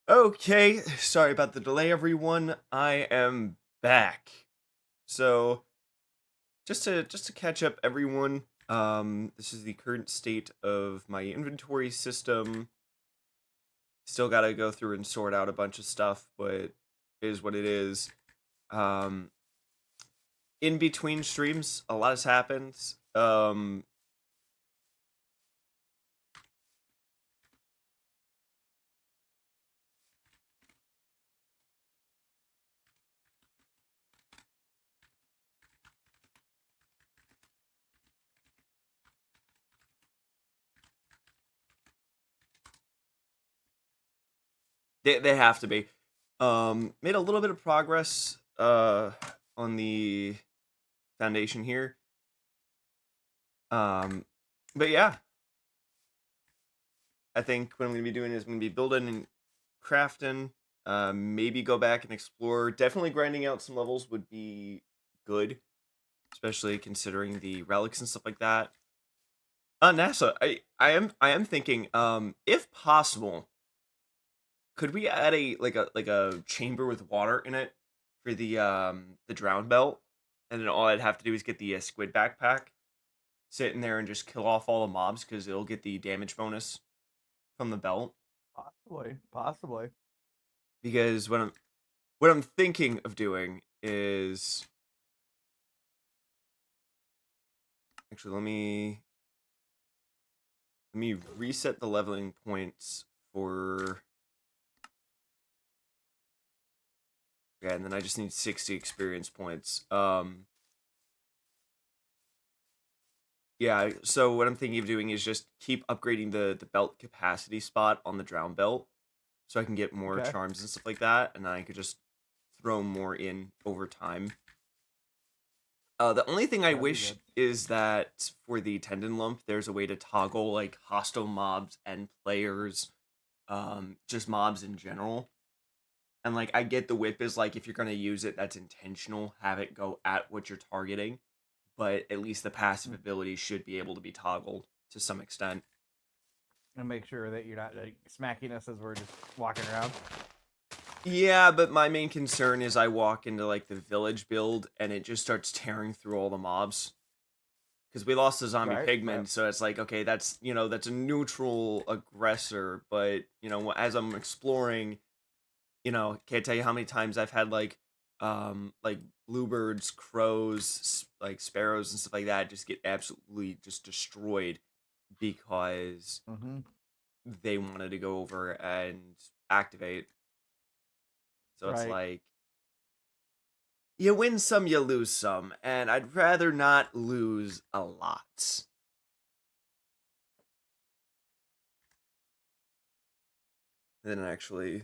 Okay, sorry about the delay, everyone. I am back. So, just to catch up, everyone. This is the current state of my inventory system. Still got to go through and sort out a bunch of stuff, but it is what it is. Um, in between streams, a lot has happened. They have to be. Made a little bit of progress. On the foundation here. Um, but yeah, I think what I'm going to be doing is I'm going to be building and crafting. Maybe go back and explore. Definitely grinding out some levels would be good, especially considering the relics and stuff like that. NASA, I am thinking, if possible, could we add a chamber with water in it for the drown belt, and then all I'd have to do is get the squid backpack, sit in there and just kill off all the mobs because it'll get the damage bonus from the belt. Possibly. Because what I'm thinking of doing is actually let me reset the leveling points for yeah, and then I just need 60 experience points. Yeah, so what I'm thinking of doing is just keep upgrading the belt capacity spot on the drown belt so I can get more Okay. charms and stuff like that, and then I could just throw more in over time. The only thing I That'd be wish good. is that for the tendon lump, there's a way to toggle like hostile mobs and players, just mobs in general. And like I get the whip is like if you're gonna use it, that's intentional. Have it go at what you're targeting, but at least the passive Mm. ability should be able to be toggled to some extent. And make sure that you're not like smacking us as we're just walking around. Yeah, but my main concern is I walk into like the village build and it just starts tearing through all the mobs. Because we lost the zombie Right. pigman, so it's like, okay, that's a neutral aggressor, but as I'm exploring, can't tell you how many times I've had like bluebirds, crows, like sparrows and stuff like that just get absolutely just destroyed because Mm-hmm. they wanted to go over and activate. So it's Right. like you win some, you lose some, and I'd rather not lose a lot than actually.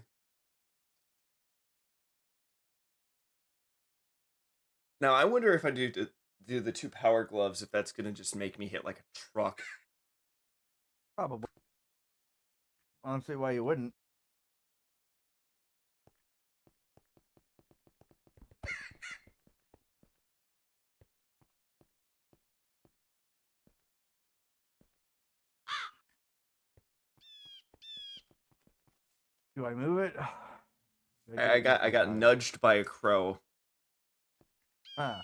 Now I wonder if I do the two power gloves, if that's gonna just make me hit like a truck. Probably. I don't see why you wouldn't. Do I move it? Do I get I it got I different got size? nudged by a crow. Huh.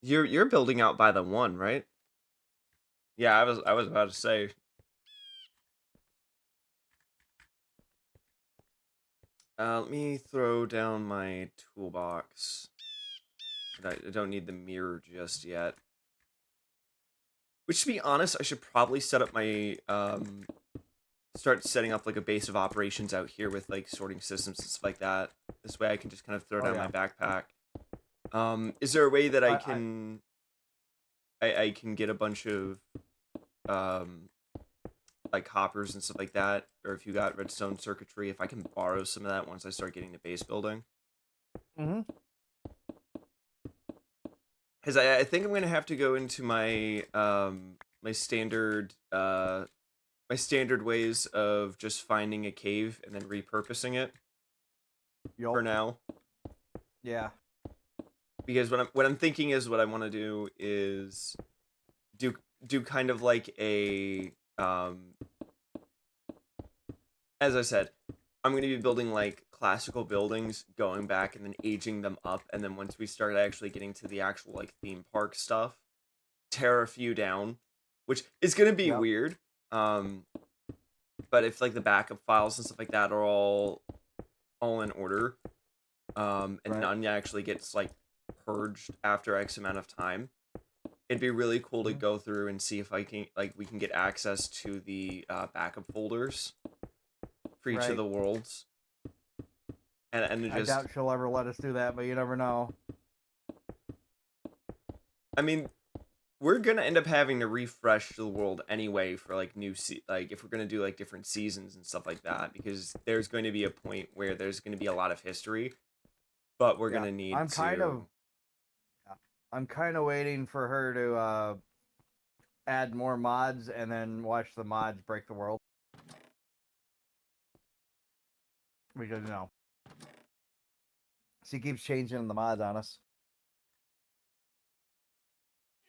You're building out by the one, right? Yeah, I was about to say. Let me throw down my toolbox. I don't need the mirror just yet. Which, to be honest, I should probably set up my start setting up like a base of operations out here with like sorting systems and stuff like that. This way, I can just kind of throw Oh down yeah. my backpack. Is there a way that I I can I can get a bunch of um like hoppers and stuff like that, or if you got redstone circuitry, if I can borrow some of that once I start getting the base building. mm-hmm. Because I think I'm gonna have to go into my standard ways of just finding a cave and then repurposing it for Yup. now. Yeah. Because what I'm thinking is what I want to do is do do kind of like a as I said, I'm going to be building like classical buildings, going back and then aging them up, and then once we start actually getting to the actual like theme park stuff, tear a few down, which is going to be Yep. weird. Um, but if like the backup files and stuff like that are all in order, and Right. none actually gets like purged after X amount of time, it'd be really cool to Mhm. go through and see if we can get access to the backup folders for each of Right. the worlds, and to I just, doubt she'll ever let us do that, but you never know. I mean, we're gonna end up having to refresh the world anyway for like like if we're gonna do like different seasons and stuff like that, because there's going to be a point where there's going to be a lot of history, but we're Yeah. gonna need I'm kind of to. I'm kind of waiting for her to add more mods and then watch the mods break the world. Because she keeps changing the mods on us.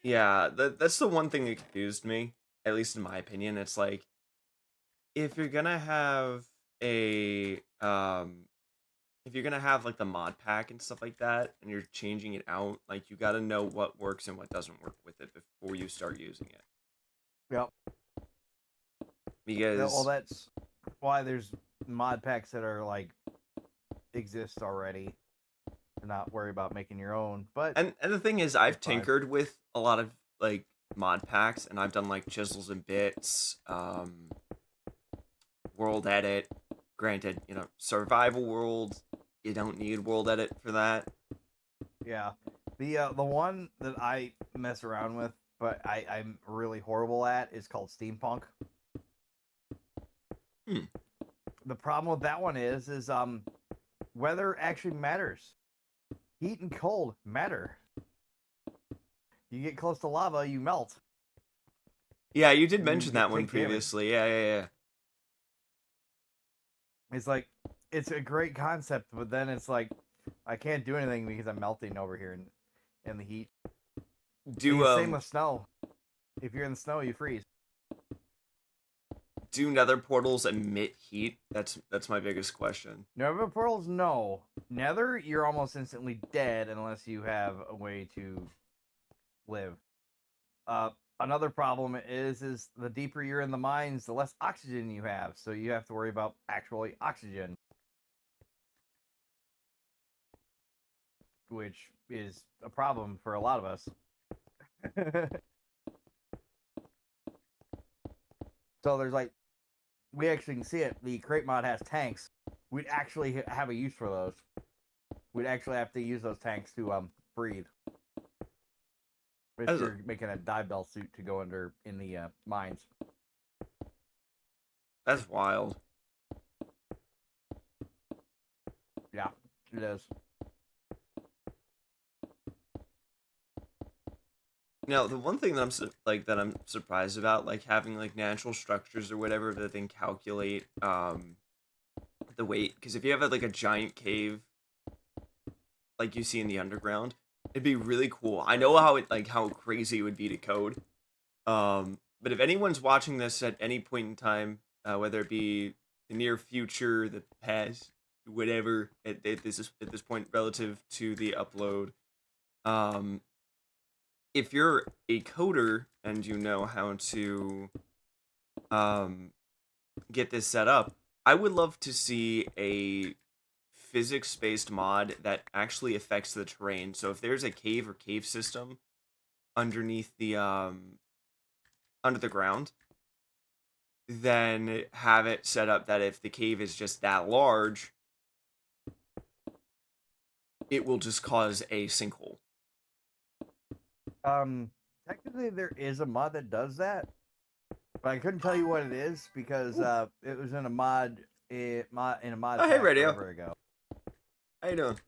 Yeah, that's the one thing that confused me, at least in my opinion. It's like if you're gonna have a if you're gonna have like the mod pack and stuff like that, and you're changing it out, like you got to know what works and what doesn't work with it before you start using it. Yep. Well, Because that's why there's mod packs that are like exist already. To not worry about making your own, but and the thing is, I've it's fine. tinkered with a lot of like mod packs, and I've done like chisels and bits, world edit. Granted, survival world, you don't need world edit for that. Yeah. The one that I mess around with, but I'm really horrible at, is called steampunk. Hmm. The problem with that one is weather actually matters. Heat and cold matter. You get close to lava, you melt. Yeah, you did You mention that one take damage. previously. Yeah. It's like it's a great concept, but then it's like I can't do anything because I'm melting over here in the heat. And Do the same with snow. If you're in the snow, you freeze. do nether portals emit heat? That's my biggest question. Nether portals, no. Nether, you're almost instantly dead unless you have a way to live. Another problem is the deeper you're in the mines, the less oxygen you have, so you have to worry about actually oxygen, which is a problem for a lot of us. So there's like, we actually can see it. The crate mod has tanks. We'd actually have a use for those. We'd actually have to use those tanks to breathe. If That's, you're making a dive bell suit to go under in the mines. that's wild. Yeah, it is. Now, the one thing that that I'm surprised about, like having like natural structures or whatever that then calculate the weight, because if you have like a giant cave like you see in the underground, it'd be really cool. I know how crazy it would be to code. But if anyone's watching this at any point in time, whether it be the near future, the past, whatever, at this point relative to the upload, um, if you're a coder and you know how to um, get this set up, I would love to see a physics-based mod that actually affects the terrain. So if there's a cave or cave system underneath the under the ground, then have it set up that if the cave is just that large, it will just cause a sinkhole. Technically there is a mod that does that, but I couldn't tell you what it is because it was in a mod in a mod Oh, hey, pack Radio. forever ago. How you doing?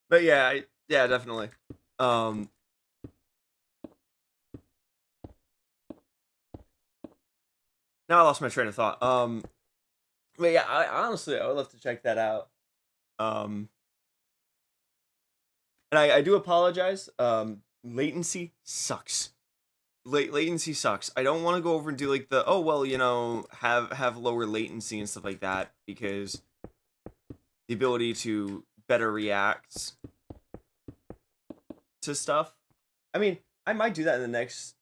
But yeah, yeah, definitely. Now I lost my train of thought. But yeah, I honestly, I would love to check that out. And I do apologize. Latency sucks. Latency Sucks. I don't want to go over and do like the have lower latency and stuff like that, because the ability to better react to stuff. I mean, I might do that in the next.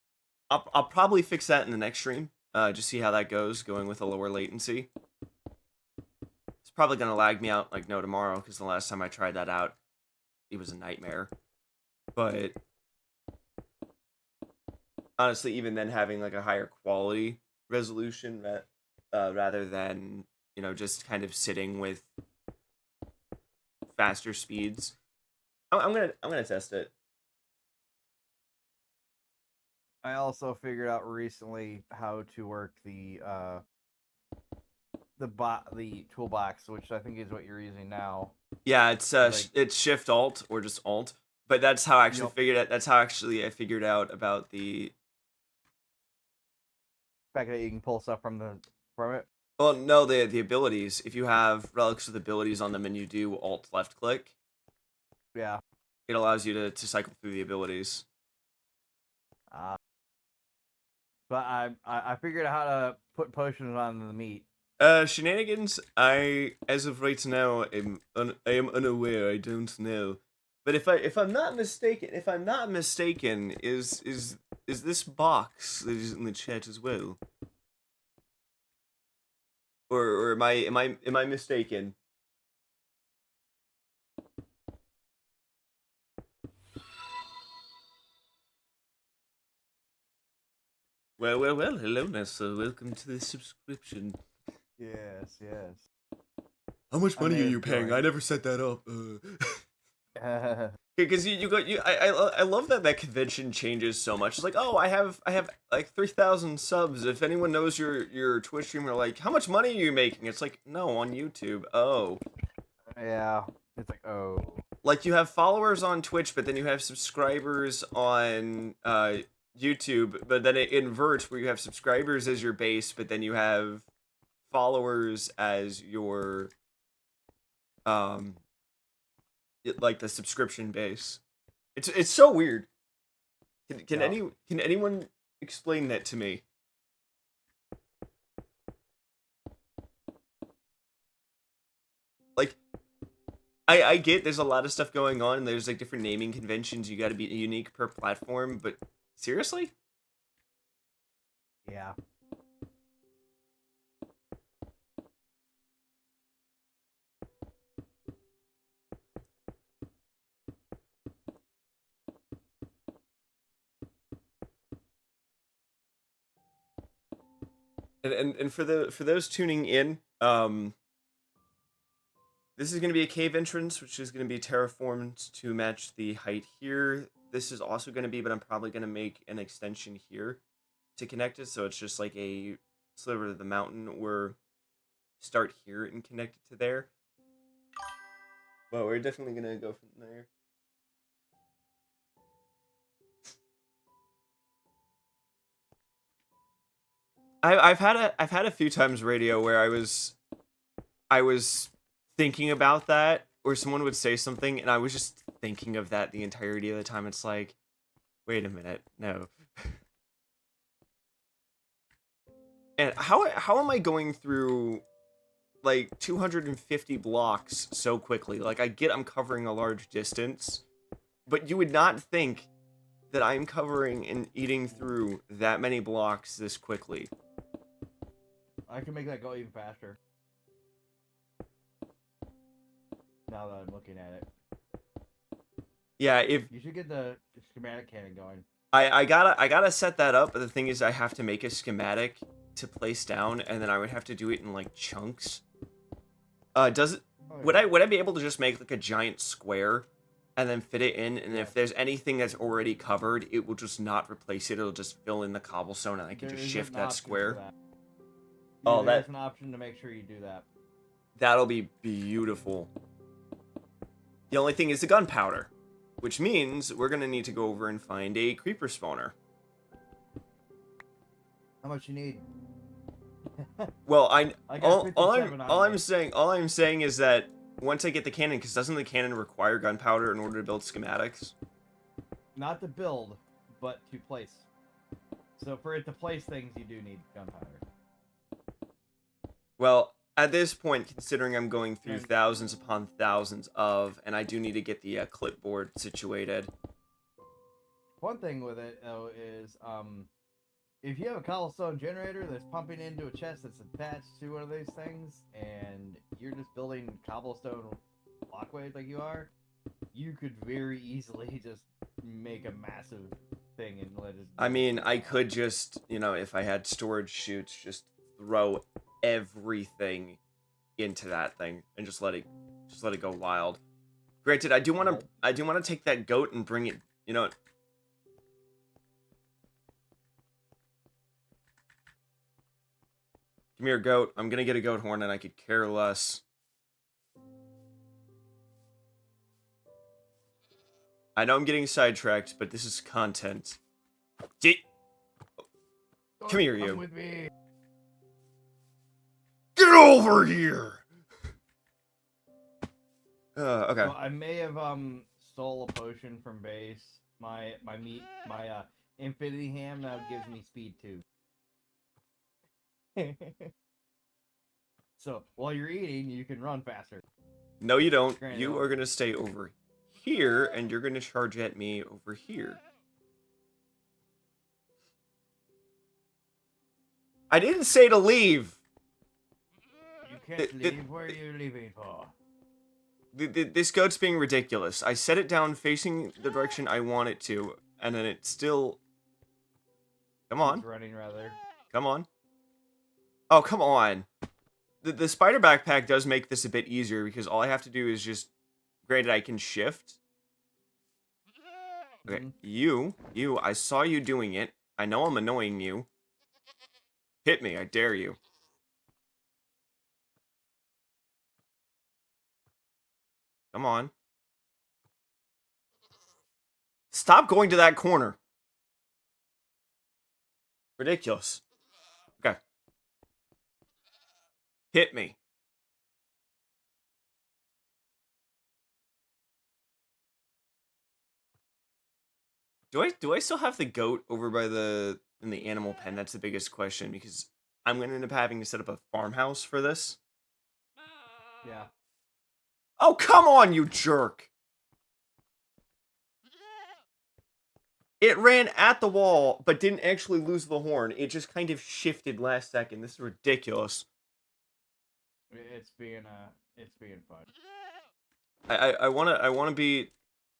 I'll probably fix that in the next stream. Just see how that goes, going with a lower latency. It's probably gonna lag me out like no tomorrow, because the last time I tried that out, it was a nightmare. But honestly, even then, having like a higher quality resolution rather than just kind of sitting with faster speeds, I'm gonna test it. I also figured out recently how to work the toolbox, which I think is what you're using now. Yeah, it's Shift Alt or just Alt, but that's how I actually figured it. That's how actually I figured out about the fact that you can pull stuff from it. Well, no, the abilities. If you have relics with abilities on them and you do Alt left click, yeah, it allows you to cycle through the abilities. But I figured out how to put potions on the meat. Shenanigans. As of right now, I am unaware. I don't know. But if I'm not mistaken, is this box that is in the chat as well? Or am I mistaken? Well, hello Nessa, welcome to the subscription. Yes. How much money are you paying? I never set that up. Because I love that convention changes so much. It's like, oh, I have like 3,000 subs. If anyone knows your Twitch stream, they're like, how much money are you making? It's like, no, on YouTube. Oh. Yeah. It's like, oh. Like, you have followers on Twitch, but then you have subscribers on YouTube, but then it inverts where you have subscribers as your base, but then you have followers as your like the subscription base. It's so weird. Can anyone explain that to me? Like, I get there's a lot of stuff going on and there's like different naming conventions, you got to be unique per platform, but seriously? Yeah. And for those tuning in, this is going to be a cave entrance, which is going to be terraformed to match the height here. This is also going to be, but I'm probably going to make an extension here to connect it, so it's just like a sliver of the mountain, or start here and connect it to there. Well, we're definitely going to go from there. I've had a few times radio where I was thinking about that, or someone would say something and I was just thinking of that the entirety of the time. It's like, wait a minute, no. And how am I going through like 250 blocks so quickly? Like, I get I'm covering a large distance, but you would not think that I'm covering and eating through that many blocks this quickly. I can make that go even faster. Now that I'm looking at it. Yeah, if you should get the schematic cannon going. I gotta set that up, but the thing is I have to make a schematic to place down, and then I would have to do it in like chunks. Does it? Oh, yeah. Would I be able to just make like a giant square and then fit it in, and if there's anything that's already covered, it will just not replace it, it'll just fill in the cobblestone and I can just shift that square. Oh, that's an option to make sure you do that. That'll be beautiful. The only thing is the gunpowder, which means we're gonna need to go over and find a creeper spawner. How much you need? Well, all I'm saying is that once I get the cannon, because doesn't the cannon require gunpowder in order to build schematics? Not to build, but to place. So for it to place things, you do need gunpowder. Well, at this point, considering I'm going through And- thousands upon thousands of, and I do need to get the clipboard situated. One thing with it though is, if you have a cobblestone generator that's pumping into a chest that's attached to one of these things, and you're just building cobblestone walkways like you are, you could very easily just make a massive thing and let it. I mean, I could just, if I had storage chutes, just throw everything into that thing and just let it go wild. Granted, I do want to take that goat and bring it, Come here, goat. I'm gonna get a goat horn and I could care less. I know I'm getting sidetracked, but this is content. Come here, you. With me. Get over here! Okay. Well, I may have stole a potion from base. My infinity ham now gives me speed too. So while you're eating, you can run faster. No, you don't. Granted, You are gonna stay over here, and you're gonna charge at me over here. I didn't say to leave! You can't leave. Where are you leaving for? This goat's being ridiculous. I set it down facing the direction I want it to, and then it still... Come on. It's running rather. Come on. Oh, come on. The spider backpack does make this a bit easier, because all I have to do is just... Granted, I can shift. Okay, you, I saw you doing it. I know I'm annoying you. Hit me, I dare you. Come on. Stop going to that corner. Ridiculous. Okay. Hit me. Do I still have the goat over by in the animal pen? That's the biggest question, because I'm going to end up having to set up a farmhouse for this. Yeah. Oh, come on, you jerk! It ran at the wall, but didn't actually lose the horn. It just kind of shifted last second. This is ridiculous. It's being fun. I wanna be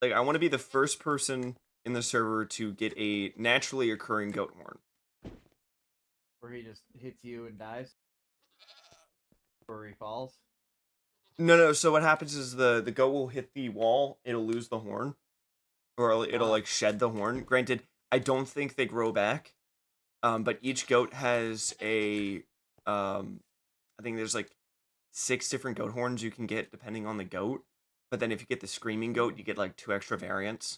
the first person in the server to get a naturally occurring goat horn. Where he just hits you and dies? Or he falls? No, so what happens is the goat will hit the wall, it'll lose the horn. Or it'll like shed the horn. Granted, I don't think they grow back. But each goat has a I think there's like 6 different goat horns you can get depending on the goat. But then if you get the screaming goat, you get like 2 extra variants.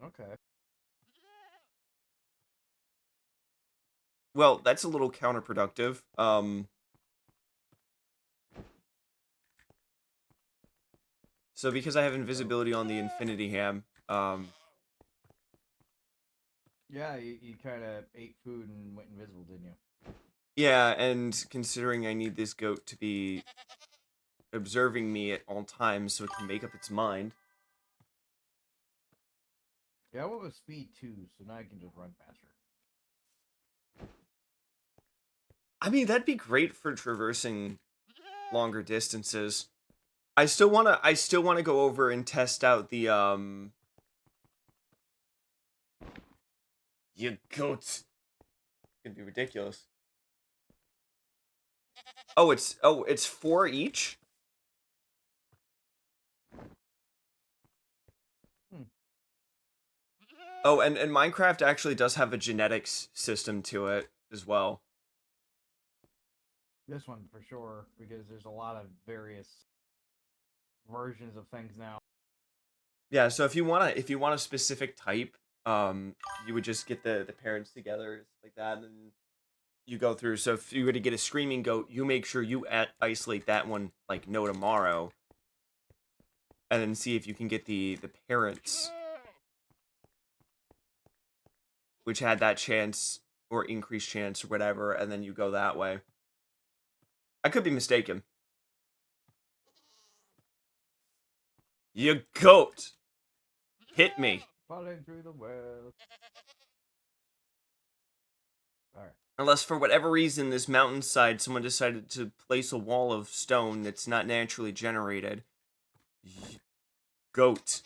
Okay. Well, that's a little counterproductive. So because I have invisibility on the infinity ham, Yeah, you kind of ate food and went invisible, didn't you? yeah, and considering I need this goat to be observing me at all times so it can make up its mind. Yeah, I went with speed 2, so now I can just run faster. I mean, that'd be great for traversing longer distances. I still wanna go over and test out the you goats. It's gonna be ridiculous. Oh, it's 4 each? Oh, and Minecraft actually does have a genetics system to it as well. This one for sure, because there's a lot of various versions of things now. Yeah, so if you want a specific type, you would just get the parents together like that, and you go through. So if you were to get a screaming goat, you make sure you isolate that one like no tomorrow, and then see if you can get the parents, which had that chance or increased chance or whatever, and then you go that way. I could be mistaken. You goat! Hit me. Falling through the well. All right. Unless for whatever reason this mountainside someone decided to place a wall of stone that's not naturally generated. Goat.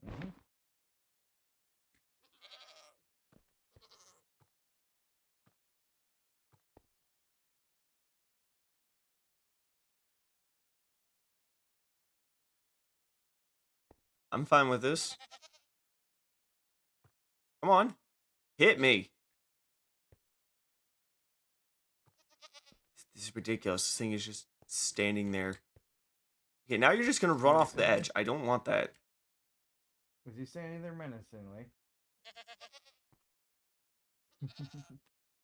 Mm-hmm. I'm fine with this. Come on. Hit me. This is ridiculous. This thing is just standing there. Okay, now you're just gonna run off the edge. I don't want that. Is he standing there menacingly?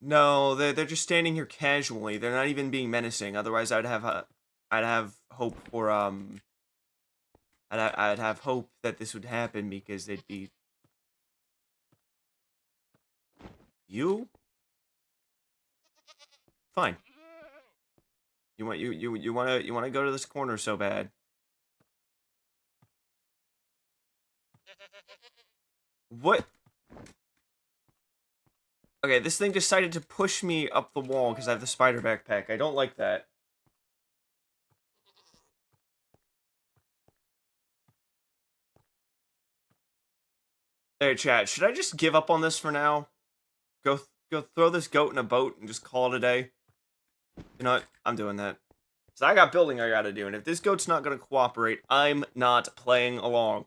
No, they're just standing here casually. They're not even being menacing. Otherwise, I'd have hope for I'd have hope that this would happen because they'd be you. Fine. You want to go to this corner so bad. What? Okay, this thing decided to push me up the wall because I have the spider backpack. I don't like that. Hey, chat, should I just give up on this for now? Go throw this goat in a boat and just call it a day? You know what? I'm doing that. So I got building I gotta do, and if this goat's not gonna cooperate, I'm not playing along.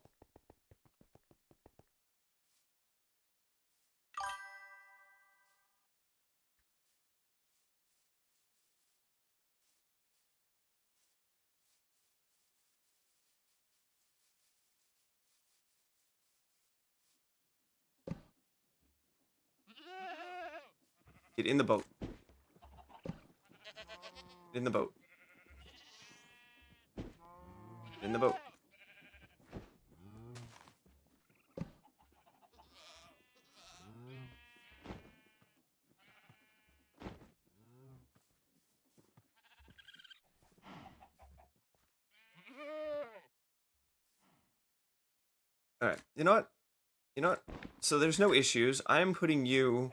Get in the boat. Get in the boat. Get in the boat. Alright, you know what? You know what? So there's no issues. I'm putting you...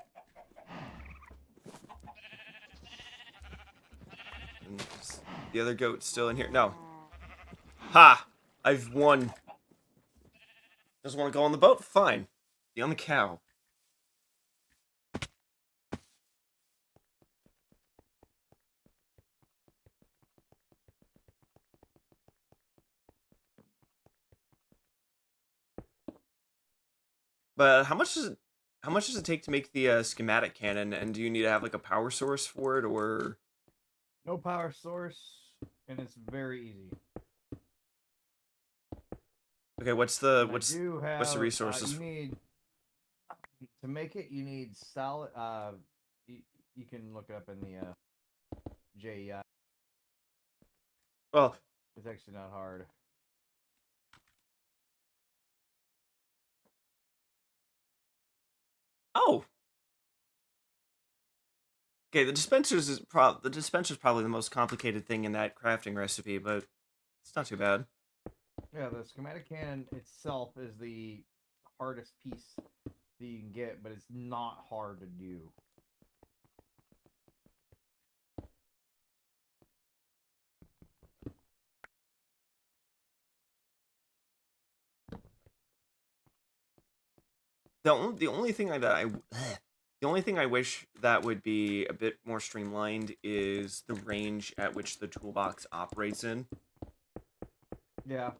And the other goat's still in here. No. Ha! I've won. Doesn't want to go on the boat? Fine. Be on the cow. But how much does it take to make the schematic cannon? And do you need to have like a power source for it, or No power source, and it's very easy. okay? What's the resources? You need to make it. You need solid. You can look it up in the JEI. Well, It's actually not hard. oh, okay. The dispenser's probably the most complicated thing in that crafting recipe, but it's not too bad. Yeah, the schematic cannon itself is the hardest piece that you can get, but it's not hard to do. The only thing the only thing I wish that would be a bit more streamlined is the range at which the toolbox operates in. Yeah.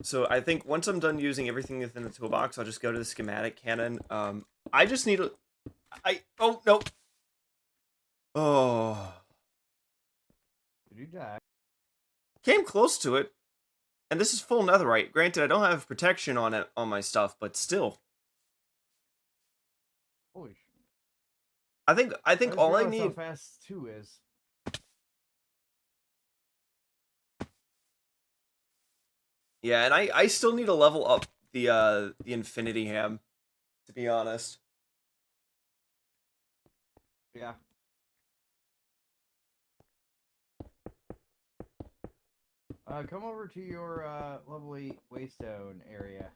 So I think once I'm done using everything within the toolbox, I'll just go to the schematic cannon. I just need a... Oh, no! Oh. Did you die? Came close to it. And this is full netherite. Granted, I don't have protection on it on my stuff, but still. Holy sh! I think just all I realized how need. fast 2 is. Yeah, and I still need to level up the Infinity Ham, to be honest. Yeah. Come over to your lovely Waystone area.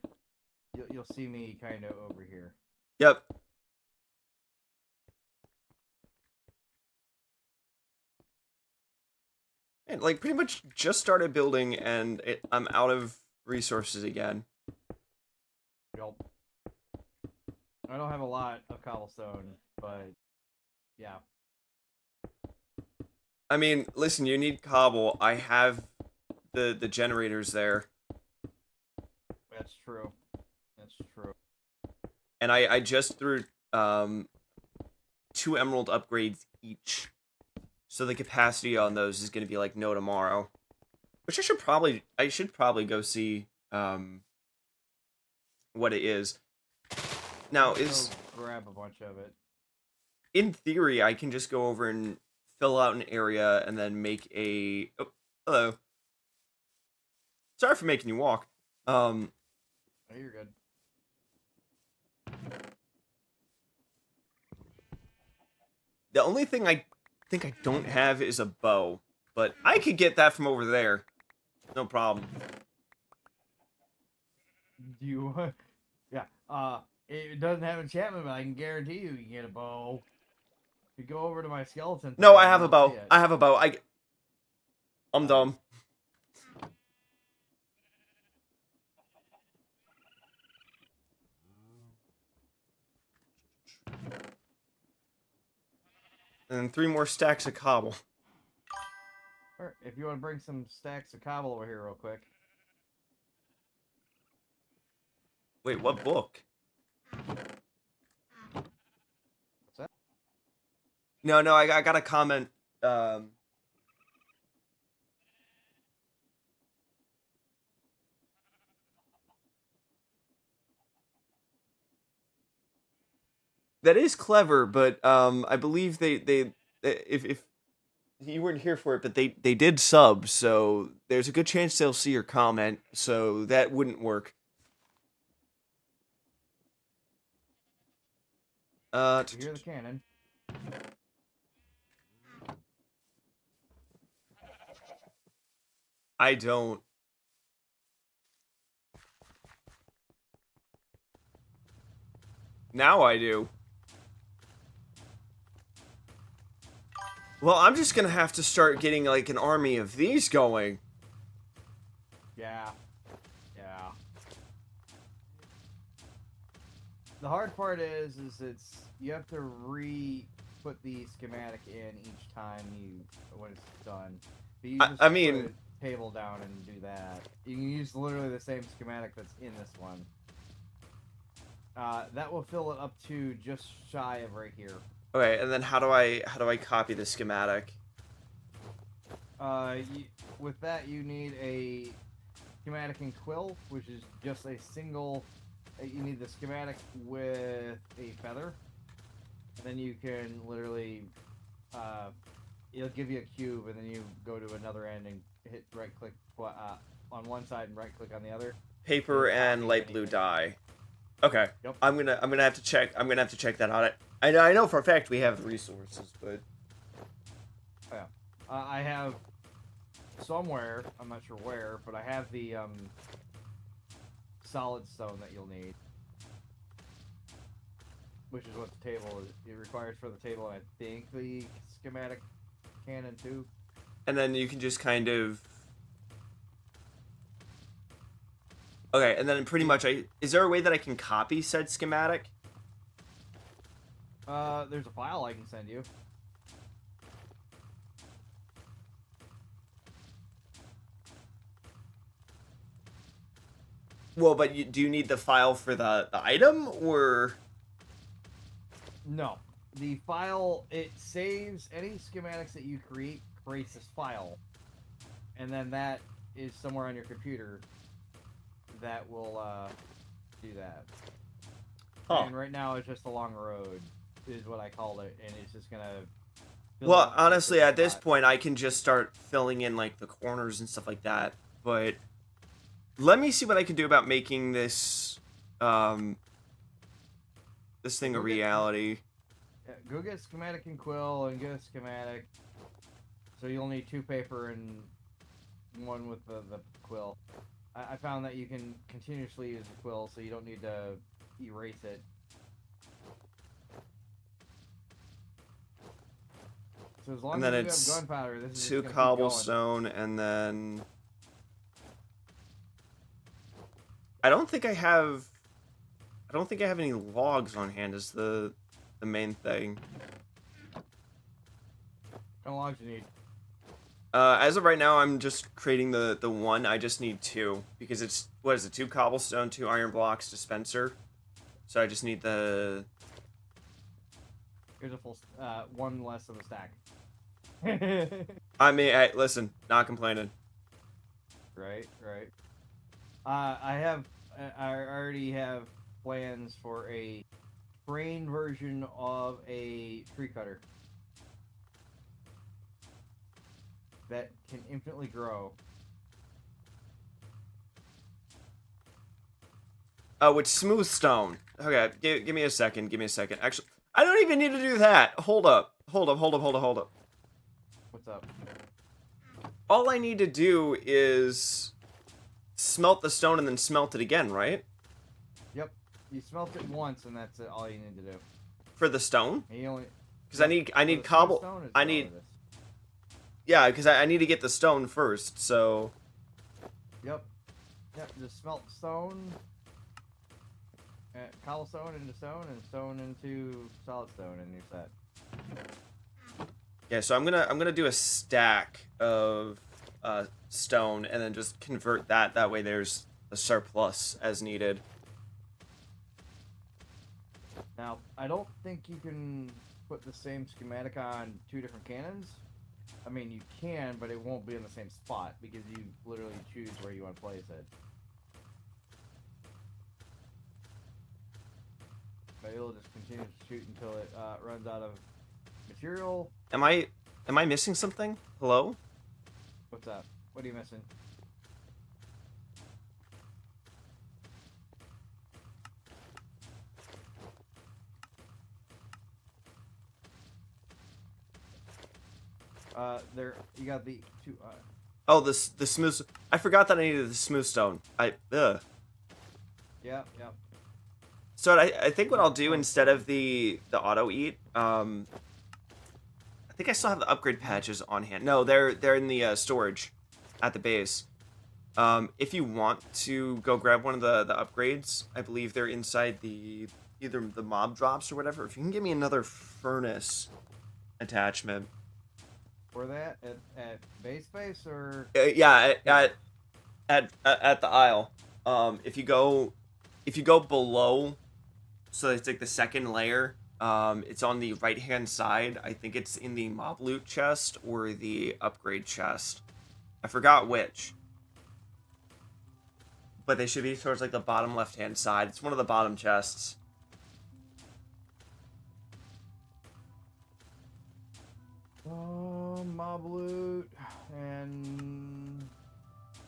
You'll see me kind of over here. Yep. And like pretty much just started building, and I'm out of resources again. Yup. I don't have a lot of cobblestone, but yeah. I mean, listen, you need cobble. I have the generators there, That's true. That's true. and I just threw 2 emerald upgrades each, so the capacity on those is going to be like no tomorrow. Which I should probably go see what it is. Now is grab a bunch of it. In theory I can just go over and fill out an area and then make a hello. Sorry for making you walk. Oh, you're good. The only thing I think I don't have is a bow, but I could get that from over there. No problem. You, yeah. It doesn't have enchantment, but I can guarantee you can get a bow. You go over to my skeleton. No, I farm, have a you'll bow. see it. I have a bow. I'm dumb. And 3 more stacks of cobble. Or if you want to bring some stacks of cobble over here real quick. Wait, what book? What's that? No, I got a comment. That is clever, but I believe they if you weren't here for it, but they did sub, so there's a good chance they'll see your comment, so that wouldn't work. You hear the cannon. I don't. Now I do. Well, I'm just gonna have to start getting like an army of these going. Yeah. Yeah. The hard part is it's you have to put the schematic in each time when it's done. But you just I mean, put a table down and do that. You can use literally the same schematic that's in this one. That will fill it up to just shy of right here. okay, and then how do I copy the schematic? With that you need a schematic and quill, which is just a single. You need the schematic with a feather, and then you can literally, it'll give you a cube, and then you go to another end and hit right click on one side and right click on the other. Paper and light blue dye. Okay. Yep. I'm gonna have to check. I'm gonna have to check that out. I know for a fact we have the resources, but Oh, yeah. I have somewhere. I'm not sure where, but I have the solid stone that you'll need, which is what the table is. It requires for the table. And I think the schematic cannon too. and then you can just kind of. Okay, and then pretty much is there a way that I can copy said schematic? There's a file I can send you. Well, but do you need the file for the item, or? No. The file, it saves any schematics that you creates this file. And then that is somewhere on your computer that will do that. Huh. And right now it's just a long road, is what I called it, and it's just gonna. Fill Well, up to a honestly, certain at this spot. point, I can just start filling in like the corners and stuff like that. But let me see what I can do about making this, this thing a Go get reality. go get schematic and quill, and get a schematic. So you'll need 2 paper and 1 with the quill. I found that you can continuously use the quill, so you don't need to erase it. So as long And as then you have it's gunpowder, this is 2 just gonna keep going. cobblestone, and then I don't think I have. I don't think I have any logs on hand. Is the main thing. How long logs you need? As of right now, I'm just creating the 1. I just need 2 because it's what is it? 2 cobblestone, 2 iron blocks, dispenser. So I just need the. Here's a full 1 less of a stack. I mean, hey, listen, not complaining. Right. I already have plans for a train version of a tree cutter that can infinitely grow. Oh, it's smooth stone. Okay, give me a second. Give me a second. Actually, I don't even need to do that. Hold up. Hold up. What's up? All I need to do is smelt the stone and then smelt it again, right? Yep. You smelt it once, and that's all you need to do. For the stone? And you only Because I need cobble. I need. Yeah, because I need to get the stone first. So. Yep. Just smelt stone, cobblestone into stone, and stone into solid stone, and you're set. Yeah, so I'm gonna do a stack of stone and then just convert that. That way, there's a surplus as needed. Now, I don't think you can put the same schematic on 2 different cannons. I mean, you can, but it won't be in the same spot because you literally choose where you want to place it. But it'll just continue to shoot until it runs out of material. Am I missing something? Hello? What's up? What are you missing? There you got the 2. Oh, the smooth. I forgot that I needed the smooth stone. Ugh. Yep. So I think what I'll do instead of the auto eat, I think I still have the upgrade patches on hand. No, they're in the storage at the base. If you want to go grab one of the upgrades, I believe they're inside either the mob drops or whatever. If you can give me another furnace attachment. For that at base or Yeah, at the aisle. If you go below, so it's like the second layer. It's on the right hand side. I think it's in the mob loot chest or the upgrade chest. I forgot which. But they should be towards like the bottom left hand side. It's one of the bottom chests. mob loot and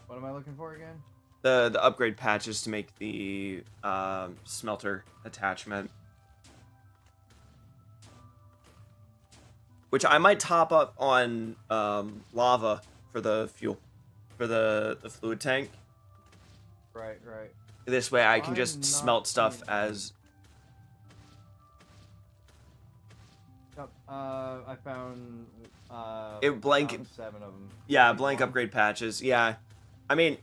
what am I looking for again? The upgrade patches to make the smelter attachment. Which I might top up on lava for the fuel, for the fluid tank. Right. This way I can I'm just not smelt stuff seeing- as... Yep, I found blank- I found 7 of them. Yeah, blank upgrade patches. Yeah. I mean,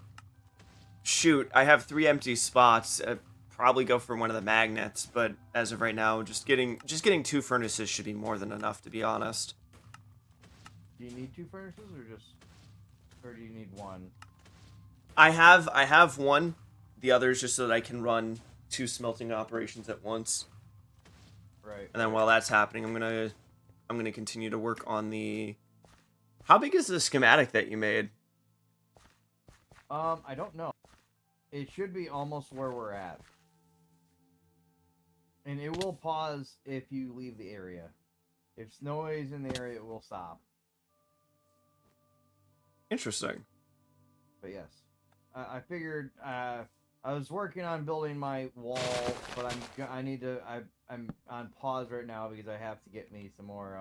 shoot, I have 3 empty spots. I'd probably go for one of the magnets, but as of right now, just getting 2 furnaces should be more than enough, to be honest. Do you need 2 furnaces or do you need 1? I have one. The other is just so that I can run 2 smelting operations at once. Right. And then while that's happening, I'm gonna continue to work on the... How big is the schematic that you made? I don't know. It should be almost where we're at. And it will pause if you leave the area. If snow is in the area, it will stop. Interesting. But yes, I figured I was working on building my wall, but I'm on pause right now because I have to get me some more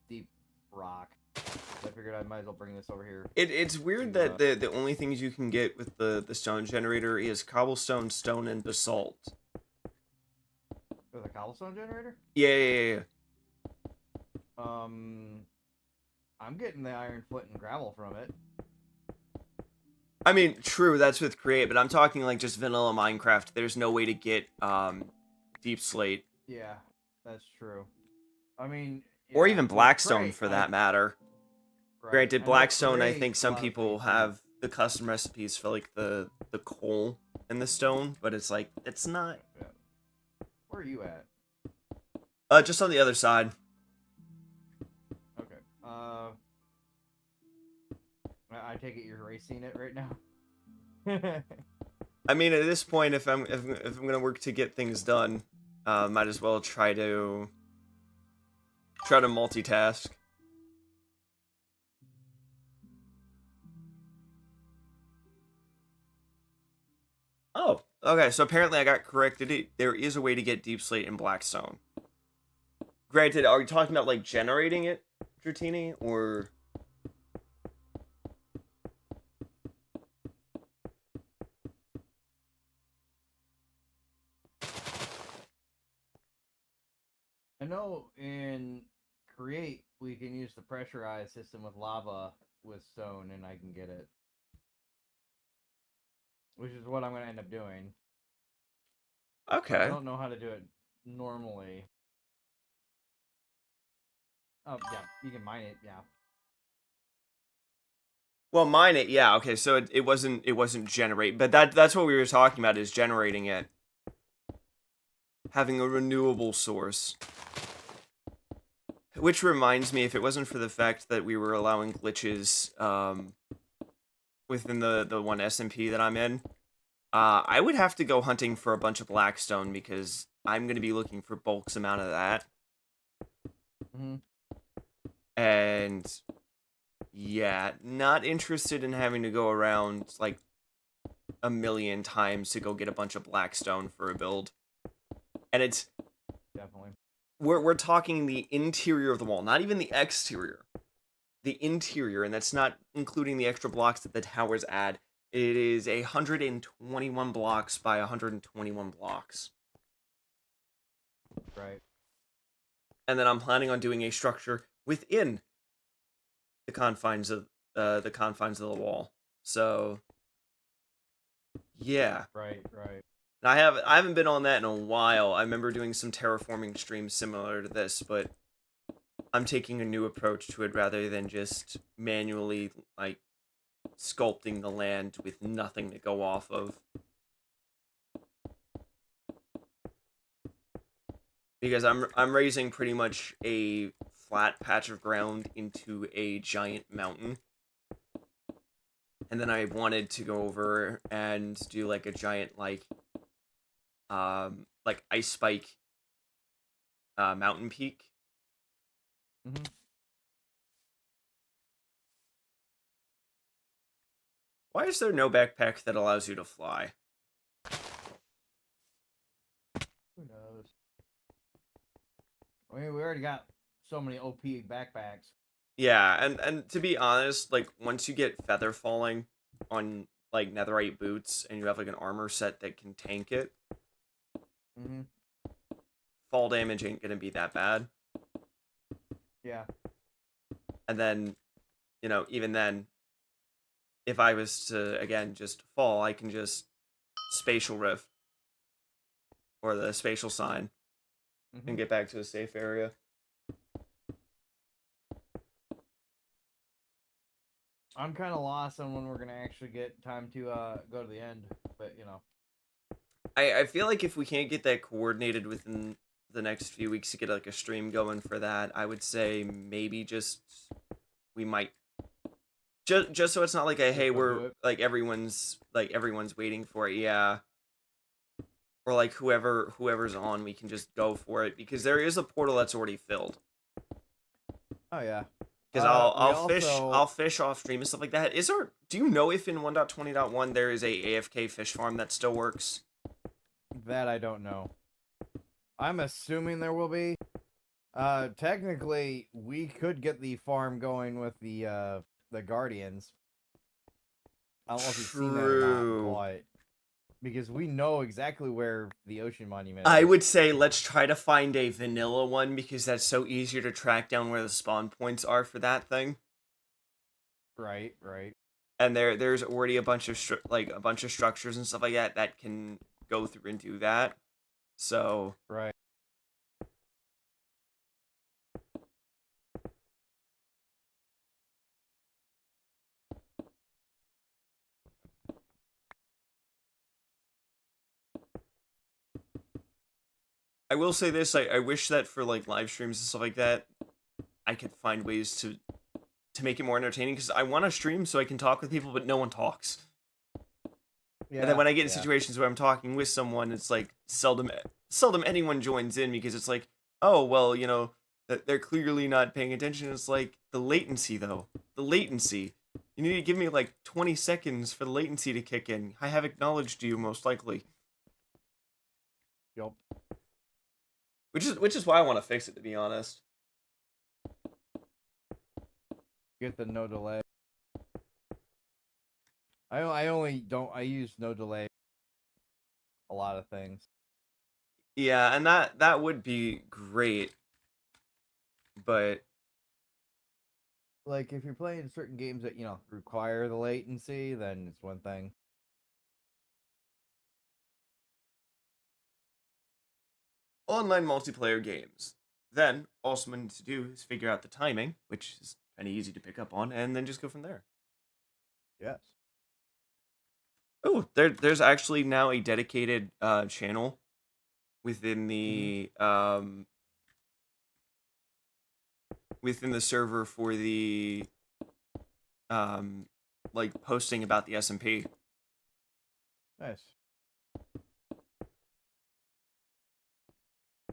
deep rock. So I figured I might as well bring this over here. It's weird that the only things you can get with the stone generator is cobblestone, stone, and basalt. For the cobblestone generator? Yeah. I'm getting the iron flint and gravel from it. I mean, true, that's with create, but I'm talking like just vanilla Minecraft. There's no way to get deep slate. Yeah, that's true. I mean, Or yeah, even with Blackstone Crate, for that matter. Right. Granted, I know Blackstone, I Crate, think a some lot of people places- have the custom recipes for like the coal and the stone, but it's like it's not. Yeah. Where are you at? Just on the other side. Okay. I take it you're racing it right now. I mean, at this point, if I'm gonna work to get things done, might as well try to multitask. Oh, okay. So apparently, I got corrected. There is a way to get deep slate in Blackstone. Granted, are we talking about like generating it, Dratini, or? I know in Create we can use the pressurized system with lava with stone, and I can get it, which is what I'm going to end up doing. Okay. I don't know how to do it normally. Oh yeah, you can mine it. Yeah. Well, mine it, yeah. Okay, so it wasn't generate, but that's what we were talking about is generating it, having a renewable source. Which reminds me, if it wasn't for the fact that we were allowing glitches within the one SMP that I'm in, I would have to go hunting for a bunch of blackstone because I'm gonna be looking for bulks amount of that. Mm-hmm. And yeah, not interested in having to go around like a million times to go get a bunch of blackstone for a build. And it's Definitely. we're talking the interior of the wall, not even the exterior. The interior, and that's not including the extra blocks that the towers add. It is 121 blocks by 121 blocks. Right. And then I'm planning on doing a structure within the confines of the wall. So yeah. Right. And I haven't been on that in a while. I remember doing some terraforming streams similar to this, but I'm taking a new approach to it rather than just manually like sculpting the land with nothing to go off of. Because I'm raising pretty much a flat patch of ground into a giant mountain. And then I wanted to go over and do like a giant like ice spike mountain peak. Mm-hmm. Why is there no backpack that allows you to fly? Who knows? I mean, we already got so many OP backpacks. Yeah, and to be honest, like once you get feather falling on like netherite boots and you have like an armor set that can tank it, Mm-hmm. fall damage ain't gonna be that bad. Yeah. And then, you know, even then, if I was to again just fall, I can just spatial rift or the spatial sign and get back to a safe area. I'm kind of lost on when we're gonna actually get time to go to the end, but you know. I feel like if we can't get that coordinated within the next few weeks to get like a stream going for that, I would say maybe just we might just so it's not like a hey go do we're it. like everyone's waiting for it. Yeah. or like whoever's on, we can just go for it because there is a portal that's already filled. Oh yeah. Because We I'll also fish off stream and stuff like that. Is there? Do you know if in 1.20.1 there is a AFK fish farm that still works? that I don't know. I'm assuming there will be. Technically, we could get the farm going with the Guardians. I don't know if you've seen that or True. not, but because we know exactly where the ocean monument I is. would say let's try to find a vanilla one because that's so easier to track down where the spawn points are for that thing. Right, right. And there's already a bunch of a bunch of structures and stuff like that that can go through and do that. So Right. I will say this: I wish that for like live streams and stuff like that, I could find ways to make it more entertaining because I want to stream so I can talk with people, but no one talks. Yeah. And then when I get in yeah. situations where I'm talking with someone, it's like seldom anyone joins in because it's like, oh well, you know, they're clearly not paying attention. It's like the latency though, the latency. You need to give me like 20 seconds for the latency to kick in. I have acknowledged you most likely, Yup. which is why I want to fix it, to be honest. Get the no delay. I only don't. I use no delay. A lot of things. Yeah, and that would be great, but Like if you're playing certain games that require the latency, then it's one thing. online multiplayer games. Then, also what you need to do is figure out the timing, which is kind of easy to pick up on, and then just go from there. Yes. Oh, there's actually now a dedicated channel within the within the server for the like posting about the SMP. Nice.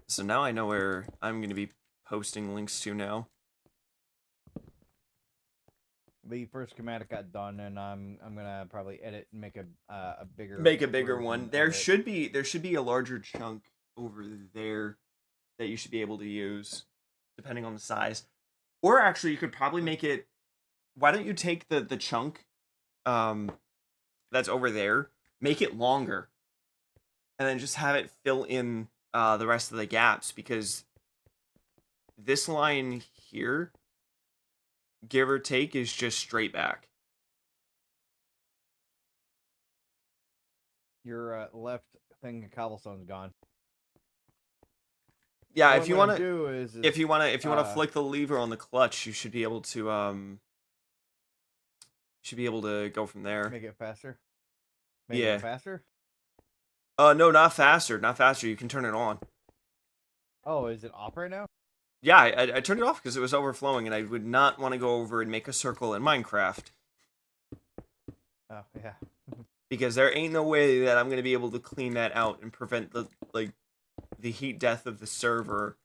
So now I know where I'm going to be posting links to now. The first schematic got done, and I'm gonna probably edit and make a bigger Bigger version one. of There it. should be a larger chunk over there that you should be able to use, depending on the size. Or actually, you could probably make it. Why don't you take the chunk, that's over there, make it longer, and then just have it fill in the rest of the gaps, because this line here, give or take, is just straight back. Your left thing of cobblestone's gone. Yeah, What if you I'm want gonna to, do is if you want to flick the lever on the clutch, you should be able to go from there. make it faster. Make Yeah. it faster. No, not faster, not faster. You can turn it on. Oh, is it off right now? Yeah, I turned it off because it was overflowing, and I would not want to go over and make a circle in Minecraft, Oh yeah. because there ain't no way that I'm gonna be able to clean that out and prevent the heat death of the server,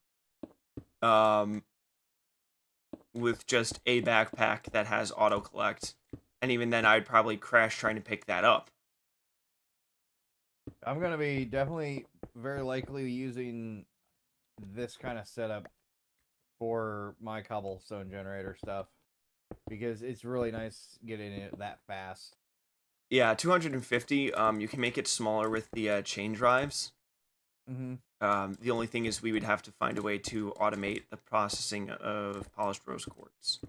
with just a backpack that has auto collect, and even then I'd probably crash trying to pick that up. I'm gonna be definitely very likely using this kind of setup for my cobblestone generator stuff because it's really nice getting it that fast. Yeah, 250. You can make it smaller with the chain drives. Mm-hmm. The only thing is we would have to find a way to automate the processing of polished rose quartz.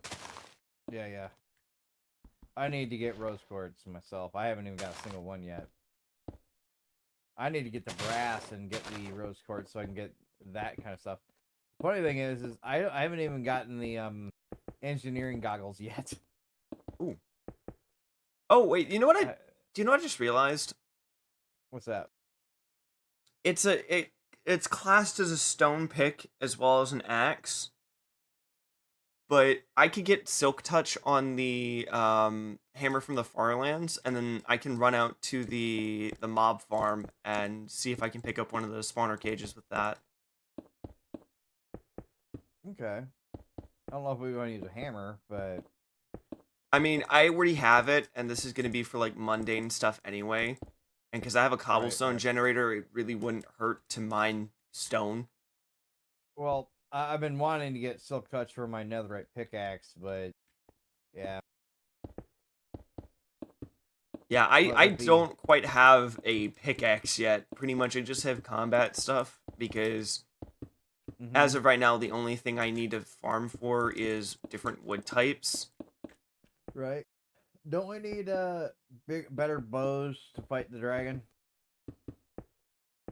Yeah. I need to get rose quartz myself. I haven't even got a single one yet. I need to get the brass and get the rose quartz so I can get that kind of stuff. Funny thing is I haven't even gotten the engineering goggles yet. Ooh. Oh wait, you know what do you know what I just realized? What's that? It's classed as a stone pick as well as an axe. but I could get Silk Touch on the hammer from the Farlands, and then I can run out to the mob farm and see if I can pick up one of the spawner cages with that. Okay. I don't know if we want to use a hammer, but I mean, I already have it, and this is going to be for like mundane stuff anyway. And because I have a cobblestone generator, it really wouldn't hurt to mine stone. well, I've been wanting to get Silk Touch for my netherite pickaxe, but yeah. Yeah, I don't quite have a pickaxe yet. Pretty much I just have combat stuff because as of right now, the only thing I need to farm for is different wood types. Right. Don't we need better bows to fight the dragon?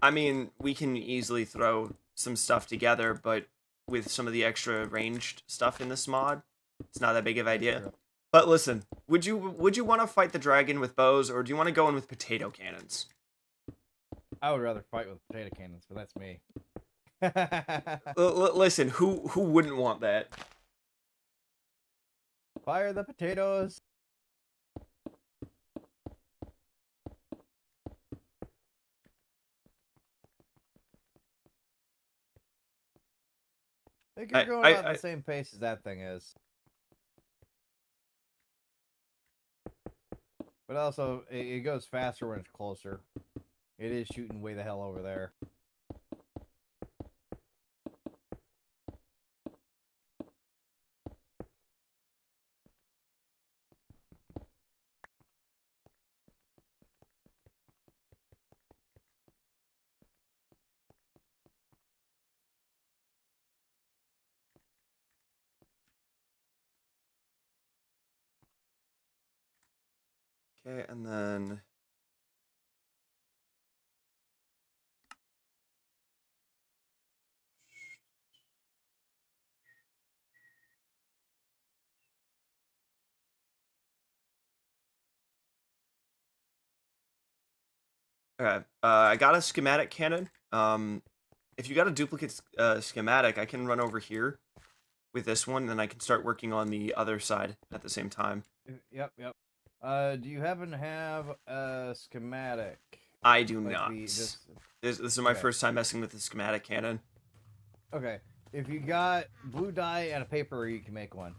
I mean, we can easily throw some stuff together, but with some of the extra ranged stuff in this mod, it's not that big of an idea. True. But listen, would you want to fight the dragon with bows, or do you want to go in with potato cannons? I would rather fight with potato cannons, but that's me. Listen, who wouldn't want that? Fire the potatoes. I think you're going about the same pace as that thing is. But also, it goes faster when it's closer. It is shooting way the hell over there. Okay, and then okay, I got a schematic cannon. If you got a duplicate schematic, I can run over here with this one, and then I can start working on the other side at the same time. Yep. Do you happen to have a schematic? I do not. This is my first time messing with the schematic cannon. Okay. If you got blue dye and a paper, you can make one.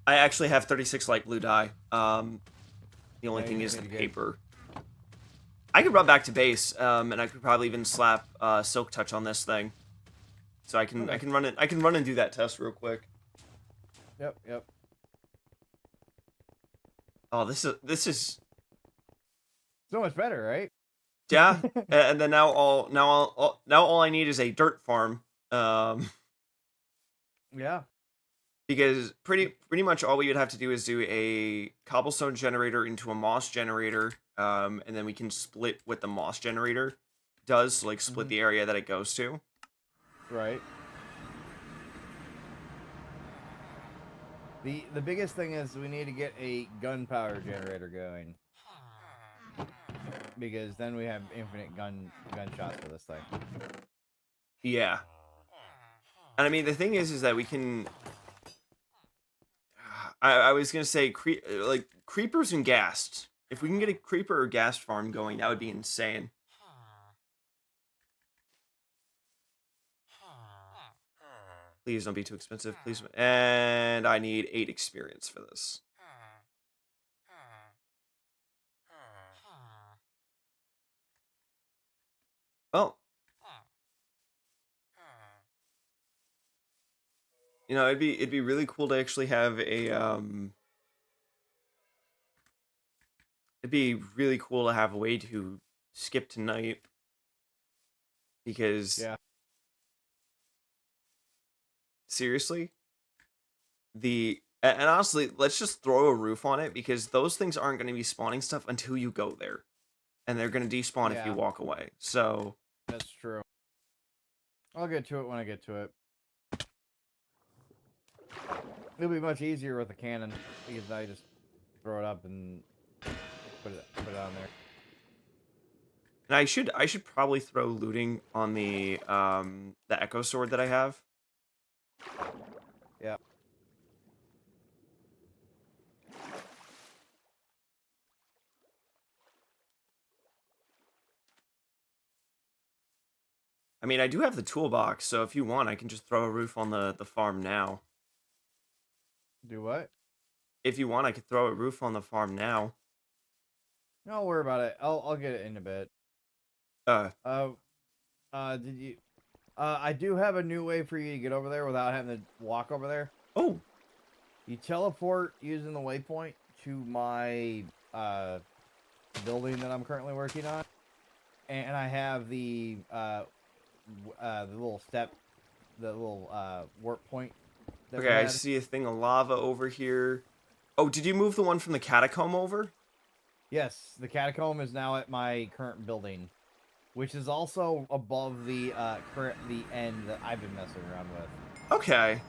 I actually have 36 light blue dye. The only thing is the paper. I could run back to base, and I could probably even slap Silk Touch on this thing. So I can run it. I can run and do that test real quick. Yep. Oh, this is so much better, right? Yeah, and then now all I need is a dirt farm. Yeah. Because pretty much all we would have to do is do a cobblestone generator into a moss generator, and then we can split what the moss generator does, so like split the area that it goes to. Right. The biggest thing is we need to get a gunpowder generator going. Because then we have infinite gunshots for this thing. Yeah. And I mean, the thing is that we can... I was going to say, like, creepers and ghasts. If we can get a creeper or ghast farm going, that would be insane. Please don't be too expensive, please. And I need 8 experience for this. Well, you know, it'd be really cool to actually have a it'd be really cool to have a way to skip tonight, because seriously, and honestly, let's just throw a roof on it, because those things aren't going to be spawning stuff until you go there, and they're going to despawn if you walk away. So that's true. I'll get to it when I get to it. It'll be much easier with a cannon, because I just throw it up and put it on there. And I should probably throw looting on the echo sword that I have. Yeah. I mean, I do have the toolbox, so if you want, I can just throw a roof on the farm now. Do what? If you want, I could throw a roof on the farm now. Don't worry about it. I'll get it in a bit. Uh, Uh, did you? I do have a new way for you to get over there without having to walk over there. oh, You teleport using the waypoint to my building that I'm currently working on, and I have the little step, the little warp point that we okay, I had. see a thing of lava over here. Oh, did you move the one from the catacomb over? Yes, the catacomb is now at my current building, which is also above the the end that I've been messing around with. Okay.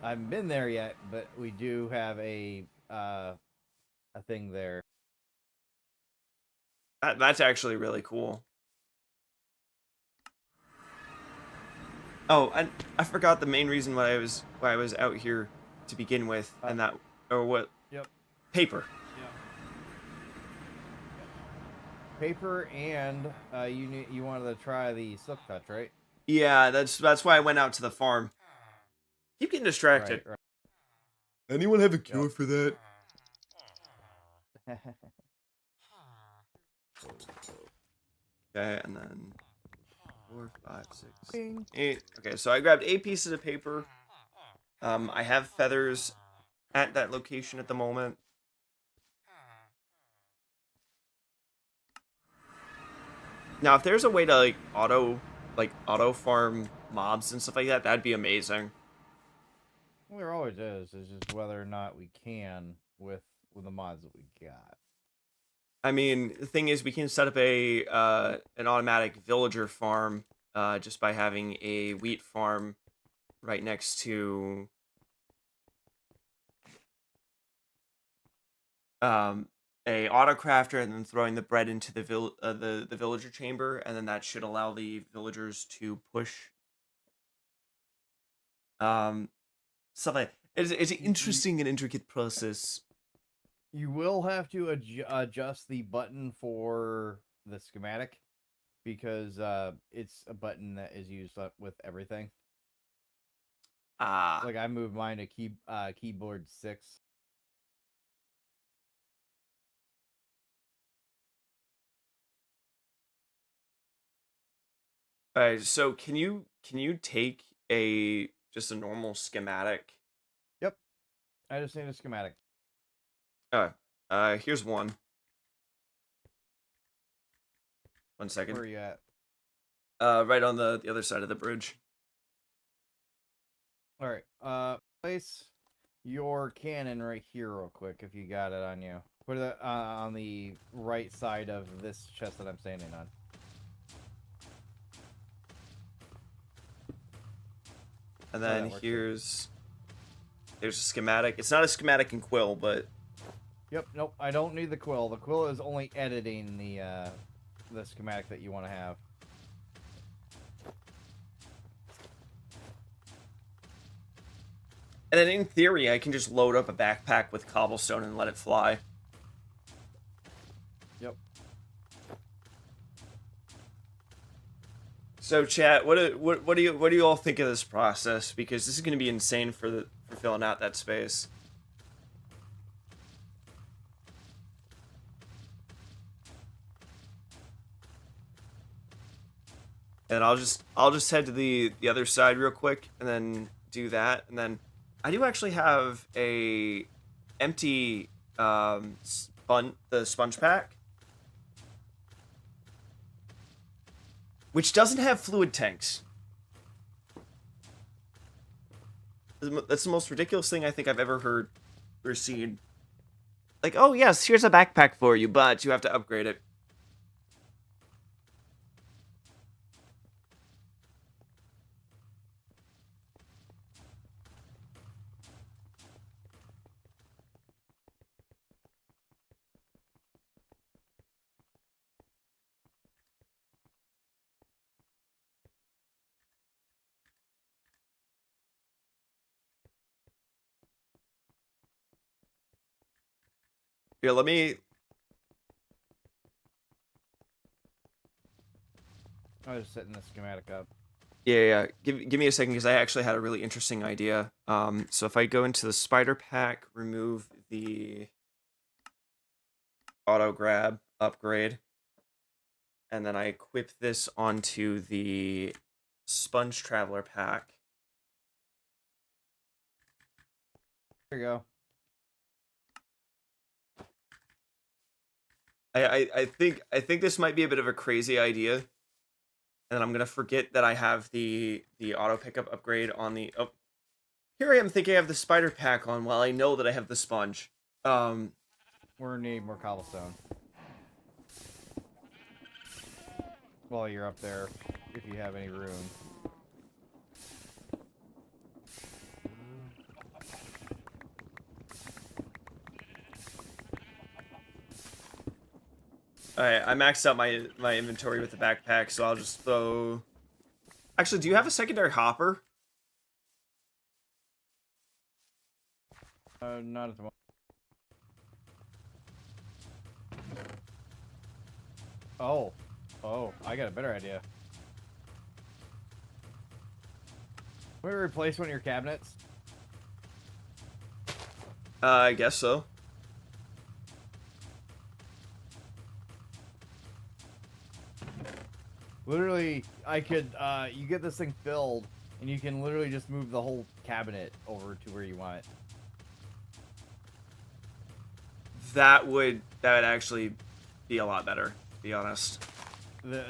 I haven't been there yet, but we do have a thing there. That's actually really cool. Oh, and I forgot the main reason why I was out here to begin with, and that or what Yep. paper. Yep. Paper and you wanted to try the silk touch, right? Yeah, that's why I went out to the farm. Keep getting distracted. Right. Anyone have a Yep. cure for that? Okay, and then 4, 5, 6, Bing. 8. Okay, so I grabbed 8 pieces of paper. I have feathers at that location at the moment. Now, if there's a way to auto farm mobs and stuff like that, that'd be amazing. Well, there always is. It's just whether or not we can with the mods that we got. I mean, the thing is, we can set up a an automatic villager farm just by having a wheat farm right next to um, a autocrafter, and then throwing the bread into the villager chamber, and then that should allow the villagers to push um, stuff like. It's an interesting and intricate process. You will have to adjust the button for the schematic because it's a button that is used with everything. Ah, Like I moved mine to keyboard 6. so can you take a just a normal schematic? Yep, I just need a schematic. Uh, here's one. One second. Where are you at? Right on the other side of the bridge. All right. Place your cannon right here, real quick, if you got it on you. Put it on the right side of this chest that I'm standing on. And Oh, then that works. there's a schematic. It's not a schematic in Quill, but Yep. Nope. I don't need the quill. The quill is only editing the schematic that you want to have. and then in theory, I can just load up a backpack with cobblestone and let it fly. Yep. So, chat, what do you all think of this process? Because this is going to be insane for filling out that space. And I'll just head to the other side real quick, and then do that, and then I do actually have a empty the sponge pack, which doesn't have fluid tanks. That's the most ridiculous thing I think I've ever heard or seen. Like, oh yes, here's a backpack for you, but you have to upgrade it. Here, let me. I was just setting the schematic up. Yeah. Give me a second because I actually had a really interesting idea. So if I go into the spider pack, remove the auto grab upgrade, and then I equip this onto the sponge traveler pack. There you go. I think this might be a bit of a crazy idea, and I'm gonna forget that I have the auto pickup upgrade on the. Oh, here I am thinking I have the spider pack on while I know that I have the sponge. We're gonna need more cobblestone. While you're up there, if you have any room. Alright, I maxed out my inventory with the backpack, so I'll just throw. Actually, do you have a secondary hopper? Not at the moment. Oh, I got a better idea. Can we replace one of your cabinets? I guess so. Literally, I could, you get this thing filled, and you can literally just move the whole cabinet over to where you want it. That would actually be a lot better, to be honest.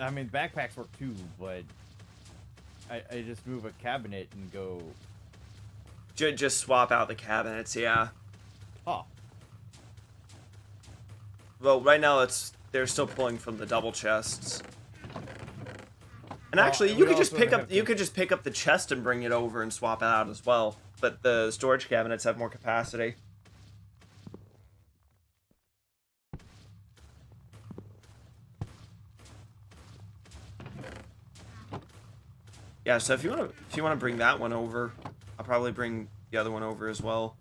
I mean, backpacks work too, but I just move a cabinet and go. Just swap out the cabinets, yeah. Oh. Well, right now they're still pulling from the double chests. And Well, actually, and you we could just also pick have up to- you could just pick up the chest and bring it over and swap it out as well. But the storage cabinets have more capacity. Yeah, so if you wanna bring that one over, I'll probably bring the other one over as well.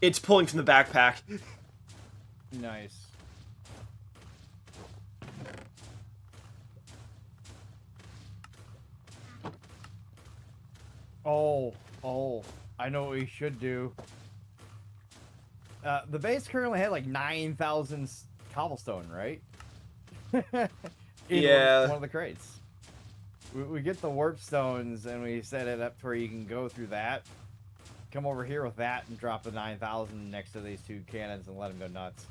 It's pulling from the backpack. Nice. Oh, I know what we should do. The base currently had like 9,000 cobblestone, right? In Yeah. one of the crates. We get the warp stones and we set it up to where you can go through that. Come over here with that and drop the 9,000 next to these two cannons and let them go nuts.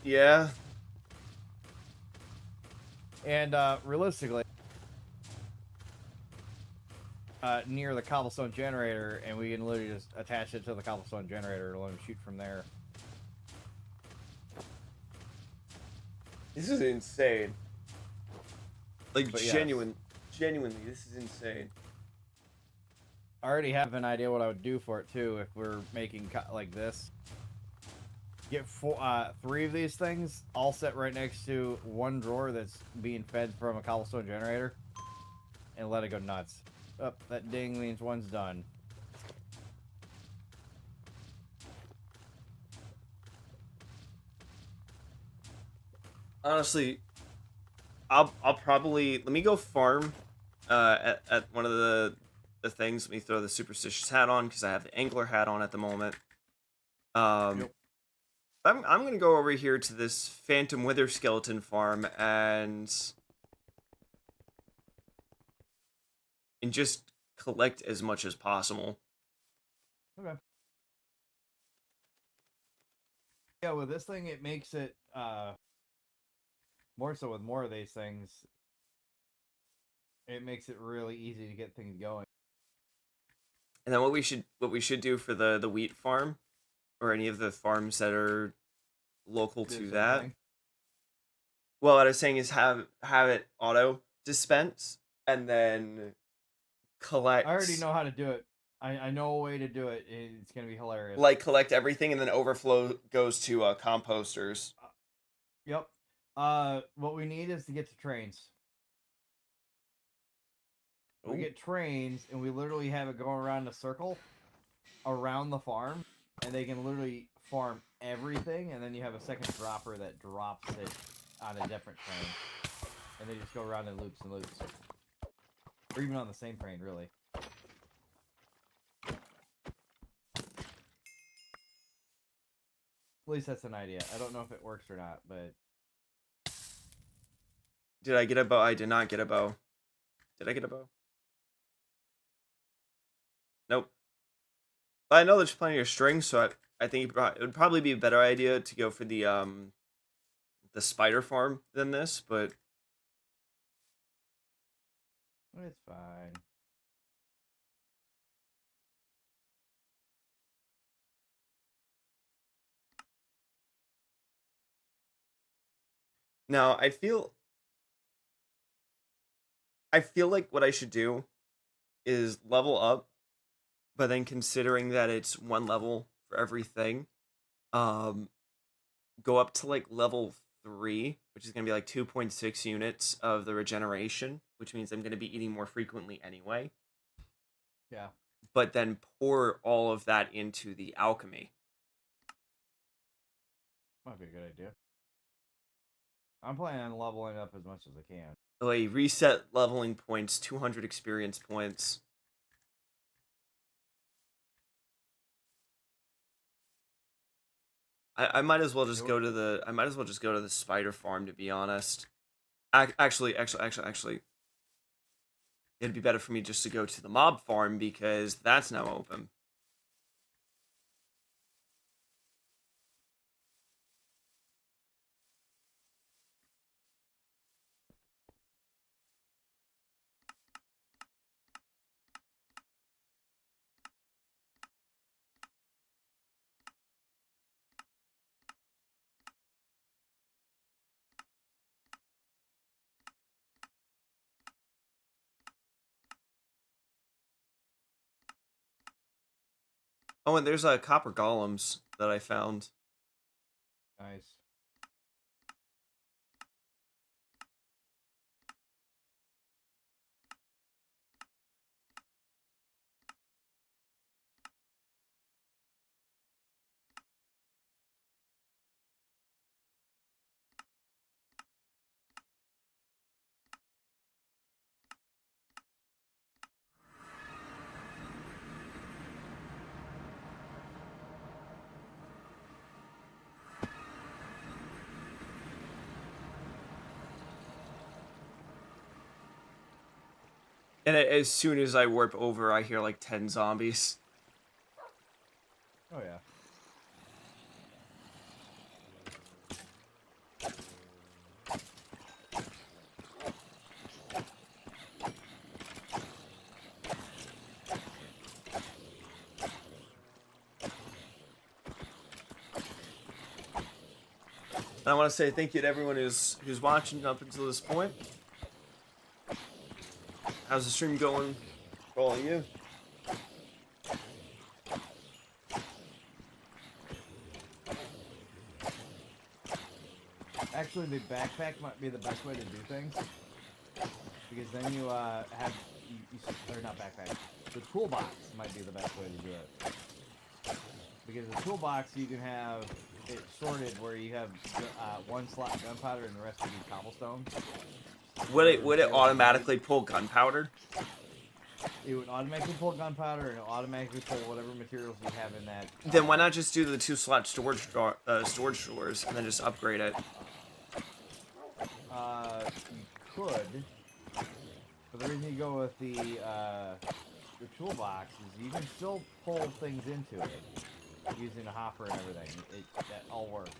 Yeah. And realistically, near the cobblestone generator, and we can literally just attach it to the cobblestone generator and let them shoot from there. This is insane. Like, But yes. genuinely, this is insane. I already have an idea what I would do for it too if we're making like this. Get 3 of these things all set right next to one drawer that's being fed from a cobblestone generator, and let it go nuts. Oh, that ding means one's done. Honestly, I'll probably let me go farm at one of the things. Let me throw the superstitious hat on because I have the angler hat on at the moment. Yep. I'm gonna go over here to this phantom wither skeleton farm and just collect as much as possible. Okay. Yeah, with this thing, it makes it more so with more of these things. It makes it really easy to get things going. And then what we should do for the wheat farm or any of the farms that are local Do the to same that. thing. Well, what I was saying is have it auto dispense and then collect. I already know how to do it. I know a way to do it. It's gonna be hilarious. Like collect everything and then overflow goes to composters. Yep. What we need is to get to trains. We Ooh. get trains, and we literally have it going around in a circle. around the farm, and they can literally farm everything, and then you have a second dropper that drops it on a different train, and they just go around in loops and loops, or even on the same train, really. At least that's an idea. I don't know if it works or not, but Did I get a bow? I did not get a bow. Did I get a bow? Nope. But I know there's plenty of strings, so I think it would probably be a better idea to go for the spider farm than this, but it's fine. now I feel like what I should do is level up, but then considering that it's one level for everything, um, go up to like level 3, which is gonna be like 2.6 units of the regeneration, which means I'm gonna be eating more frequently anyway. Yeah. But then pour all of that into the alchemy. Might be a good idea. I'm planning on leveling up as much as I can. Like reset leveling points, 200 experience points. I might as well just go to the spider farm, to be honest. Actually, it'd be better for me just to go to the mob farm because that's now open. Oh, and there's copper golems that I found. Nice. And as soon as I warp over, I hear like 10 zombies. Oh yeah. And I want to say thank you to everyone who's watching up until this point. How's the stream going for all of you? Actually, the backpack might be the best way to do things, because then you have or not backpack. The toolbox might be the best way to do it, because the toolbox you can have it sorted where you have one slot gunpowder and the rest would be cobblestone. Would it automatically pull gunpowder? It would automatically pull gunpowder and automatically pull whatever materials you have in that. Then why not just do the 2-slot storage drawers and then just upgrade it? You could, but the reason you go with the toolbox is you can still pull things into it using a hopper and everything. That all works.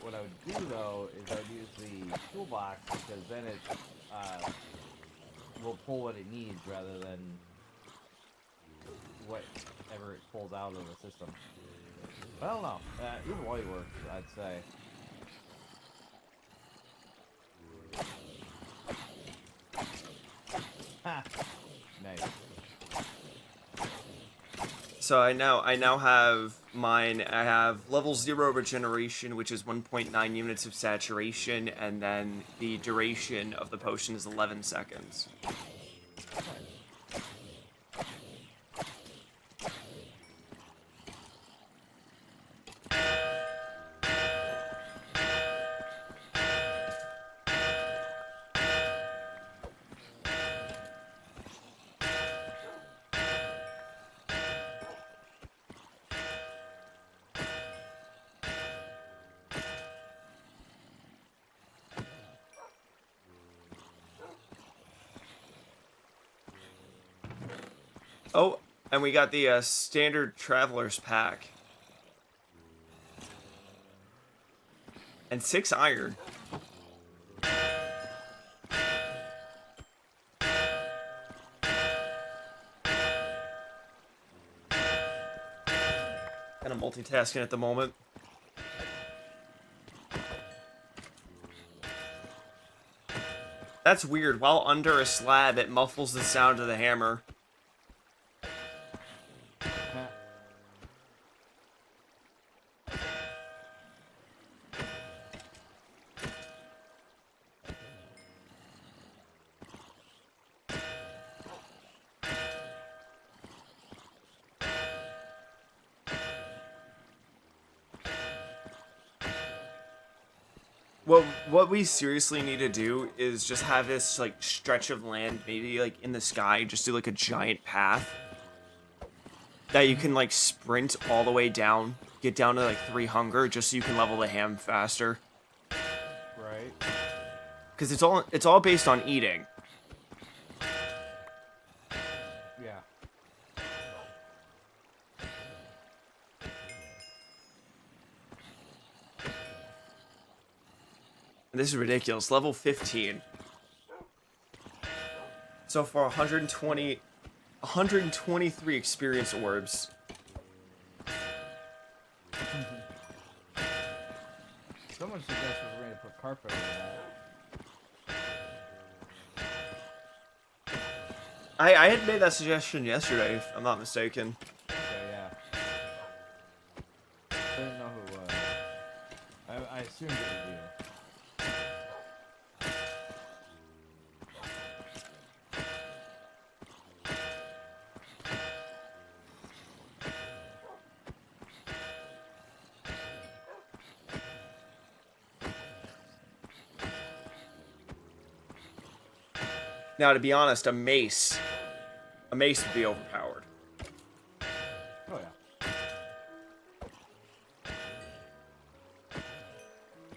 What I would do though is I would use the toolbox because then it will pull what it needs rather than whatever it pulls out of the system. I don't know. Either way works, I'd say. Ha! Nice. So I now have mine. I have level 0 regeneration, which is 1.9 units of saturation, and then the duration of the potion is 11 seconds. Oh, and we got the standard traveler's pack. And 6 iron. Kind of multitasking at the moment. That's weird. While under a slab, it muffles the sound of the hammer. What we seriously need to do is just have this like stretch of land, maybe like in the sky, just do like a giant path that you can like sprint all the way down, get down to like 3 hunger, just so you can level the ham faster. Right. Because it's all based on eating. Yeah. And this is ridiculous. Level 15. So far, 123 experience orbs. Someone suggested we're going to put carpet over that. I had made that suggestion yesterday, if I'm not mistaken. Okay, yeah. I didn't know who it was. I assumed it was you. Now, to be honest, a mace would be overpowered. Oh, yeah.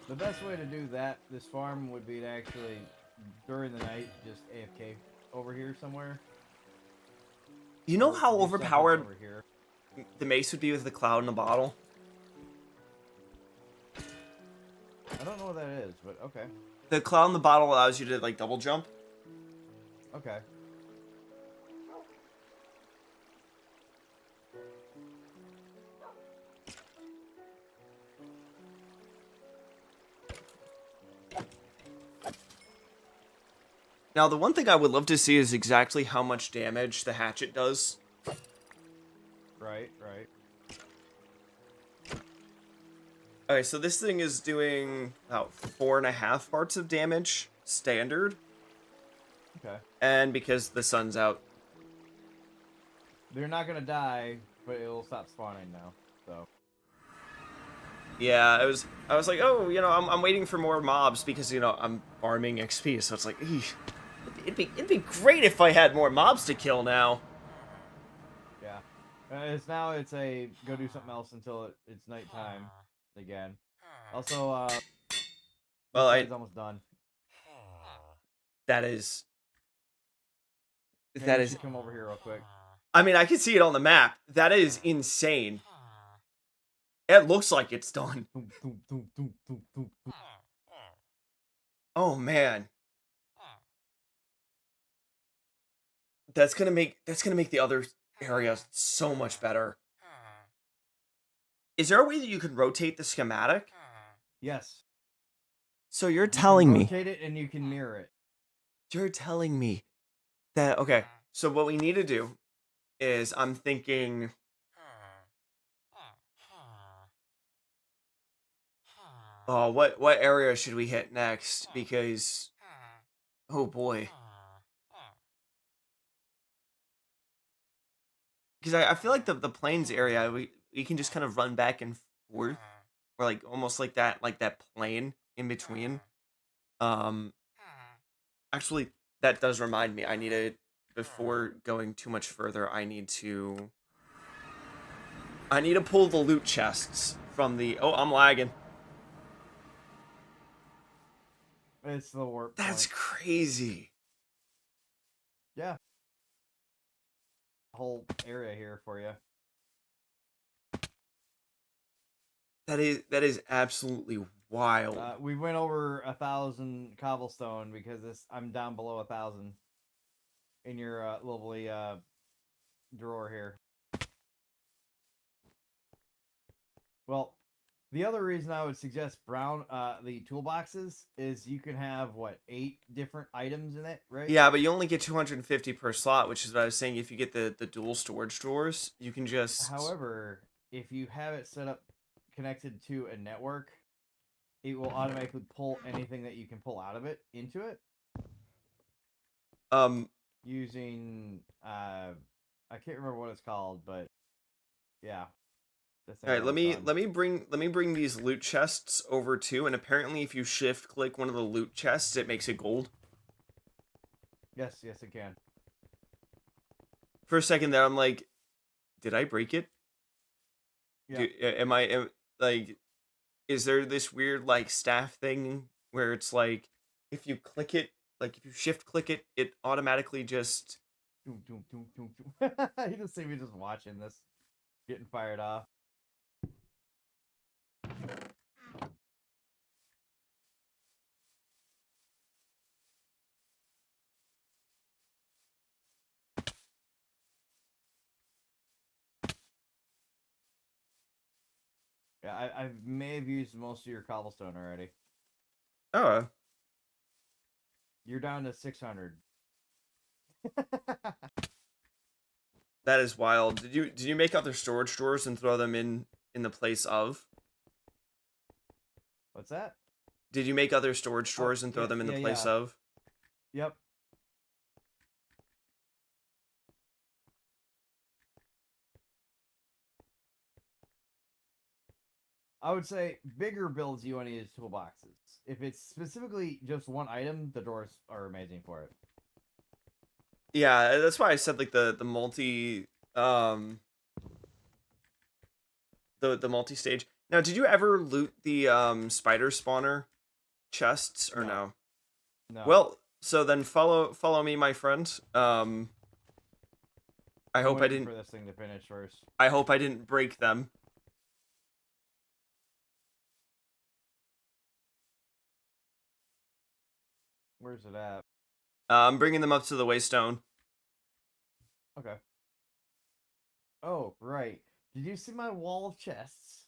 The best way to do this farm, would be to actually, during the night, just AFK over here somewhere. You know how Do something overpowered over here. the mace would be with the cloud in a bottle? I don't know what that is, but okay. The cloud in the bottle allows you to like double jump. Okay. Now, the one thing I would love to see is exactly how much damage the hatchet does. Right, right. Okay, so this thing is doing about 4.5 parts of damage, standard. Okay. And because the sun's out. They're not gonna die, but it'll stop spawning now, so. Yeah, I was like, oh, you know, I'm waiting for more mobs because, you know, I'm farming XP, so it's like, eesh, it'd be great if I had more mobs to kill now. Yeah. It's a go do something else until it's nighttime again. Also, Well, this side's almost done. that is Maybe you should come over here real quick. I mean, I can see it on the map. That is insane. It looks like it's done. Oh man. That's gonna make the other areas so much better. Is there a way that you can rotate the schematic? Yes. So you're telling me. Rotate it and you can mirror it. You're telling me that, okay, so what we need to do is, I'm thinking, oh, what area should we hit next? Because, oh boy. Because I feel like the plains area, we can just kind of run back and forth, or like almost like that plane in between. Actually, that does remind me. Before going too much further, I need to pull the loot chests from the. Oh, I'm lagging. It's the warp. That's point. crazy. Yeah. whole area here for you. That is absolutely wild. We went over 1,000 cobblestone because I'm down below 1,000 in your lovely drawer here. Well, the other reason I would suggest the toolboxes is you can have, what, 8 different items in it, right? Yeah, but you only get 250 per slot, which is what I was saying. If you get the dual storage drawers, you can just... However, if you have it set up connected to a network, it will automatically pull anything that you can pull out of it into it. Using, I can't remember what it's called, but yeah. All right, let me bring these loot chests over too, and apparently if you shift click one of the loot chests, it makes it gold. Yes, it can. For a second there, I'm like, did I break it? Yeah. Like, is there this weird like staff thing where it's like, if you click it, like if you shift click it, it automatically just... You can see me just watching this, getting fired off. Yeah, I may have used most of your cobblestone already. Oh. You're down to 600. That is wild. Did you make other storage drawers and throw them in the place of? What's that? Did you make other storage drawers and throw them in the place of? Yep. I would say bigger builds you want to use toolboxes. If it's specifically just one item, the doors are amazing for it. Yeah, that's why I said like the multi the multi-stage. Now, did you ever loot the spider spawner chests or no? No. Well, so then follow me, my friend. I hope I didn't for this thing to finish first. I hope I didn't break them. Where's it at? I'm bringing them up to the waystone. Okay. Oh, right. Did you see my wall of chests?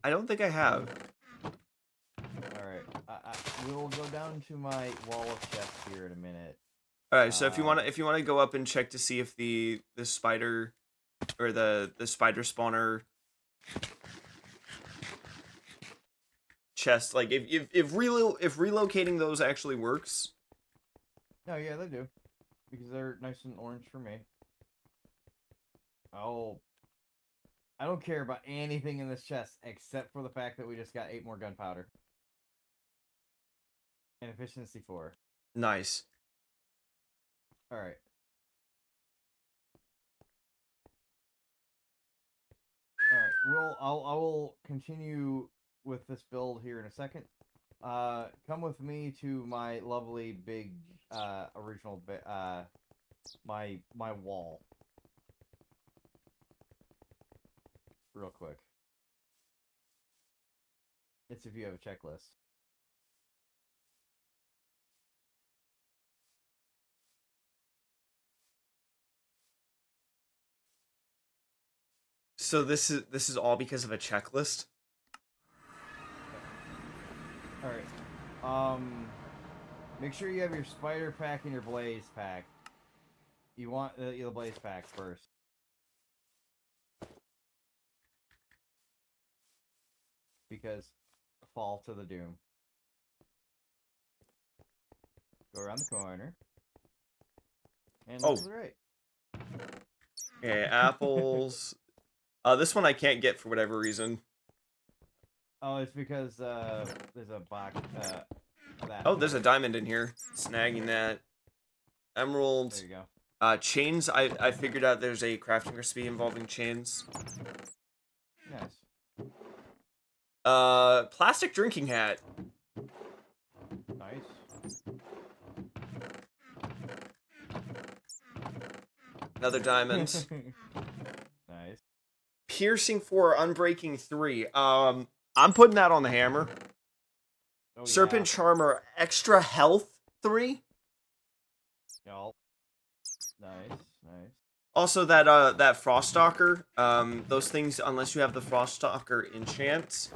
I don't think I have. Alright. We'll go down to my wall of chests here in a minute. Alright, so if you wanna go up and check to see if the spider or the spider spawner chest, like if relocating those actually works. No, yeah, they do. Because they're nice and orange for me. Oh. I don't care about anything in this chest except for the fact that we just got 8 more gunpowder. And efficiency 4. Nice. Alright. Alright, I will continue with this build here in a second. Come with me to my lovely big original my wall. Real quick. It's if you have a checklist. So this is all because of a checklist? Alright. Make sure you have your spider pack and your blaze pack. You want the blaze pack first. Because fall to the doom. Go around the corner. And look to the right. Okay, apples. This one I can't get for whatever reason. Oh, it's because there's a box that. Oh, there's a diamond in here. Snagging that. Emerald. There you go. Chains. I figured out there's a crafting recipe involving chains. Nice. Plastic drinking hat. Nice. Another diamond. Nice. Piercing 4, unbreaking 3. I'm putting that on the hammer. Oh, Serpent yeah. Charmer, extra health 3. Y'all. Nice, nice. Also, that Frost Stalker, those things, unless you have the Frost Stalker enchant,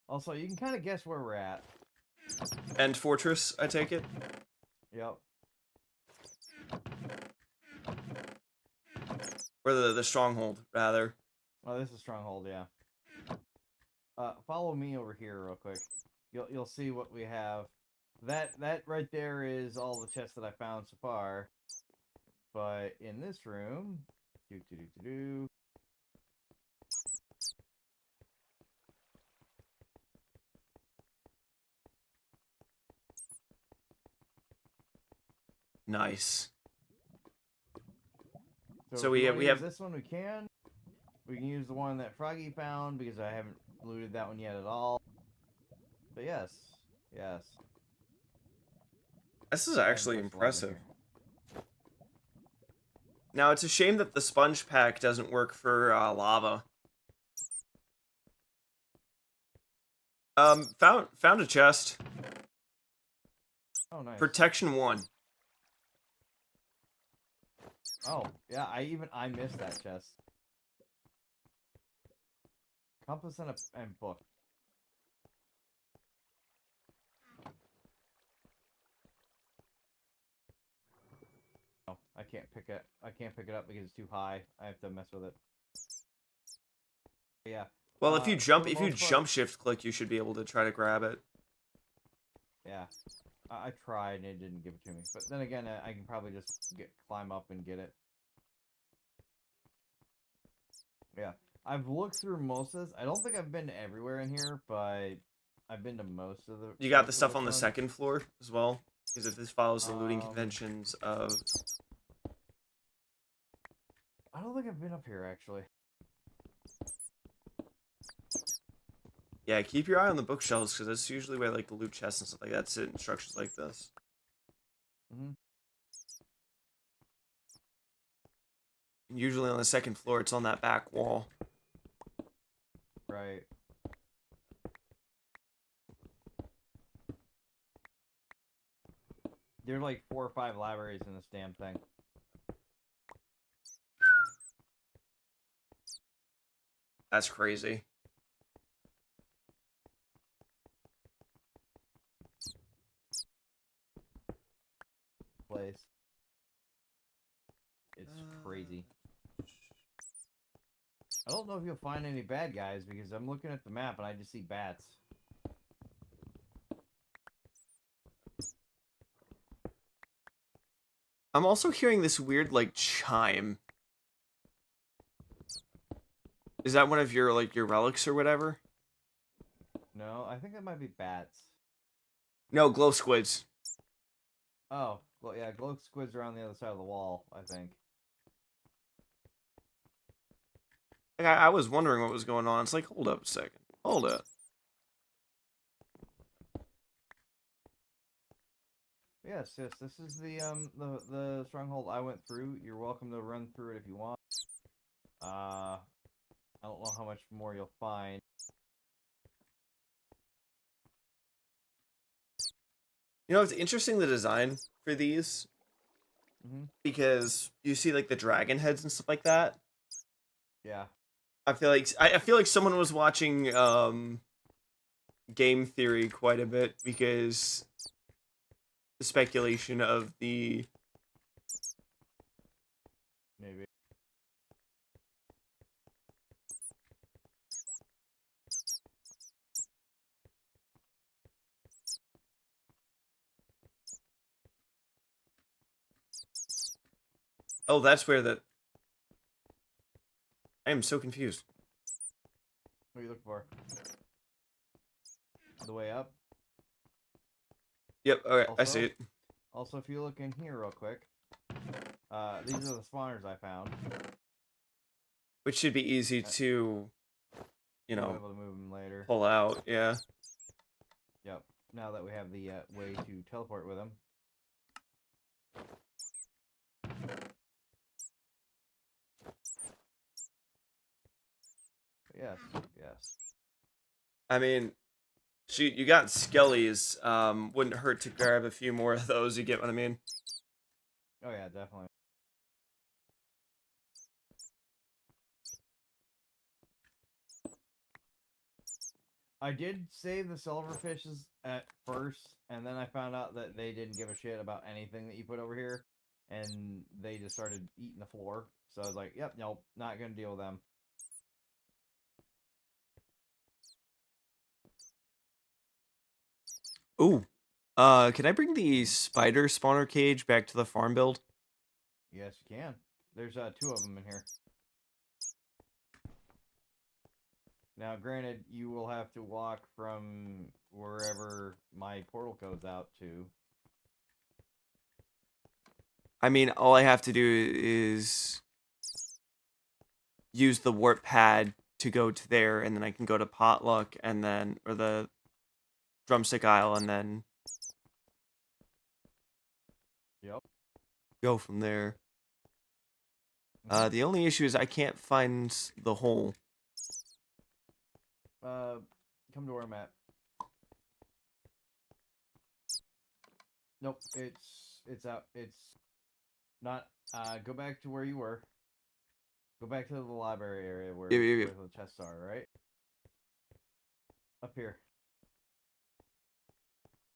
Also, you can kind of guess where we're at. End Fortress, I take it. Yep. Or the Stronghold, rather. Oh, this is Stronghold, yeah. Follow me over here real quick. You'll see what we have. That right there is all the chests that I found so far. But in this room, do. Nice. So we if have we have this one. We can. We can use the one that Froggy found because I haven't looted that one yet at all. But yes. This is And actually push the lava impressive. here. Now, it's a shame that the sponge pack doesn't work for lava. Found a chest. Oh, nice. Protection 1. Oh, yeah, I missed that chest. Compass and book. Oh, I can't pick it. I can't pick it up because it's too high. I have to mess with it. Yeah. Well, if you jump part, shift click, you should be able to try to grab it. Yeah. I tried and it didn't give it to me. But then again, I can probably just climb up and get it. Yeah. I've looked through most of this. I don't think I've been to everywhere in here, but I've been to most of the... You got the stuff on the second floor as well? Because if this follows the looting conventions of... I don't think I've been up here, actually. Yeah, keep your eye on the bookshelves, because that's usually where, like, the loot chests and stuff like that sit in structures like this. Usually on the second floor, it's on that back wall. Right. There's like 4 or 5 libraries in this damn thing. That's crazy. Place. It's crazy. I don't know if you'll find any bad guys because I'm looking at the map and I just see bats. I'm also hearing this weird, like, chime. Is that one of your, like, your relics or whatever? No, I think that might be bats. No, glow squids. Oh, well, yeah, glow squids are on the other side of the wall, I think. I was wondering what was going on. It's like, hold up a second. Hold up. Yes, this is the stronghold I went through. You're welcome to run through it if you want. I don't know how much more you'll find. You know, it's interesting, the design for these. Because you see, like, the dragon heads and stuff like that. Yeah. I feel like someone was watching Game Theory quite a bit, because the speculation of the... Maybe. Oh, that's where the... I am so confused. What are you looking for? The way up? Yep, alright, I Also- see it. Also, if you look in here real quick, these are the spawners I found. Which should be easy to, you I'll be know, able to move them later. pull out, yeah. Yep. Now that we have the way to teleport with them. Yes, yes. I mean, shoot, you got skellies. Wouldn't hurt to grab a few more of those. You get what I mean? Oh yeah, definitely. I did save the silverfishes at first, and then I found out that they didn't give a shit about anything that you put over here, and they just started eating the floor. So I was like, "Yep, nope, not gonna deal with them." Ooh. Can I bring the spider spawner cage back to the farm build? Yes, you can. There's 2 of them in here. Now, granted, you will have to walk from wherever my portal code's out to. I mean, all I have to do is use the warp pad to go to there, and then I can go to Potluck, and then, or the Drumstick Isle, and then Yep. go from there. Mhm. The only issue is I can't find the hole. Come to where I'm at. Nope, it's out. It's not. Go back to where you were. Go back to the library area where Yep, yep, yep. the chests are. Right up here.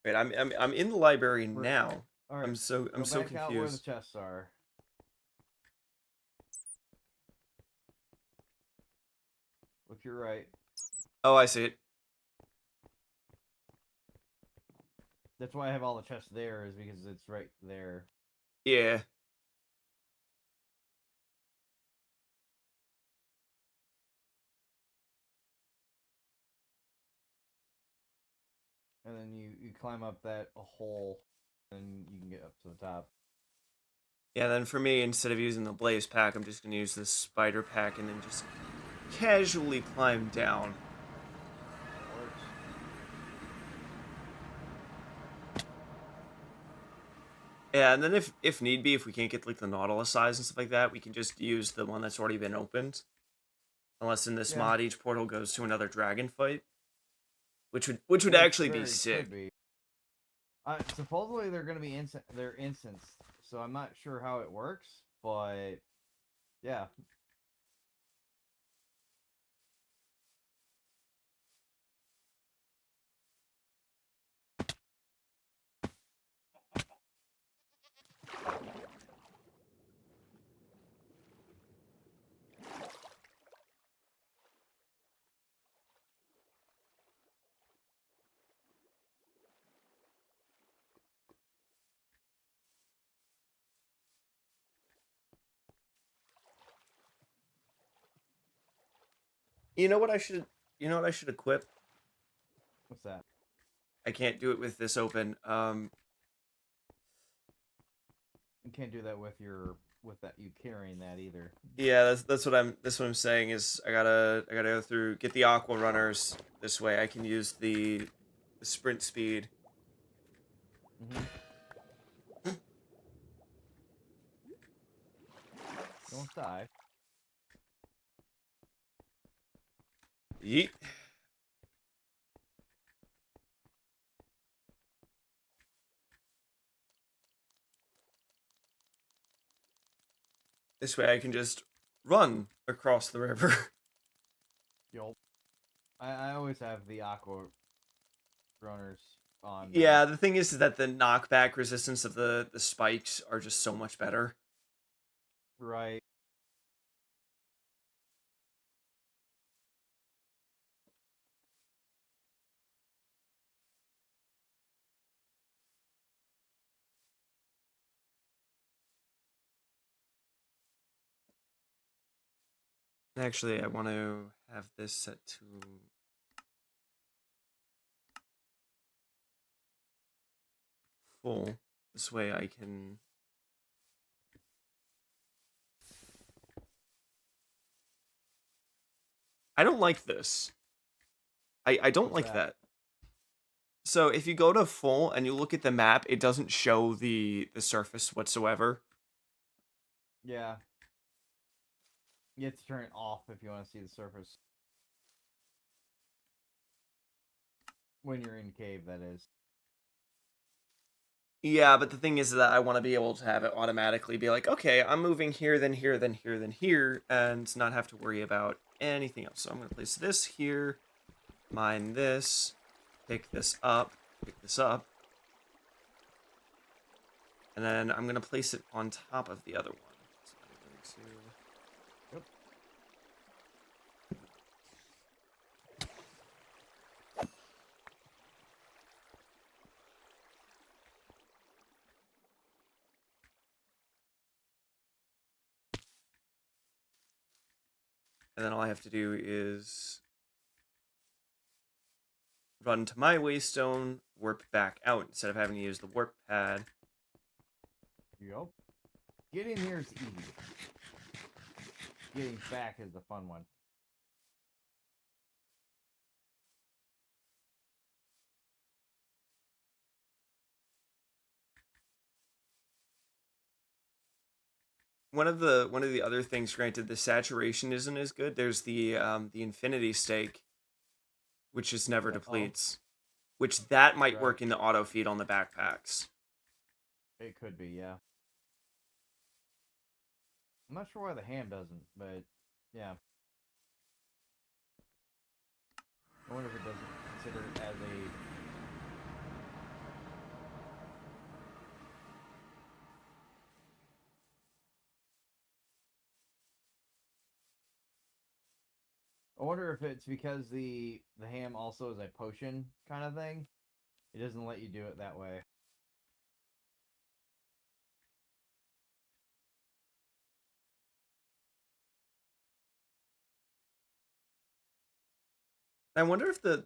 Wait, I'm in the library Where, now. all right. I'm so Go back out where the confused. chests are. Look to your right. Oh, I see it. That's why I have all the chests there, is because it's right there. Yeah. And then you climb up that hole, and you can get up to the top. Yeah, then for me, instead of using the blaze pack, I'm just gonna use this spider pack and then just casually climb down. That works. Yeah, and then if need be, if we can't get like the Nautilus size and stuff like that, we can just use the one that's already been opened. Unless in this Yeah. mod each portal goes to another dragon fight. Which would Which actually be very sick. could be. Supposedly they're going to be they're instanced, so I'm not sure how it works, but yeah. You know what I should equip? What's that? I can't do it with this open. You can't do that with you carrying that either. Yeah, that's what I'm saying is I gotta go through, get the aqua runners this way. I can use the sprint speed. Don't die. Yeet. This way I can just run across the river. Yup. I always have the aqua runners on. Yeah, the thing is that the knockback resistance of the spikes are just so much better. Right. Actually, I want to have this set to full. This way I can... I don't like this. I don't What's like that. So if you go to full and you look at the map, it doesn't show the surface whatsoever. Yeah. You have to turn it off if you want to see the surface. When you're in cave, that is. Yeah, but the thing is that I want to be able to have it automatically be like, okay, I'm moving here, then here, then here, then here, and not have to worry about anything else. So I'm going to place this here, mine this, pick this up, and then I'm going to place it on top of the other one. So I'm going to... Yep. And then all I have to do is run to my waystone, warp back out instead of having to use the warp pad. Yep. Getting here is easy. Getting back is the fun one. One of the other things, granted, the saturation isn't as good. There's the infinity stake, which just never depletes. Which that might work in the auto feed on the backpacks. It could be, yeah. I'm not sure why the ham doesn't, but yeah. I wonder if it doesn't consider it as a... I wonder if it's because the ham also is a potion kind of thing. It doesn't let you do it that way. I wonder if the...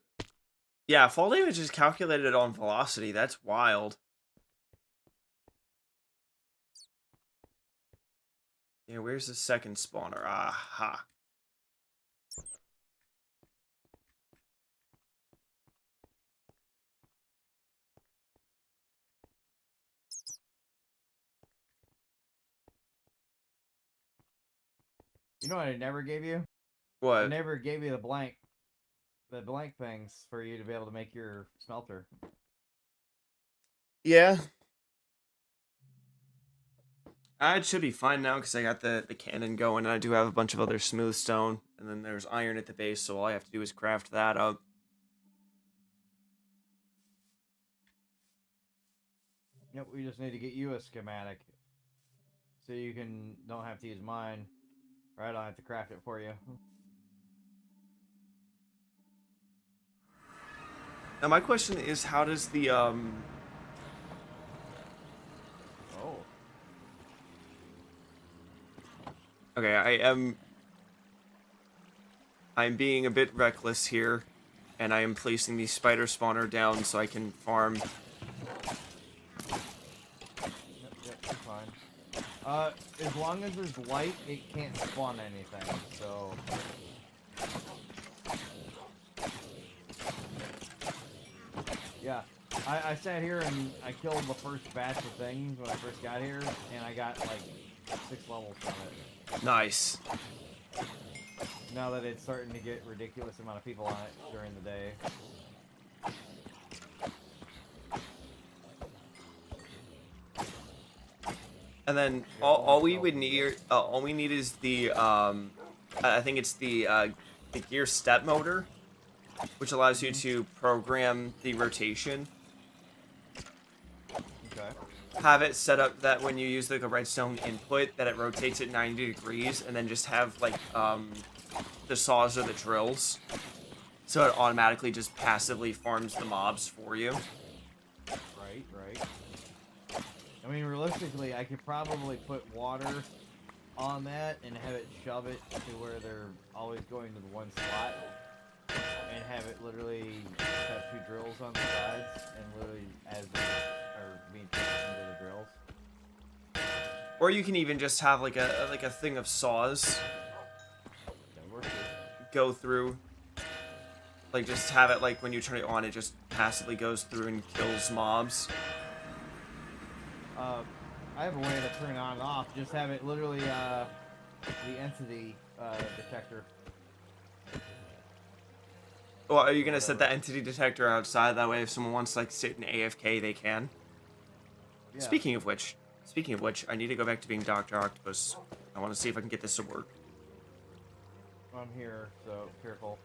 Yeah, fall damage is calculated on velocity. That's wild. Yeah, where's the second spawner? Aha. You know what I never gave you? I What? never gave you the blank things for you to be able to make your smelter. Yeah. It should be fine now because I got the cannon going, and I do have a bunch of other smooth stone, and then there's iron at the base, so all I have to do is craft that up. Yep, we just need to get you a schematic. So you don't have to use mine. Or I don't have to craft it for you. Now my question is, how does the Oh. Okay, I'm being a bit reckless here, and I am placing the spider spawner down so I can farm. Yep, fine. As long as there's light, it can't spawn anything, so... Yeah, I sat here and I killed the first batch of things when I first got here, and I got like 6 levels from it. Nice. Now that it's starting to get ridiculous amount of people on it during the day. And then all we would need, all we need is the I think it's the gear step motor, which allows you to program the rotation. Okay. Have it set up that when you use like a redstone input, that it rotates at 90 degrees, and then just have like the saws or the drills, so it automatically just passively farms the mobs for you. Right. I mean, realistically, I could probably put water on that and have it shove it to where they're always going to the one slot, and have it literally have 2 drills on the sides, and literally as they are being put into the drills. Or you can even just have like a thing of saws That works. go through. Like, just have it, like, when you turn it on, it just passively goes through and kills mobs. I have a way to turn it on and off. Just have it literally, the entity, detector. Well, are you gonna Whatever. set the entity detector outside? That way, if someone wants to, like, sit in AFK, they can. Yeah. Speaking of which, I need to go back to being Dr. Octopus. I want to see if I can get this to work. I'm here, so careful.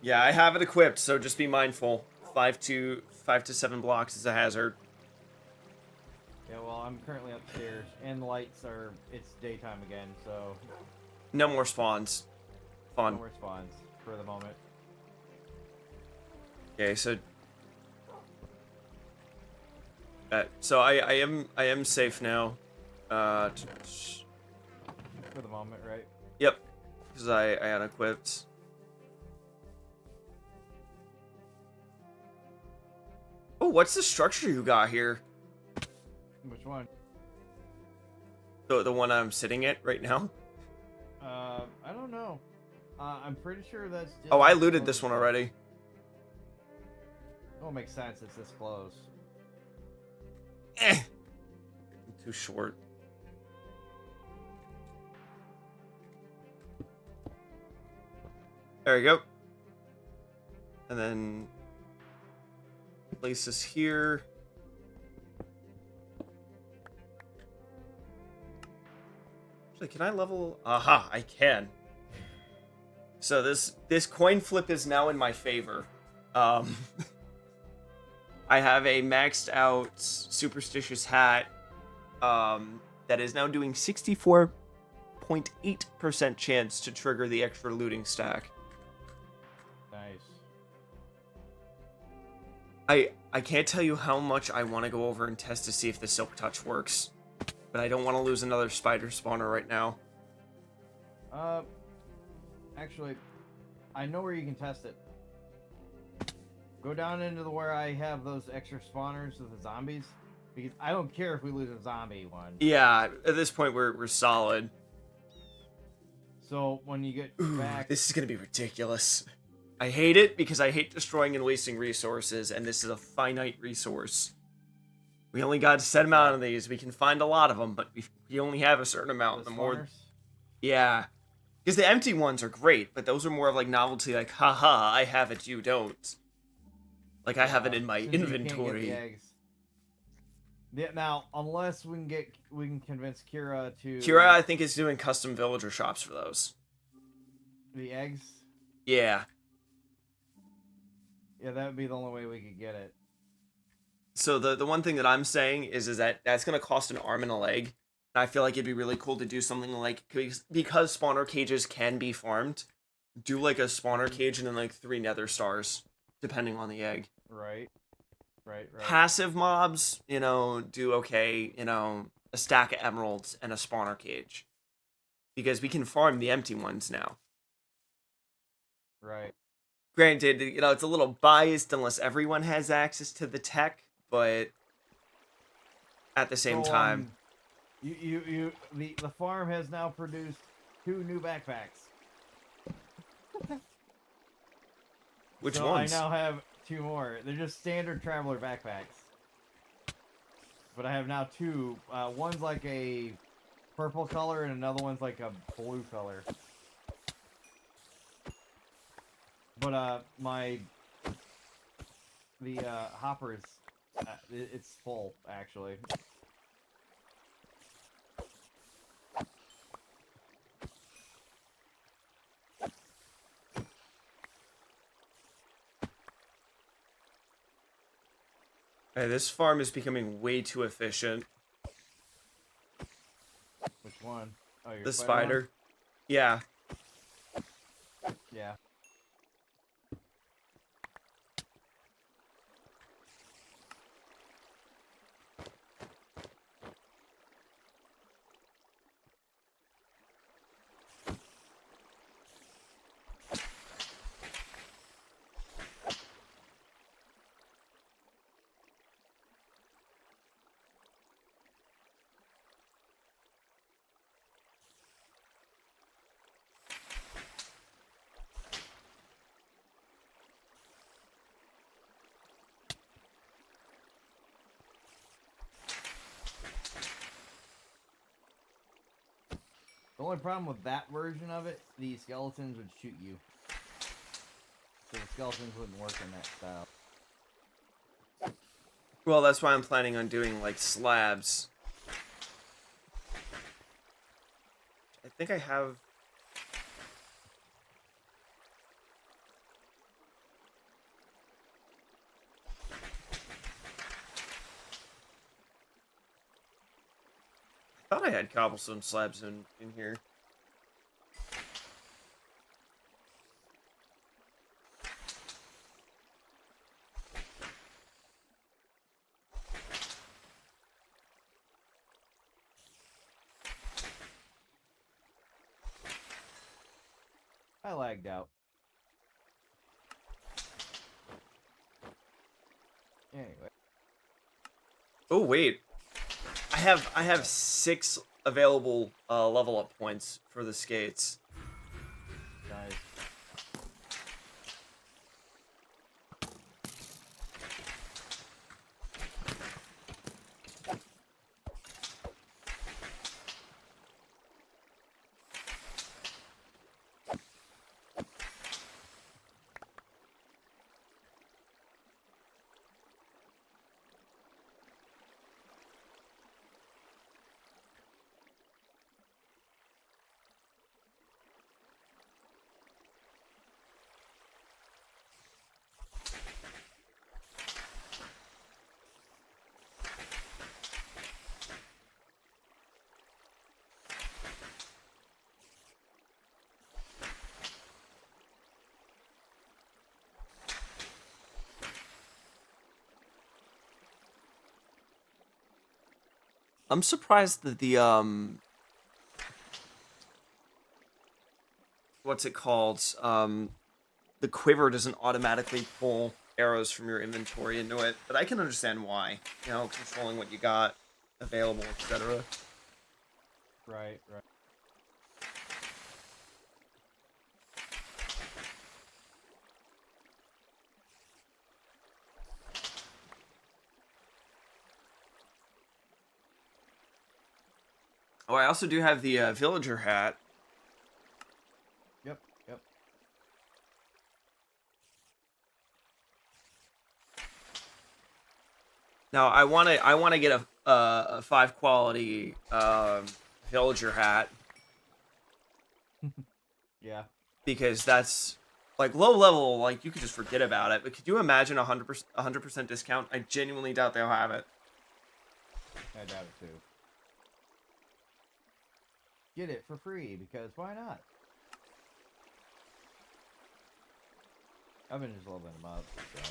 Yeah, I have it equipped, so just be mindful. 5 to 7 blocks is a hazard. Yeah, well, I'm currently upstairs, and the lights are... It's daytime again, so... No more spawns. Fun. No more spawns for the moment. Okay, so... so I am safe now. For the moment, right? Yep. Because I unequipped. Oh, what's the structure you got here? Which one? The one I'm sitting at right now? I don't know. I'm pretty sure that's just... Oh, I looted this one already. Oh, it makes sense. It's this close. Eh. Too short. There we go. And then place this here. Actually, can I level? Aha, I can. So this coin flip is now in my favor. I have a maxed out superstitious hat that is now doing 64.8% chance to trigger the extra looting stack. Nice. I can't tell you how much I want to go over and test to see if the silk touch works, but I don't want to lose another spider spawner right now. Actually, I know where you can test it. Go down into the where I have those extra spawners with the zombies, because I don't care if we lose a zombie one. Yeah, at this point we're solid. So when you get back, This is gonna be ridiculous. I hate it because I hate destroying and wasting resources, and this is a finite resource. We only got a set amount of these. We can find a lot of them, but we only have a certain amount. the The more, spawners, yeah, because the empty ones are great, but those are more of like novelty. Like, haha, I have it, you don't. Like I have it in my since you can't get inventory. the eggs. Yeah, now unless we can convince Kira to Kira, I think, is doing custom villager shops for those. the eggs. Yeah. Yeah, that would be the only way we could get it. So the one thing that I'm saying is that that's gonna cost an arm and a leg. And I feel like it'd be really cool to do something like, because spawner cages can be farmed, do like a spawner cage and then like 3 nether stars, depending on the egg. Right. Passive mobs, do okay, a stack of emeralds and a spawner cage. Because we can farm the empty ones now. Right. Granted, it's a little biased unless everyone has access to the tech, but at the same time... The farm has now produced 2 new backpacks. Which so ones? I now have 2 more. They're just standard traveler backpacks. But I have now 2. One's like a purple color and another one's like a blue color. But the hopper is it's full actually. Hey, this farm is becoming way too efficient. Which one? Oh, your The spider one? spider. Yeah. Yeah. The only problem with that version of it, the skeletons would shoot you. So the skeletons wouldn't work in that style. Well, that's why I'm planning on doing, like, slabs. I think I have... I thought I had cobblestone slabs in here. I lagged out. Anyway. Oh, wait. I have 6 available level up points for the skates. Nice. I'm surprised that the what's it called? The quiver doesn't automatically pull arrows from your inventory into it, but I can understand why. You know, controlling what you got available, etc. Right. Oh, I also do have the villager hat. Yep. Now I wanna get a 5 quality villager hat Yeah. because that's like low level. Like you could just forget about it. But could you imagine 100% discount? I genuinely doubt they'll have it. I doubt it too. Get it for free because why not? I've been just leveling them up, so.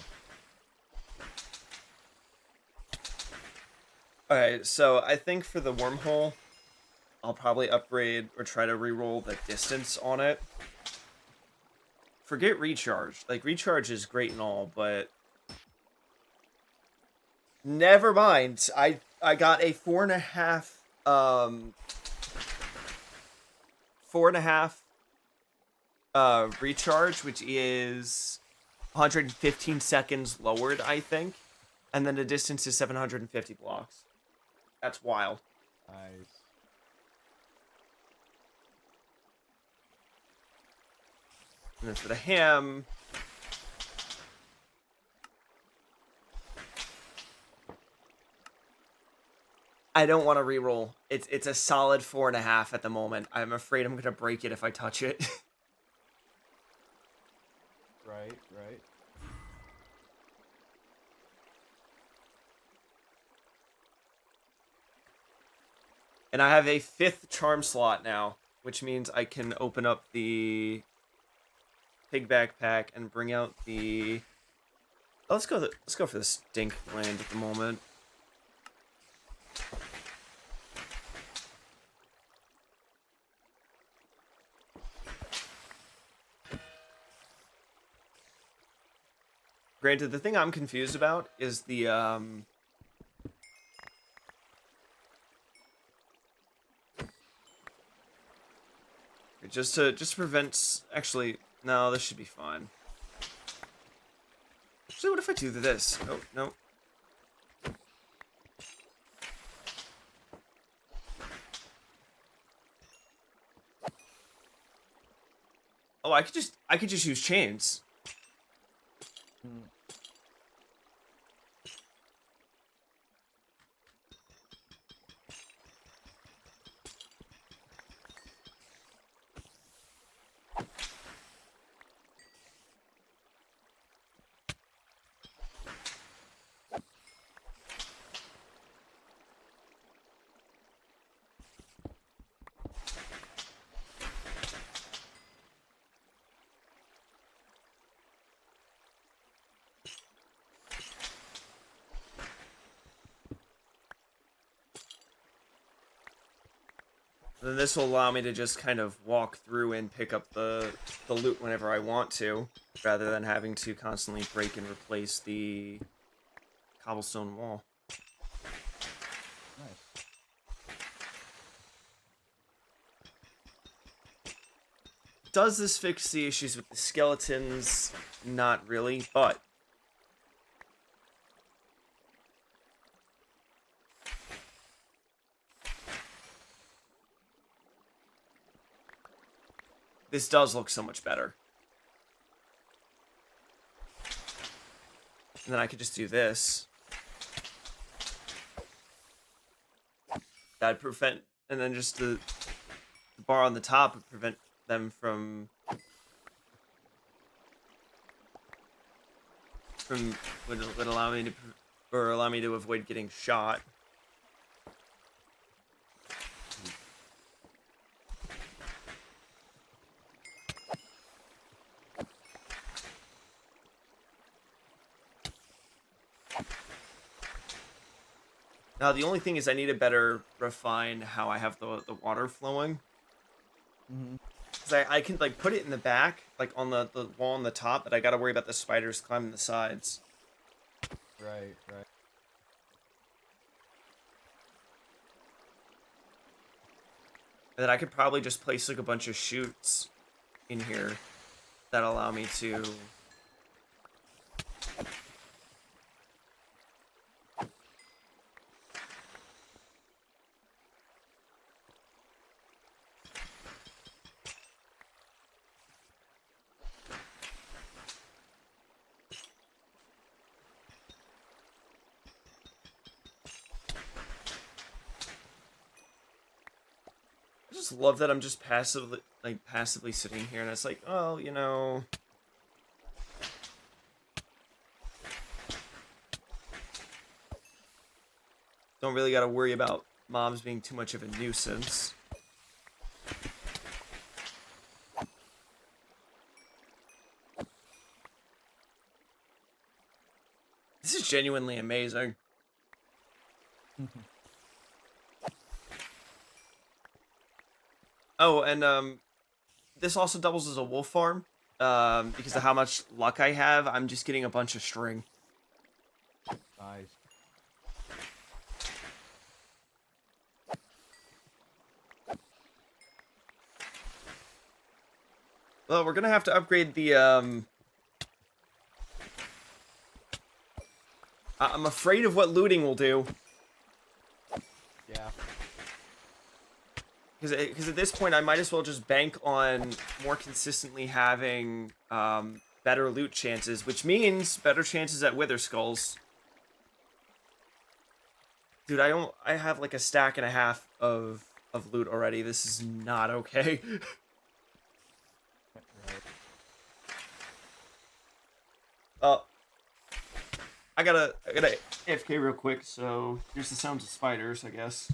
Okay, so I think for the wormhole, I'll probably upgrade or try to reroll the distance on it. Forget recharge. Like, recharge is great and all, but... Never mind. I got a 4.5, 4.5 recharge, which is 115 seconds lowered, I think. And then the distance is 750 blocks. That's wild. Nice. And then for the ham... I don't want to reroll. It's a solid 4.5 at the moment. I'm afraid I'm going to break it if I touch it. Right. And I have a 5th charm slot now, which means I can open up the pig backpack and bring out the... Oh, let's go for the stink land at the moment. Granted, the thing I'm confused about is the just to prevent... Actually, no, this should be fine. Actually, what if I do this? Oh, no. Oh, I could just use chains. Mm. Then this will allow me to just kind of walk through and pick up the loot whenever I want to, rather than having to constantly break and replace the cobblestone wall. Nice. Does this fix the issues with the skeletons? Not really, but this does look so much better. And then I could just do this. That'd prevent, and then just the bar on the top would prevent them from would allow me to or allow me to avoid getting shot. Now the only thing is I need to better refine how I have the water flowing. Mm-hmm. Because I can like put it in the back, like on the wall on the top, but I gotta worry about the spiders climbing the sides. Right, right. And then I could probably just place like a bunch of chutes in here that allow me to I just love that I'm just passively sitting here and it's like, oh, you know, don't really gotta worry about mobs being too much of a nuisance. This is genuinely amazing. Oh, and this also doubles as a wolf farm. Because of how much luck I have, I'm just getting a bunch of string. Nice. Well, we're gonna have to upgrade the I'm afraid of what looting will do. Yeah. Because at this point, I might as well just bank on more consistently having better loot chances, which means better chances at wither skulls. Dude, I have like a stack and a half of loot already. This is not okay. Right. uh, I gotta AFK real quick. So here's the sounds of spiders, I guess.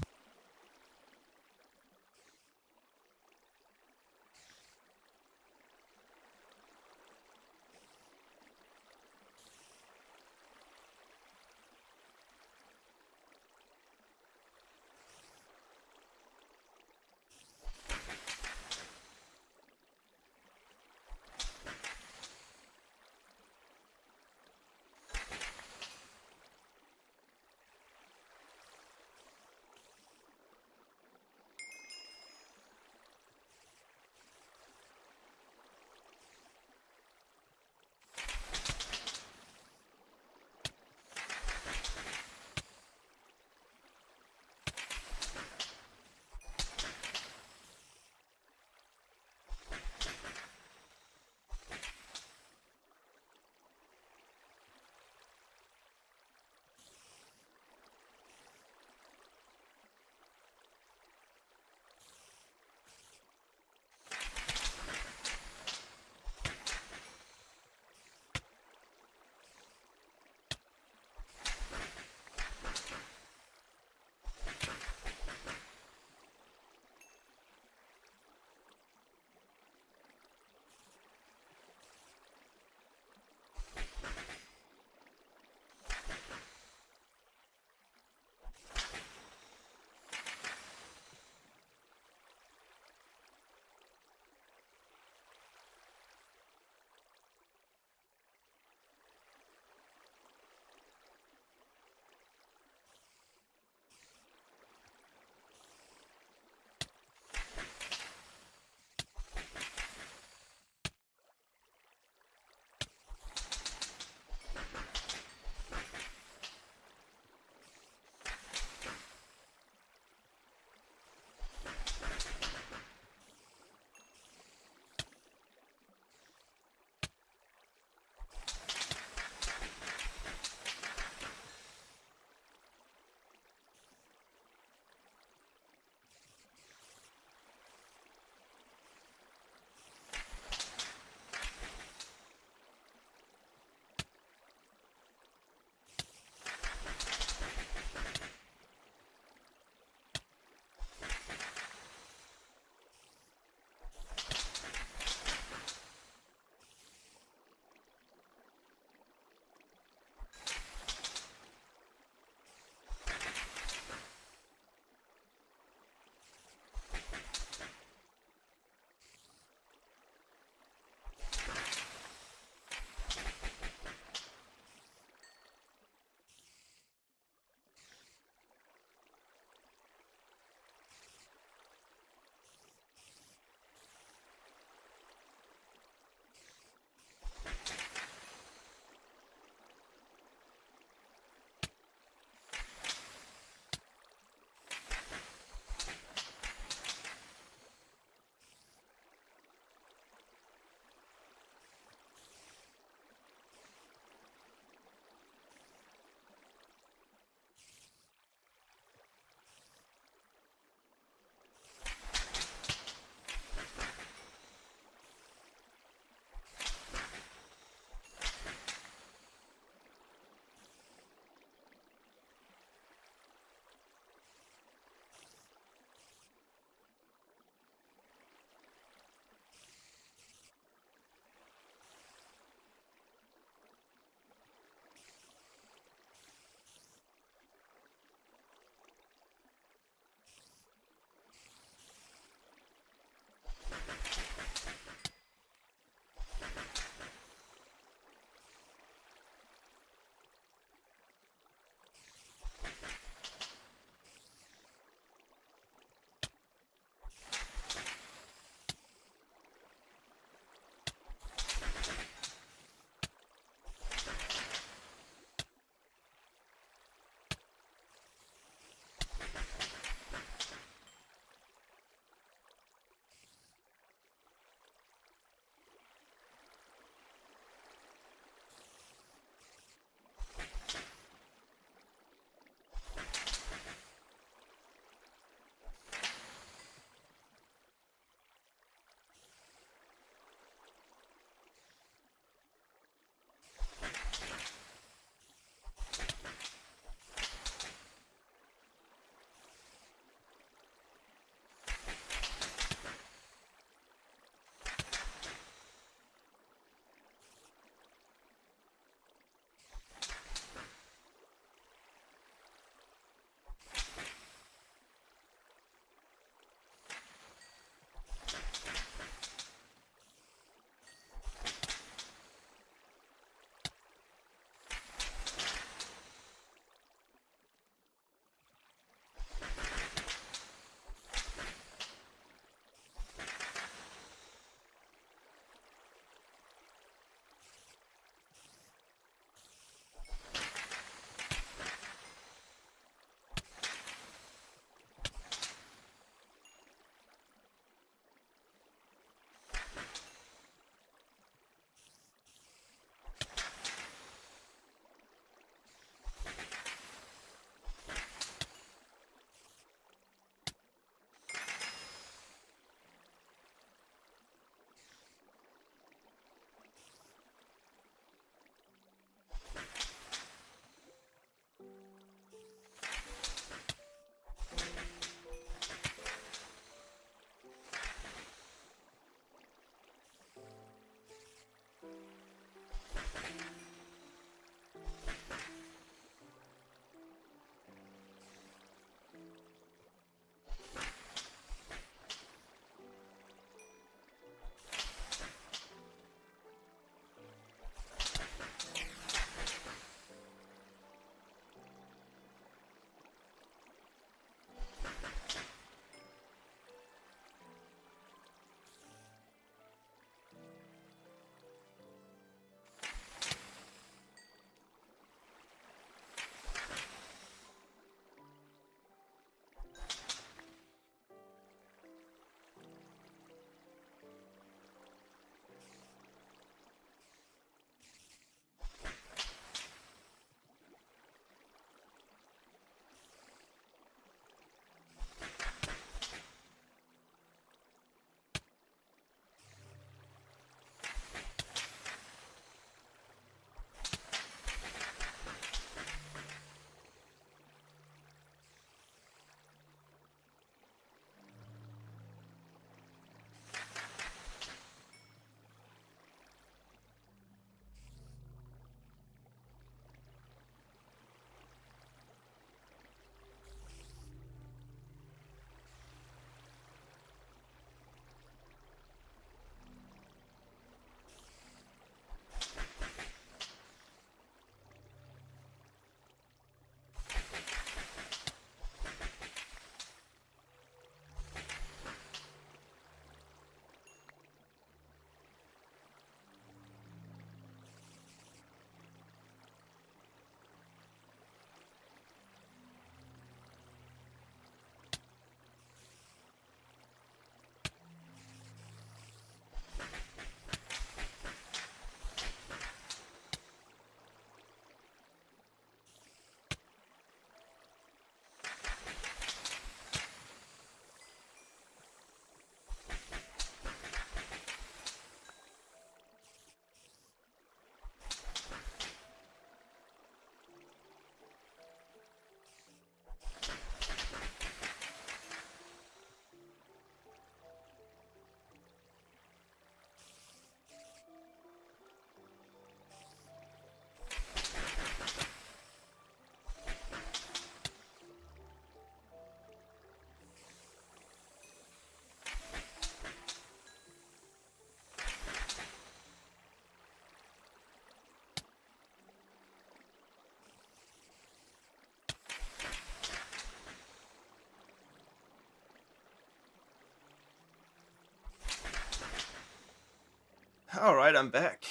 I'm back.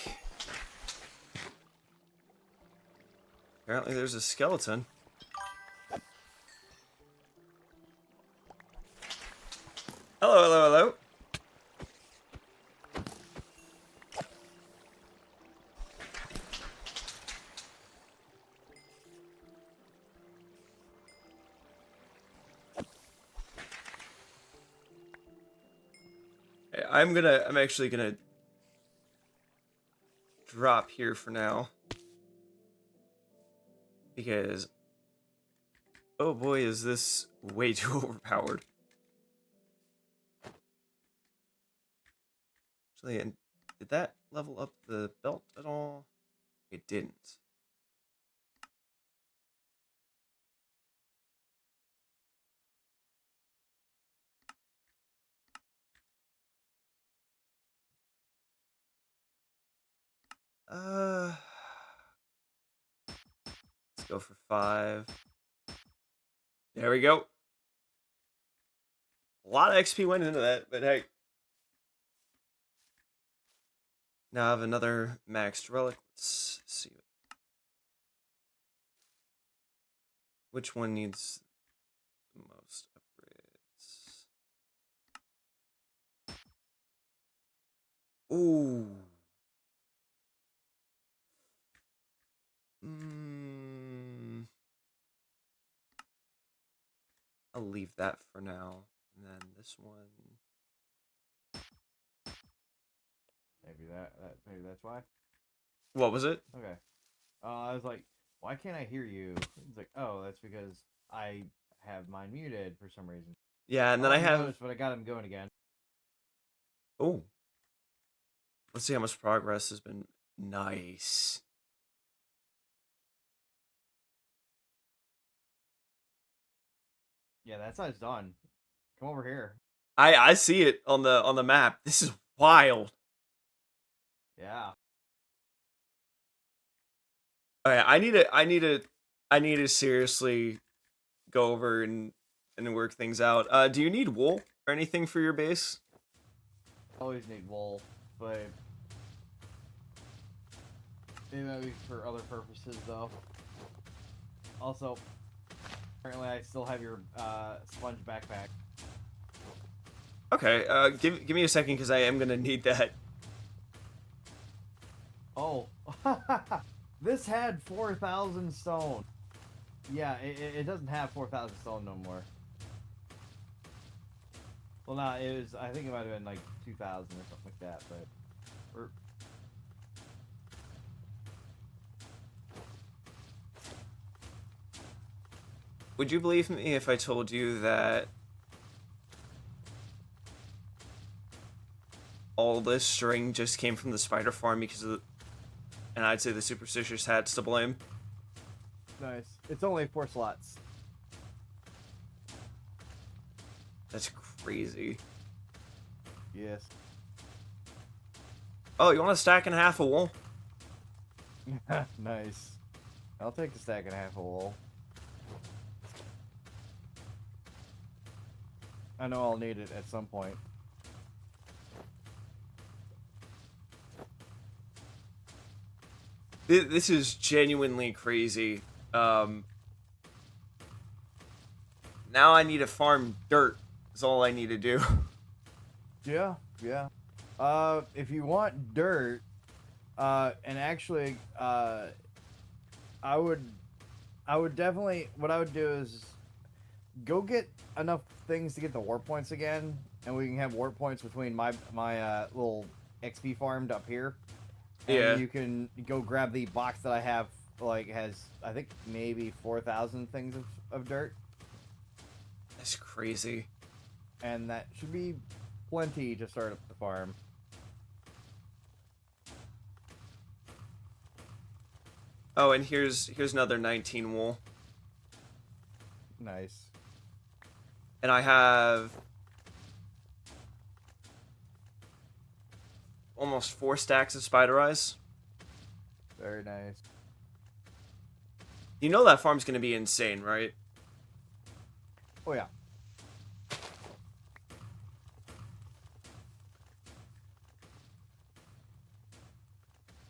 Apparently there's a skeleton. Hello, hello, hello. I'm actually gonna drop here for now. Because, oh boy, is this way too overpowered. Actually, and did that level up the belt at all? It didn't. Let's go for 5. There we go. A lot of XP went into that, but hey. Now I have another maxed relic. Let's see. Which one needs the most upgrades? Ooh. I'll leave that for now. And then this one. Maybe that's why. What was it? Okay. I was like, why can't I hear you? It's like, oh, that's because I have mine muted for some reason. Yeah, and then I have. Noticed, but I got him going again. Oh. Let's see how much progress has been. Nice. Yeah, that side's done. Come over here. I see it on the map. This is wild. Yeah. Okay, I need to seriously go over and work things out. Do you need wool or anything for your base? Always need wool, but maybe for other purposes though. Also, apparently I still have your sponge backpack. Okay, give me a second because I am gonna need that. Oh, this had 4,000 stone. Yeah, it doesn't have 4,000 stone no more. Well, no, it was. I think it might have been like 2,000 or something like that. But Would you believe me if I told you that all this string just came from the spider farm because of and I'd say the superstitious hat's to blame? nice. It's only 4 slots. That's crazy. Yes. Oh, you want a stack and a half of wool? Nice. I'll take a stack and a half of wool. I know I'll need it at some point. This is genuinely crazy. Now I need to farm dirt. Is all I need to do. Yeah, yeah. If you want dirt, and actually, I would definitely. What I would do is go get enough things to get the warp points again, and we can have warp points between my little XP farmed up here. And Yeah. you can go grab the box that I have. Like has I think maybe 4,000 things of dirt, That's crazy. and that should be plenty to start up the farm. Oh, and here's another 19 wool. Nice. And I have almost 4 stacks of spider eyes. Very nice. You know that farm's gonna be insane, right? Oh yeah.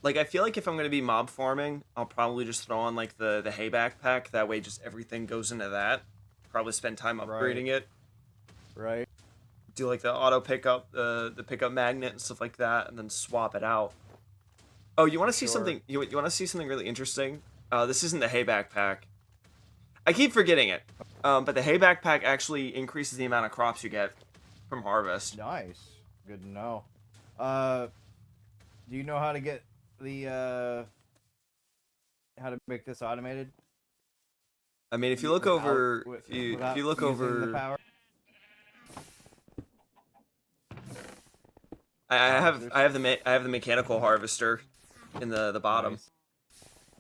Like, I feel like if I'm gonna be mob farming, I'll probably just throw on like the hay backpack. That way, just everything goes into that. Probably spend time Right. upgrading it. Right. Do like the auto pickup, the pickup magnet and stuff like that, and then swap it out. Oh, you want to see Sure. something? You want to see something really interesting? This isn't the hay backpack. I keep forgetting it. But the hay backpack actually increases the amount of crops you get from harvest. Nice. Good to know. Do you know how to get the how to make this automated? I mean, if you look Without- over, with- if you without look using the over, power? I have the mechanical harvester in the bottom. Nice.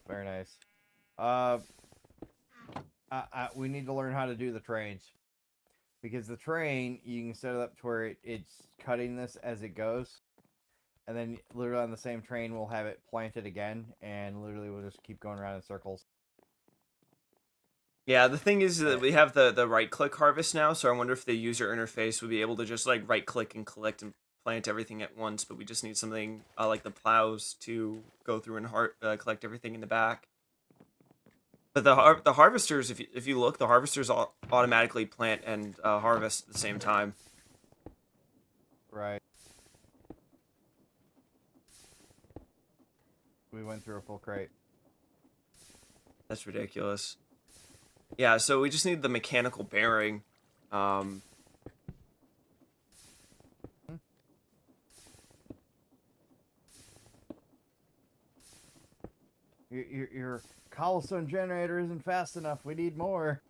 Very nice. We need to learn how to do the trains. Because the train, you can set it up to where it's cutting this as it goes. And then literally on the same train, we'll have it planted again. And literally we'll just keep going around in circles. Yeah, the thing is that we have the right click harvest now, so I wonder if the user interface would be able to just like right click and collect and plant everything at once, but we just need something like the plows to go through and collect everything in the back. But the harvesters, if you look, the harvesters automatically plant and harvest at the same time. Right. We went through a full crate. That's ridiculous. Yeah, so we just need the mechanical bearing. Your cobblestone generator isn't fast enough. We need more.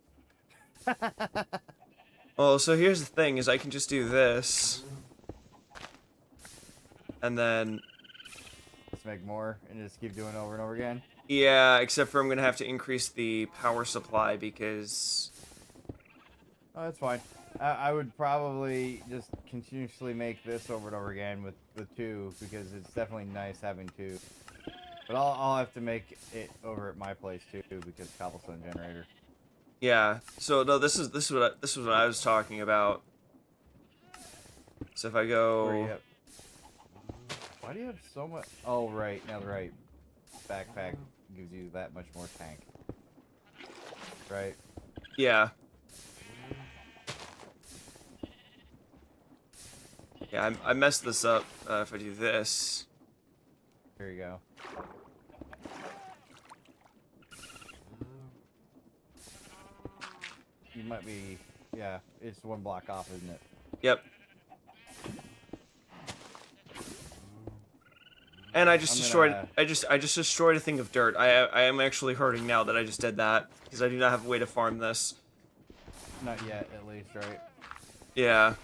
Well, so here's the thing: is I can just do this, and then Let's make more and just keep doing it over and over again. yeah, except for I'm gonna have to increase the power supply because Oh, that's fine. I would probably just continuously make this over and over again with two because it's definitely nice having two. But I'll have to make it over at my place too because cobblestone generator. yeah. So no, this is what I was talking about. So if I Where you go, at? Why do you have so much? Oh, right. Now the right backpack gives you that much more tank. Right. yeah, yeah, I messed this up if I do this. Here you go. You might be, yeah, it's one block off, isn't it? Yep. And I just destroyed. I just destroyed a thing of dirt. I am actually hurting now that I just did that because I do not have a way to farm this. Not yet, at least, right? Yeah.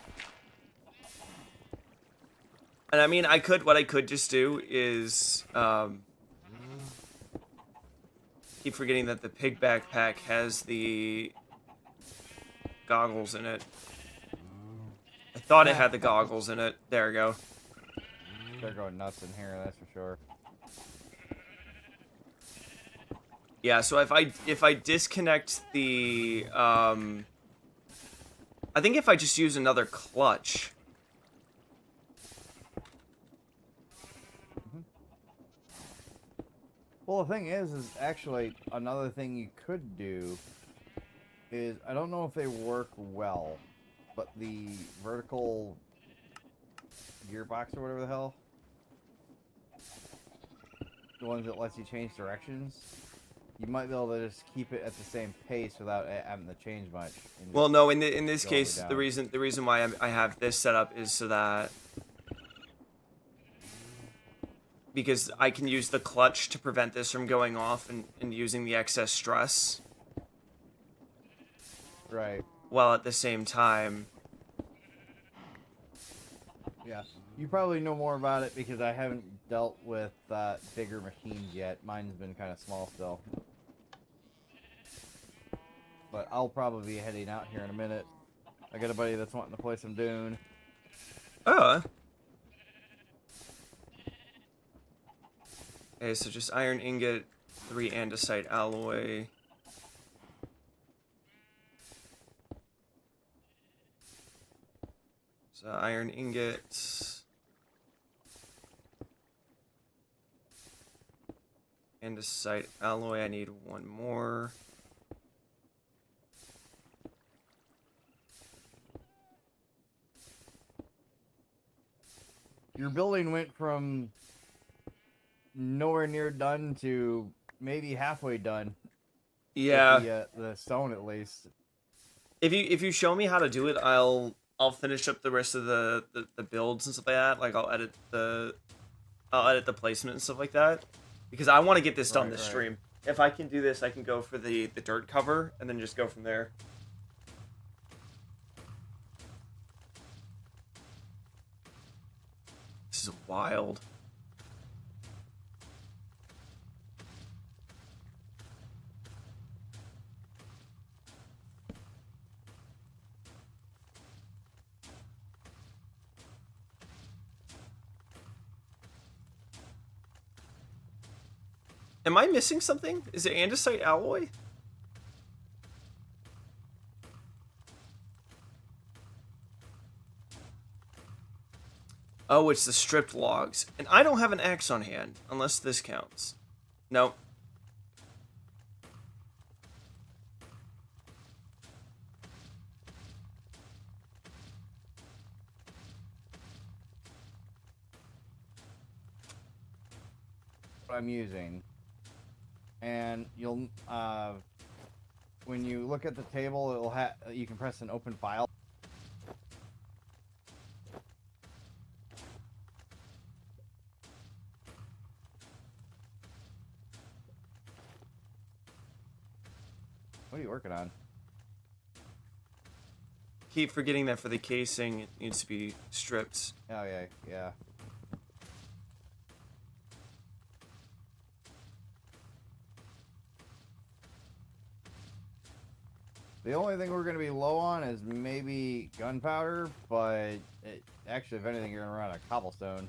And I mean, what I could just do is keep forgetting that the pig backpack has the goggles in it. I thought it had the goggles in it. There we go. They're going nuts in here, that's for sure. Yeah, so if I disconnect the I think if I just use another clutch. Well, the thing is actually another thing you could do is I don't know if they work well, but the vertical gearbox or whatever the hell, the ones that lets you change directions, you might be able to just keep it at the same pace without having to change much. Well, no, in this go all the way case, down. the reason why I have this set up is so that because I can use the clutch to prevent this from going off and using the excess stress. Right. While at the same time. Yeah. You probably know more about it because I haven't dealt with bigger machines yet. Mine's been kind of small still. But I'll probably be heading out here in a minute. I got a buddy that's wanting to play some Dune. Oh. Okay, so just iron ingot, 3 andesite alloy. So iron ingots. Andesite alloy. I need one more. Your building went from nowhere near done to maybe halfway done. Yeah. With the stone at least. If you show me how to do it, I'll finish up the rest of the builds and stuff like that. Like I'll edit the placement and stuff like that, because I want to get this done this stream. If I can do this, I can go for the dirt cover and then just go from there. This is wild. Am I missing something? Is it andesite alloy? Oh, it's the stripped logs. And I don't have an axe on hand, unless this counts. Nope. What I'm using. And you'll, when you look at the table, it'll have, you can press an open file. What are you working on? Keep forgetting that for the casing, it needs to be stripped. Oh, yeah, yeah. The only thing we're going to be low on is maybe gunpowder, but actually, if anything, you're going to run out of cobblestone.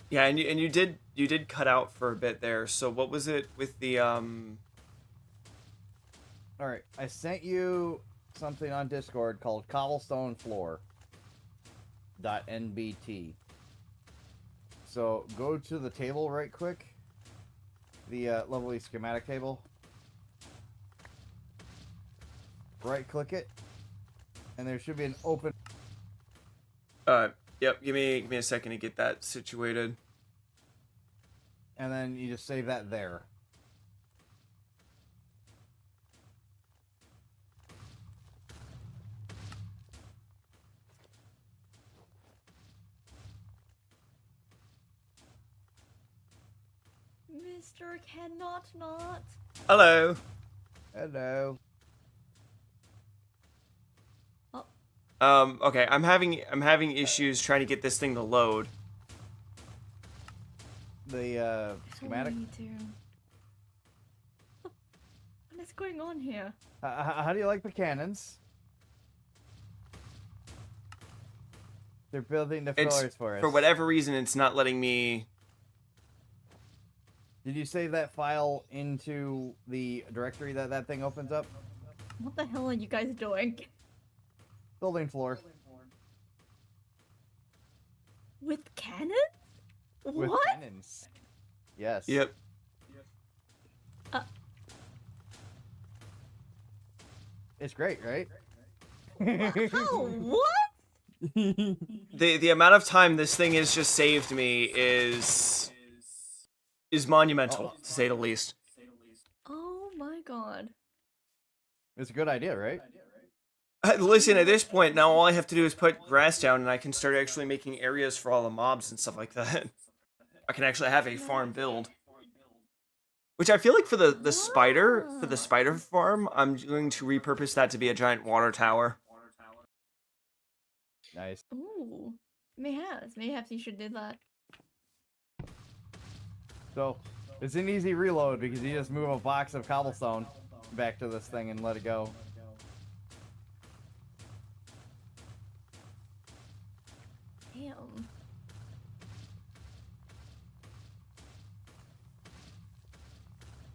Yeah, and you did cut out for a bit there. So what was it with the All right, I sent you something on Discord called cobblestone floor .nbt. So go to the table right quick. The lovely schematic table. Right click it, and there should be an open. Yep, give me a second to get that situated. And then you just save that there. Mr.CanKnotNot. Hello. Hello. Okay, I'm having issues trying to get this thing to load. The schematic. What is going on here? How do you like the cannons? They're building the fillers for us. For whatever reason, it's not letting me. Did you save that file into the directory that thing opens up? What the hell are you guys doing? Building floor. With cannons? With What? cannons. Yes. Yep. It's great, right? How? What? The amount of time this thing has just saved me is monumental, to say the least. Oh my god. It's a good idea, right? Listen, at this point, now all I have to do is put grass down, and I can start actually making areas for all the mobs and stuff like that. I can actually have a farm build. Which I feel like for the spider farm, I'm going to repurpose that to be a giant water tower. Nice. Ooh. Mayhaps you should do that. So, it's an easy reload because you just move a box of cobblestone back to this thing and let it go. Damn.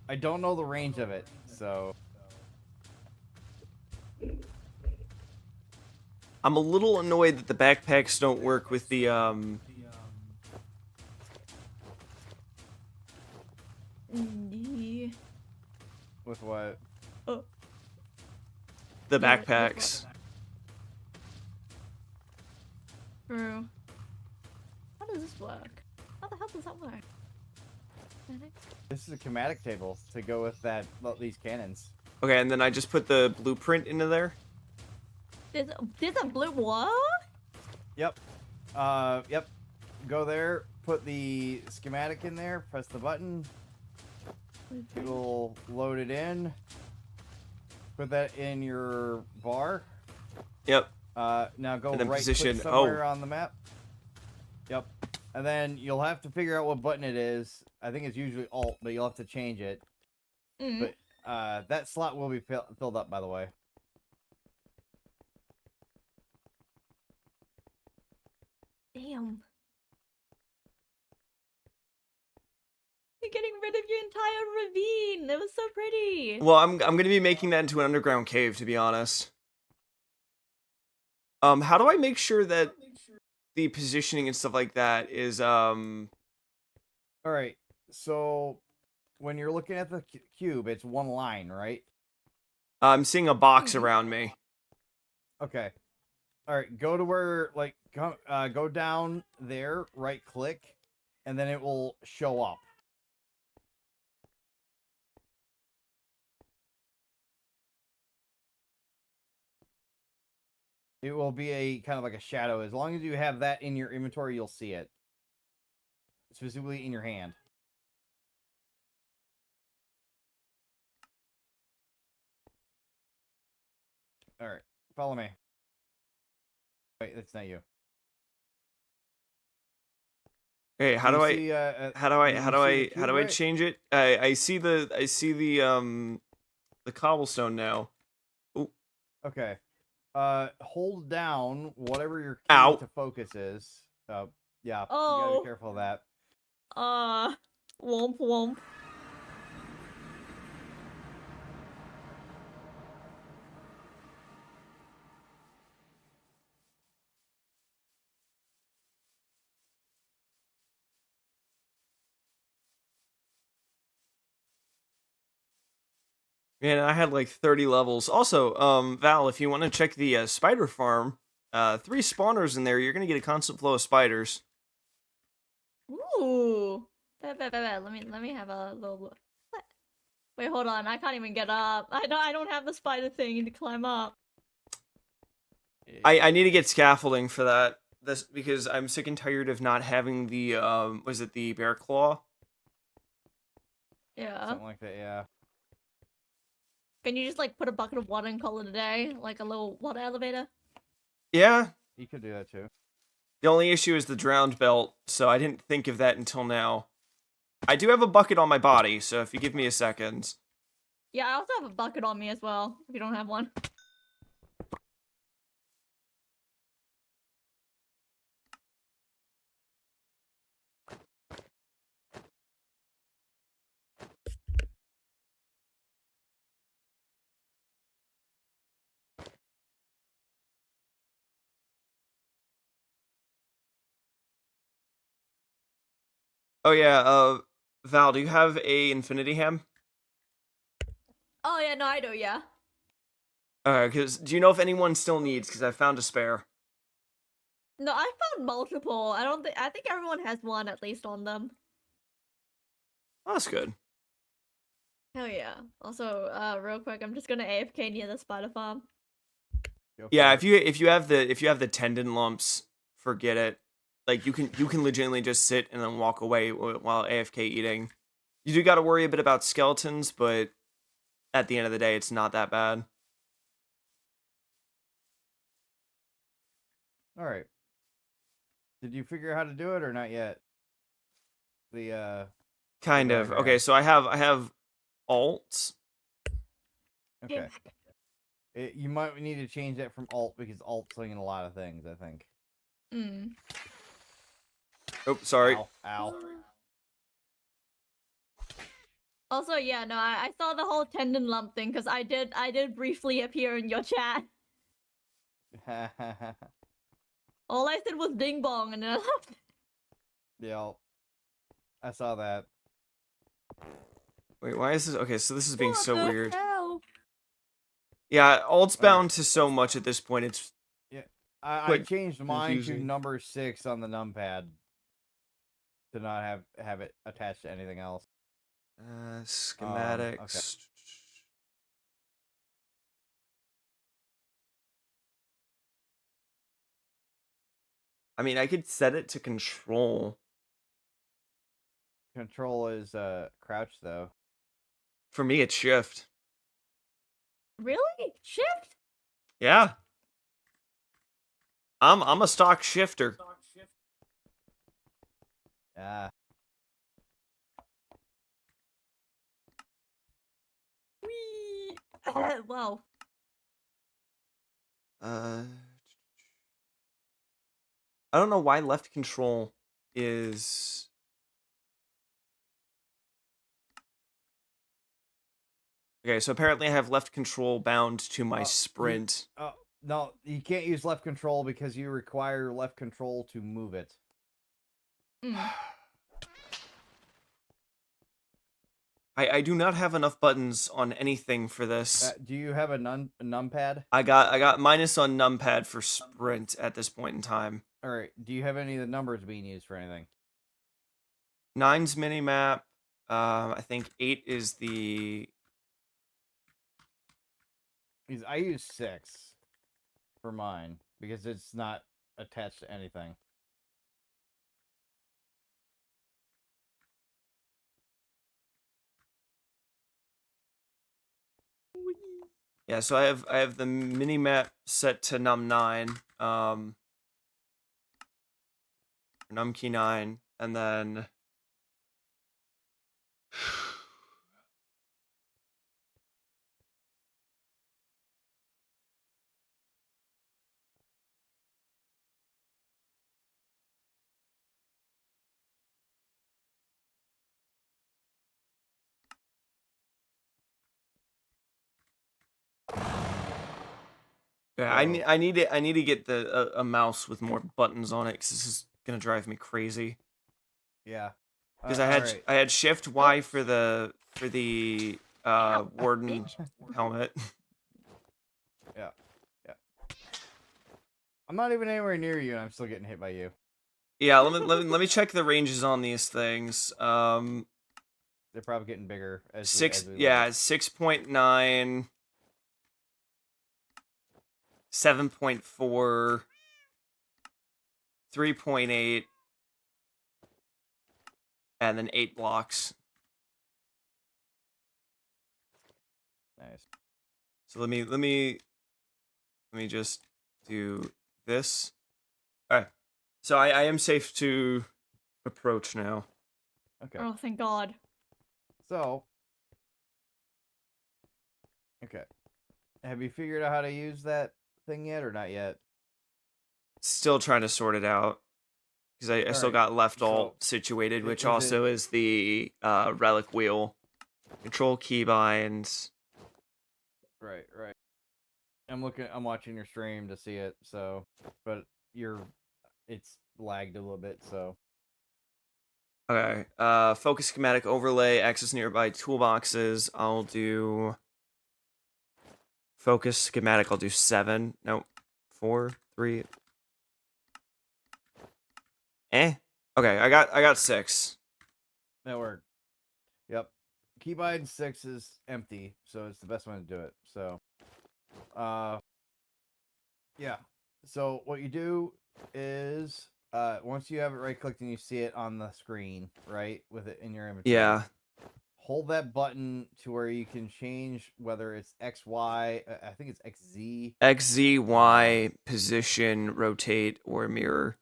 I don't know the range of it, so... I'm a little annoyed that the backpacks don't work with the Yeah. With what? Oh, the Yeah, with backpacks. true. How does this work? How the hell does that work? This is a schematic table to go with these cannons. Okay, and then I just put the blueprint into there. There's a blue what? Yep. Yep. Go there, put the schematic in there, press the button. It will load it in. Put that in your bar. Yep. Now go And then right position- click somewhere on the map. Yep. And then you'll have to figure out what button it is. I think it's usually Alt, but you'll have to change it. Mm. But that slot will be filled up, by the way. Damn. You're getting rid of your entire ravine. It was so pretty. Well, I'm gonna be making that into an underground cave, to be honest. How do I make sure that the positioning and stuff like that is All right. So when you're looking at the cube, it's one line, right? I'm seeing a box around me. Okay. All right. Go to where, like, go down there, right click, and then it will show up. It will be a kind of like a shadow. As long as you have that in your inventory, you'll see it. Specifically in your hand. All right. Follow me. Wait, that's not you. Hey, how do I see, how do I you how do see the I how cube, do I right? change it? I see the cobblestone now. Okay. Hold down whatever your key Ow. to focus is. Yeah, you gotta Oh. be careful of that. Womp womp. Man, I had like 30 levels. Also, Val, if you want to check the spider farm, 3 spawners in there, you're gonna get a constant flow of spiders. Ooh. Bet. Let me have a little look. What? Wait, hold on. I can't even get up. I don't have the spider thing to climb up. I need to get scaffolding for that. This because I'm sick and tired of not having the was it the bear claw? Yeah. Something like that, yeah. Can you just like put a bucket of water and call it a day? Like a little water elevator? Yeah. You could do that too. The only issue is the drowned belt, so I didn't think of that until now. I do have a bucket on my body, so if you give me a second. Yeah, I also have a bucket on me as well, if you don't have one. Oh yeah, Val, do you have a infinity ham? Oh yeah, no, I do, yeah. Because do you know if anyone still needs? Because I found a spare. No, I found multiple. I think everyone has one at least on them. Oh, that's good. Hell yeah. Also, real quick, I'm just gonna AFK near the spider farm. Go for Yeah, it. if you have the tendon lumps, forget it. Like you can legitimately just sit and then walk away while AFK eating. You do got to worry a bit about skeletons, but at the end of the day, it's not that bad. All right. Did you figure out how to do it or not yet? The Kind of. diagram. Okay, so I have alt. Okay. You might need to change that from Alt because Alt's in a lot of things, I think. Mm. Oh, sorry. Ow. Also, yeah, no, I saw the whole tendon lump thing because I did briefly appear in your chat. All I said was ding bong, and then I left. Yeah, I saw that. Wait, why is this? Okay, so this is being What so the weird. hell? Yeah, alt's Alright. bound to so much at this point. It's Yeah, I quite changed mine to confusing. number 6 on the numpad to not have it attached to anything else. Schematics. Okay. I mean, I could set it to control. Control is crouch though. For me, it's shift. Really? Shift? Yeah. I'm a stock shifter. Yeah. Wee. Wow. I don't know why left control is. Okay, so apparently I have left control bound to my sprint. No, you can't use left control because you require left control to move it. Mm. I do not have enough buttons on anything for this. Do you have a numpad? I got minus on numpad for sprint at this point in time. All right. Do you have any of the numbers being used for anything? 9's minimap. I think 8 is the. I use 6 for mine because it's not attached to anything. Yeah, so I have the minimap set to num9, num key 9, and then yeah, I need to get the a mouse with more buttons on it because this is gonna drive me crazy. Yeah. Because alright. I had Shift Y for the warden bitch. helmet. Yeah. I'm not even anywhere near you, and I'm still getting hit by you. Yeah, let me check the ranges on these things. They're probably getting bigger as 6.9, 7.4, 3.8, and then 8 blocks. Nice. So let me just do this. All right. So I am safe to approach now. Okay. Oh, thank God. So. Okay. Have you figured out how to use that thing yet, or not yet? Still trying to sort it out. Because I still Alright, got left so alt situated, which is also is the relic wheel. Control keybinds. Right. I'm watching your stream to see it, so but it's lagged a little bit, so Okay. Focus schematic overlay, access nearby toolboxes. I'll do focus schematic. I'll do 7. Nope. 4, 3. Okay, I got 6. that worked. Yep. Keybind 6 is empty, so it's the best one to do it. So yeah. So what you do is once you have it right clicked and you see it on the screen, right, with it in your inventory. Yeah. Hold that button to where you can change whether it's X, Y, I think it's XZ. X, Z, Y, position, rotate, or mirror.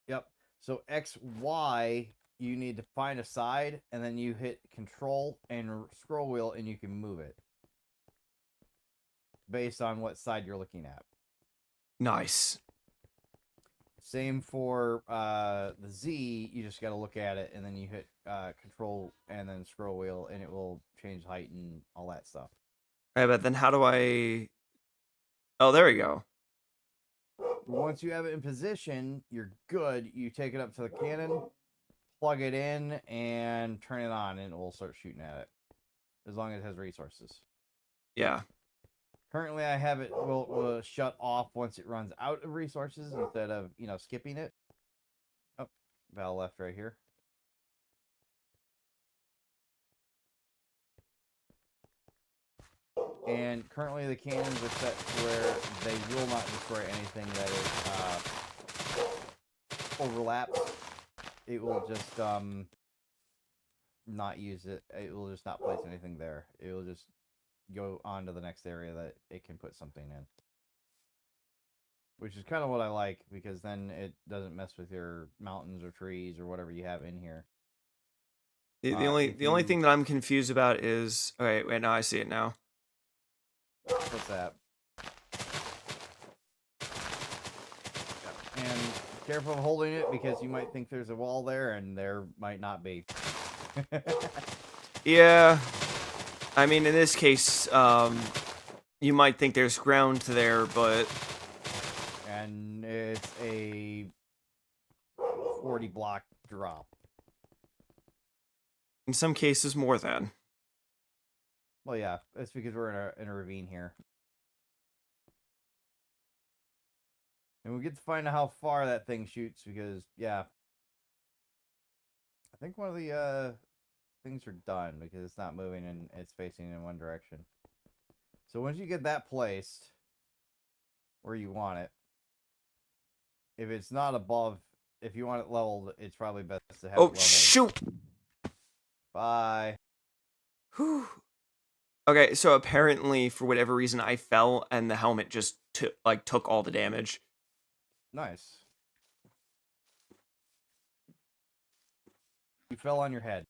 Yep. So X, Y, you need to find a side, and then you hit Control and scroll wheel, and you can move it based on what side you're looking at. Nice. Same for the Z. You just got to look at it, and then you hit Control and then scroll wheel, and it will change height and all that stuff. All right, but then how do I? Oh, there we go. Once you have it in position, you're good. You take it up to the cannon, plug it in, and turn it on, and it will start shooting at it. As long as it has resources. Yeah. Currently, I have it will shut off once it runs out of resources instead of, skipping it. Oh, Val left right here. And currently the cannons are set to where they will not destroy anything that is overlapped. It will just not use it. It will just not place anything there. It will just go on to the next area that it can put something in. Which is kind of what I like, because then it doesn't mess with your mountains or trees or whatever you have in here. The only thing that I'm confused about is wait, now I see it now. What's that? And careful of holding it, because you might think there's a wall there, and there might not be. Yeah. I mean, in this case, you might think there's ground there, but... And it's a 40 block drop. In some cases, more than. Well, yeah, that's because we're in a ravine here. And we get to find out how far that thing shoots, because, yeah. I think one of the things are done, because it's not moving and it's facing in one direction. So once you get that placed where you want it, if it's not above, if you want it leveled, it's probably best to have it leveled. Shoot! Bye. Whew. Okay, so apparently, for whatever reason, I fell, and the helmet just took all the damage. Nice. You fell on your head.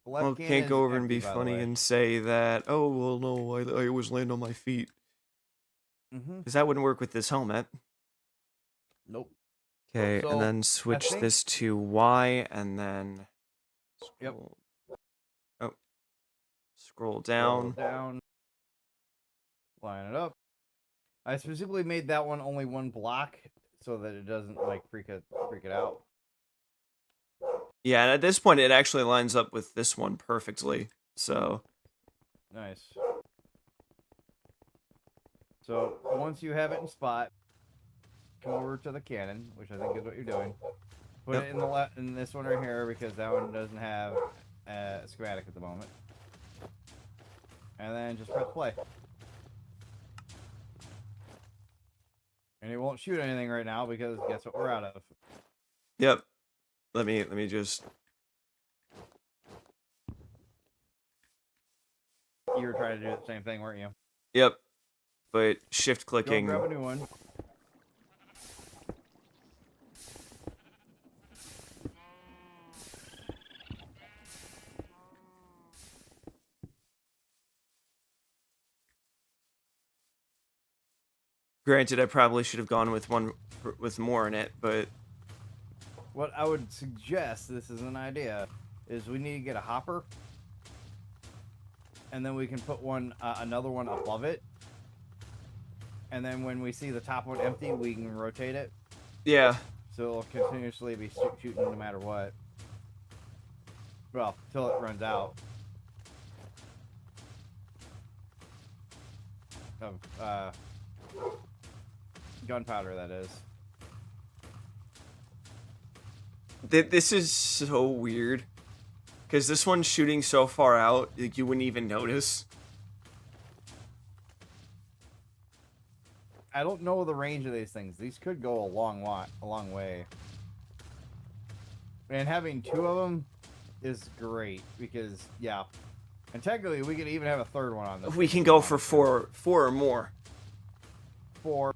Well, can't go over and be funny and say that, oh, well, no, I always land on my feet. Because that wouldn't work with this helmet. Nope. Okay, So, and then switch this to Y, and then... Yep. Oh. Scroll down. Scroll down. Line it up. I specifically made that one only one block, so that it doesn't, like, freak it out. Yeah, and at this point, it actually lines up with this one perfectly, so... Nice. So, once you have it in spot, come over to the cannon, which I think is what you're doing. Put it in the in this one right here, because that one doesn't have a schematic at the moment. And then just press play. And it won't shoot anything right now, because guess what we're out of? Yep. Let me just... You were trying to do the same thing, weren't you? Yep. But shift clicking... Go grab a new one. Granted, I probably should have gone with one with more in it, but... What I would suggest, this is an idea, is we need to get a hopper. And then we can put one, another one above it. And then when we see the top one empty, we can rotate it. Yeah. So it'll continuously be shooting no matter what. Well, till it runs out. Of, gunpowder, that is. This is so weird. Because this one's shooting so far out, like, you wouldn't even notice. I don't know the range of these things. These could go a long way. And having two of them is great, because, yeah. And technically, we could even have a third one on this. We can go for four or more. 4.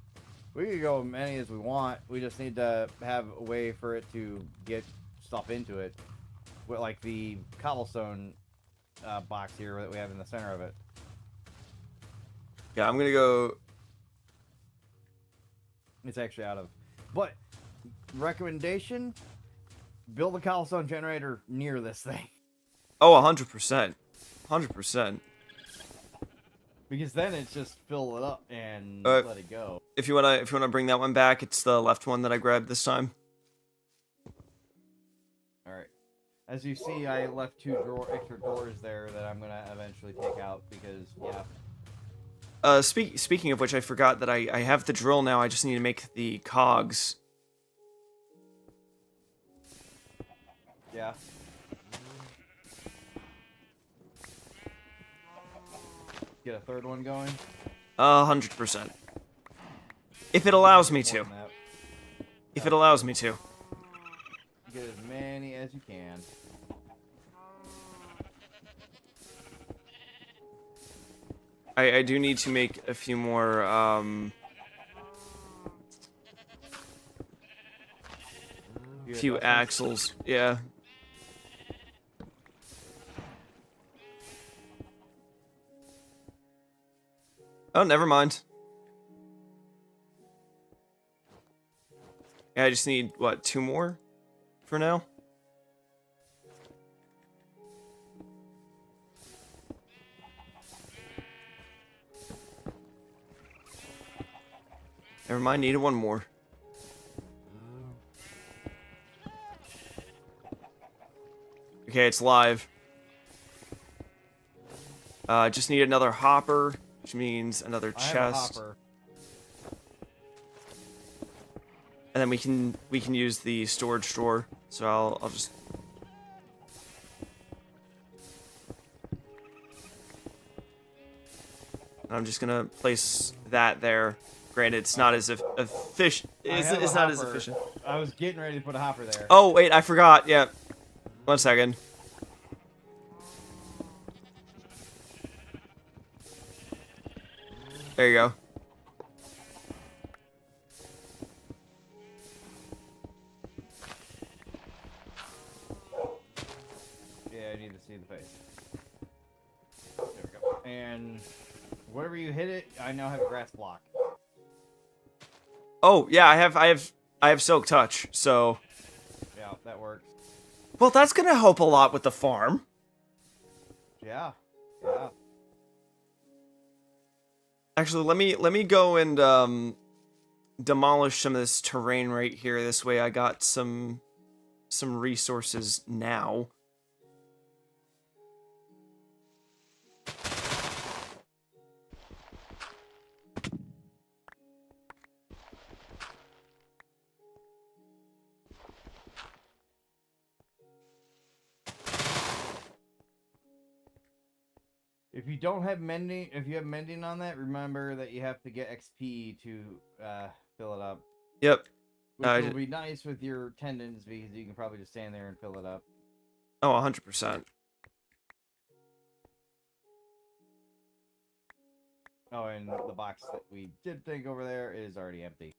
We could go as many as we want. We just need to have a way for it to get stuff into it. With, like, the cobblestone box here that we have in the center of it. Yeah, I'm gonna go... It's actually out of... But, recommendation, build a cobblestone generator near this thing. Oh, 100%. 100%. Because then it's just fill it up and Alright. let it go. If you wanna bring that one back, it's the left one that I grabbed this time. Alright. As you see, I left 2 extra drawers there that I'm gonna eventually take out because, yeah. Speaking of which, I forgot that I have the drill now. I just need to make the cogs. Yeah. Get a third one going? 100%. If it allows me More to. than that. If it allows me to. Get as many as you can. I do need to make a few more, few axles. Yeah. Oh, never mind. Yeah, I just need, what, 2 more for now? Never mind, needed 1 more. Okay, it's live. Just need another hopper, which means another I have a chest. hopper. And then we can use the storage drawer. So I'll just I'm just gonna place that there. Granted, it's not as efficient. It's not as efficient. I was getting ready to put a hopper there. Oh wait, I forgot. Yeah, 1 second. There you go. Yeah, I need to see the face. There we go. And wherever you hit it, I now have a grass block. Oh yeah, I have silk touch. So Yeah, that works. well, that's gonna help a lot with the farm. Yeah. Yeah. Actually, let me go and demolish some of this terrain right here. This way, I got some resources now. If you don't have mending, if you have mending on that, remember that you have to get XP to fill it up. Yep. Which will be nice with your tendons because you can probably just stand there and fill it up. Oh, 100%. Oh, and the box that we did take over there is already empty.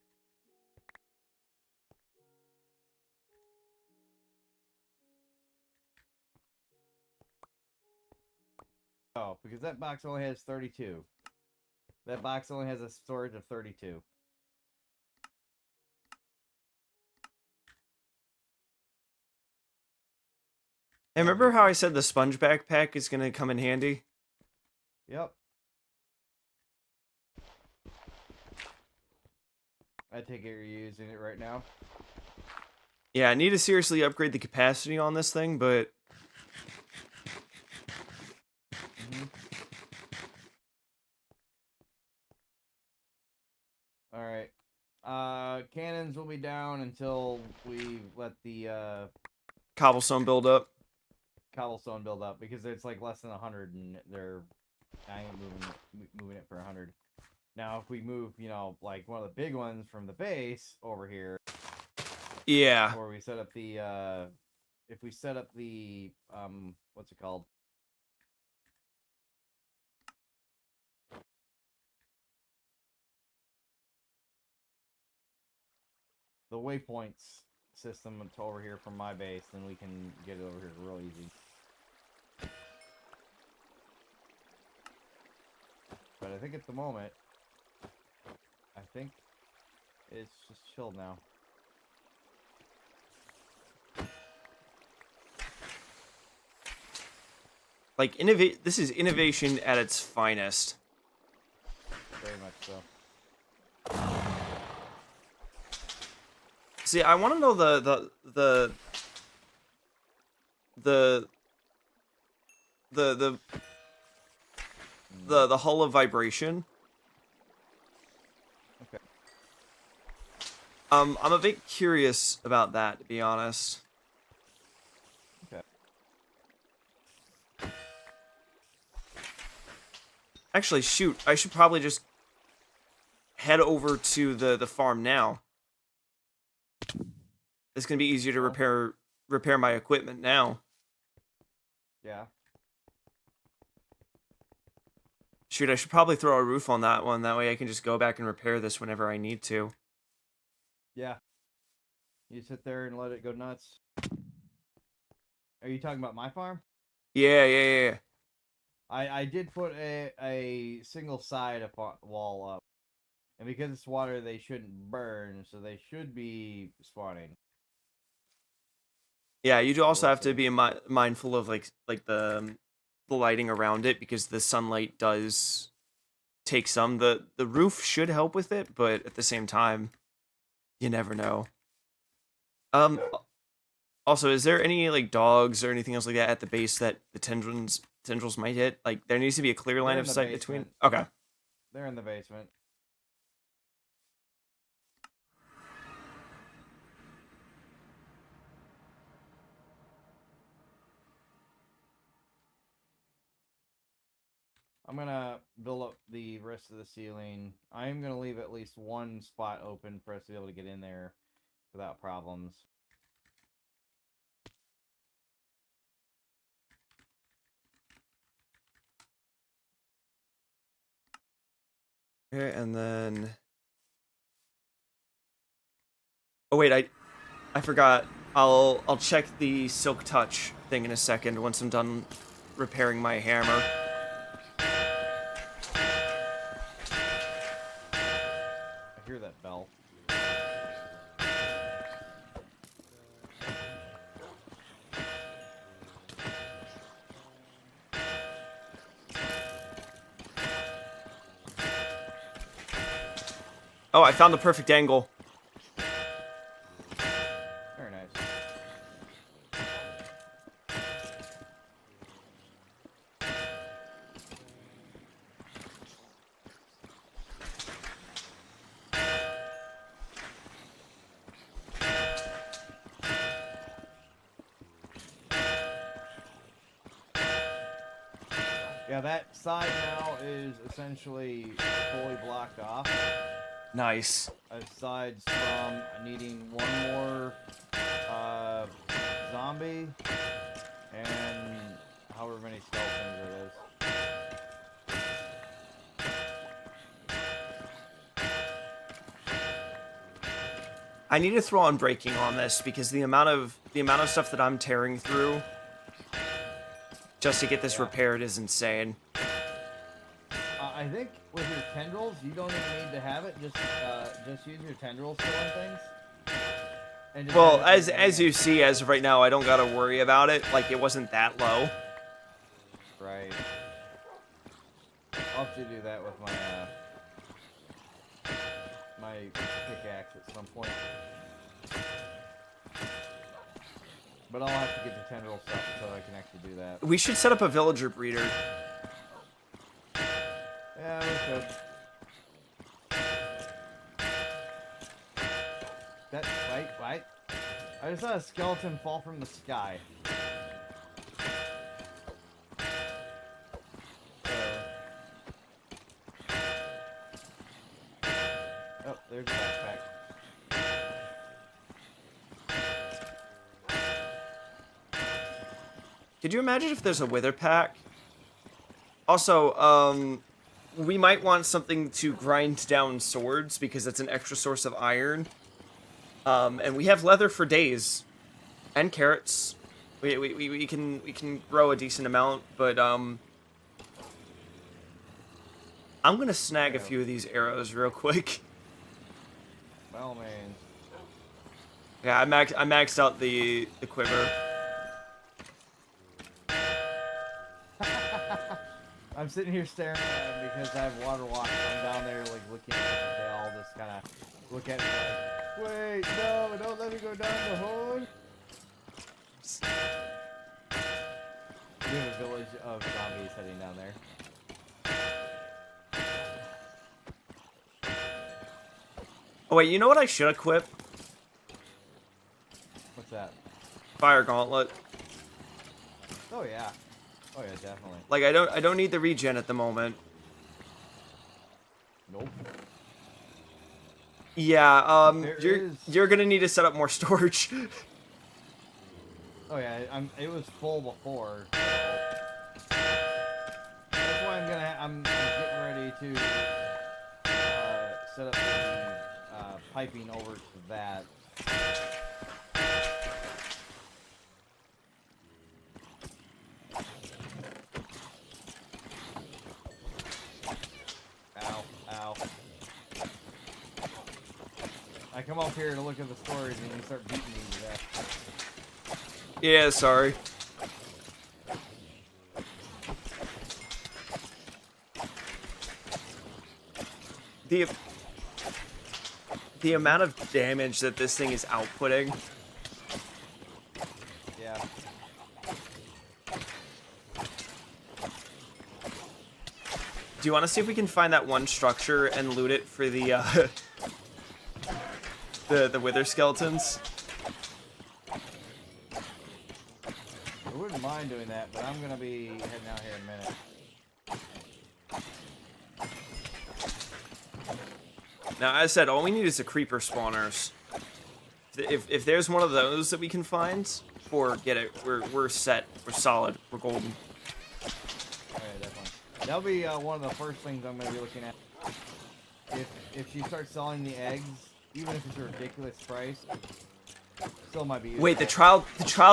Oh, because that box only has 32. That box only has a storage of 32. Hey, remember how I said the sponge backpack is gonna come in handy? Yep. I take it you're using it right now. Yeah, I need to seriously upgrade the capacity on this thing, but Alright. Cannons will be down until we let the cobblestone build up. cobblestone build up because it's like less than 100 and I ain't moving it for 100. Now if we move, you know, like one of the big ones from the base over here, Yeah. or we set up the if we set up the what's it called? The waypoints system to over here from my base, then we can get it over here real easy. But I think at the moment, I think it's just chilled now. Like this is innovation at its finest. very much so. See, I want to know the hull of vibration. Okay. I'm a bit curious about that, to be honest. Okay. Actually, shoot, I should probably just head over to the farm now. It's gonna be easier to repair my equipment now. Yeah. Shoot, I should probably throw a roof on that one. That way I can just go back and repair this whenever I need to. Yeah. You sit there and let it go nuts. Are you talking about my farm? Yeah. I did put a single side wall up. And because it's water, they shouldn't burn, so they should be spawning. Yeah, you do also have to Awesome. be mindful of like the lighting around it, because the sunlight does take some. The roof should help with it, but at the same time, you never know. Also, is there any like dogs or anything else like that at the base that the tendrils might hit? Like, there needs to be a clear line They're of in the sight between. basement. Okay. They're in the basement. I'm gonna build up the rest of the ceiling. I am gonna leave at least one spot open for us to be able to get in there without problems. Okay, and then. Oh wait, I forgot. I'll check the silk touch thing in a second once I'm done repairing my hammer. I hear that bell. Oh, I found the perfect angle. Very nice. Yeah, that side now is essentially fully blocked off. Nice. Aside from needing one more zombie and however many skeletons it is. I need to throw on braking on this, because the amount of stuff that I'm tearing through just to get this repaired is insane. I think with your tendrils, you don't even need to have it. Just use your tendrils to run things. And just Well, have it as you see, as of right now, I don't gotta worry about it. Like, it wasn't that low. Right. I'll have to do that with my pickaxe at some point. But I'll have to get the tendril stuff so I can actually do that. We should set up a villager breeder. Yeah, we could. Wait. I just saw a skeleton fall from the sky. Oh, there's a backpack. Could you imagine if there's a wither pack? Also, we might want something to grind down swords, because that's an extra source of iron. And we have leather for days, and carrots. We can grow a decent amount, but I'm gonna snag a few of these arrows real quick. Well, man. Yeah, I maxed out the quiver. I'm sitting here staring at him because I have water lock. I'm down there like looking at it. They all just kind of look at me like, wait, no, don't let me go down the hole. We have a village of zombies heading down there. Oh wait, you know what I should equip? What's that? Fire Gauntlet. Oh yeah. Oh yeah, definitely. Like I don't need the regen at the moment. Nope. Yeah, There you're gonna need to set up more storage. Oh yeah, it was full before. That's why I'm getting ready to set up the piping over to that. Ow, ow. I come up here to look at the storage and you start beating me to death. Yeah, sorry. The amount of damage that this thing is outputting. Yeah. Do you want to see if we can find that one structure and loot it for the the wither skeletons? I wouldn't mind doing that, but I'm gonna be heading out here in a minute. Now, as I said, all we need is the creeper spawners. If there's one of those that we can find, forget it. We're set. We're solid. We're golden. Oh yeah, definitely. That'll be one of the first things I'm gonna be looking at. If she starts selling the eggs, even if it's a ridiculous price, still might be useful. Wait, the trial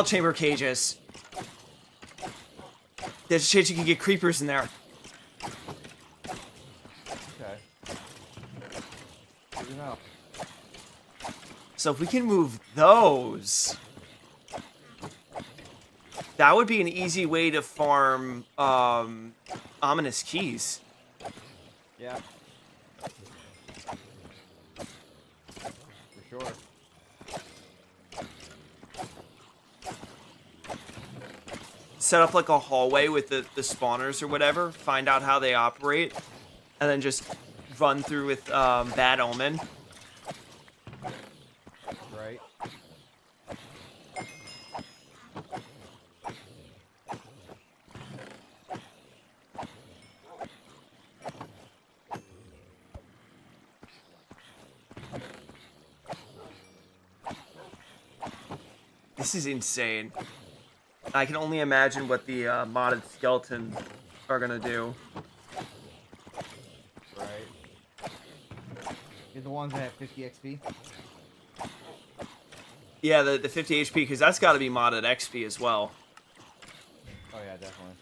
chamber cages. There's a chance you can get creepers in there. Okay. Good to know. So if we can move those, that would be an easy way to farm ominous keys. Yeah. For sure. Set up like a hallway with the spawners or whatever, find out how they operate, and then just run through with Bad Omen. Right. This is insane. I can only imagine what the modded skeletons are gonna do. Right. Get the ones that have 50 XP. Yeah, the 50 HP, because that's got to be modded XP as well. Oh yeah, definitely.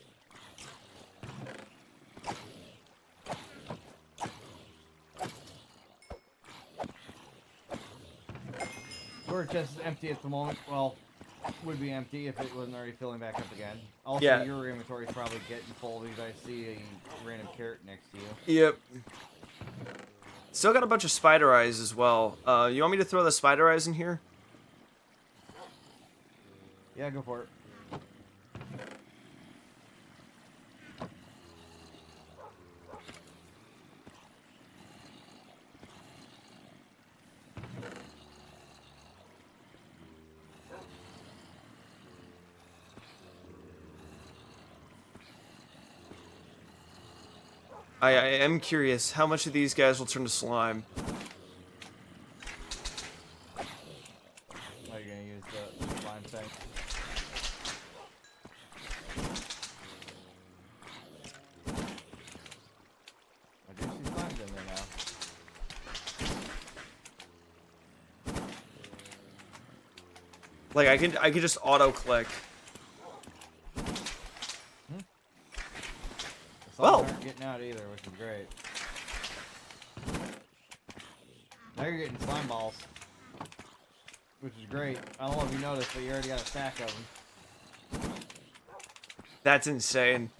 Storage chest is empty at the moment. Well, would be empty if it wasn't already filling back up again. Also, Yeah. your inventory is probably getting full because I see a random carrot next to you. Yep. Still got a bunch of spider eyes as well. You want me to throw the spider eyes in here? Yeah, go for it. I am curious, how much of these guys will turn to slime? Oh, you're gonna use the slime thing. I do see slimes in there now. Like I could just auto click. The Well. slimes aren't getting out either, which is great. Now you're getting slime balls, which is great. I don't know if you noticed, but you already got a stack of them. That's insane.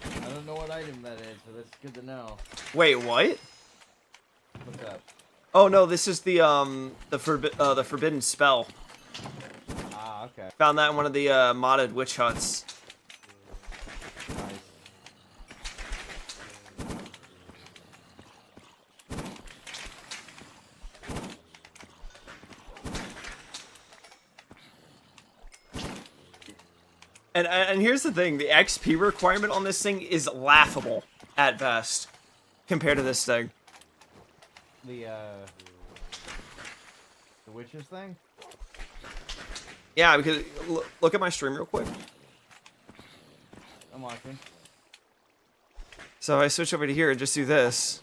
I know what item that is, so that's good to know. Wait, what? What's up? Oh no, this is the forbidden spell. Ah, okay. Found that in one of the modded witch huts. Nice. And here's the thing, the XP requirement on this thing is laughable at best compared to this thing. The witches thing? Yeah, because look at my stream real quick. I'm watching. So I switch over to here and just do this.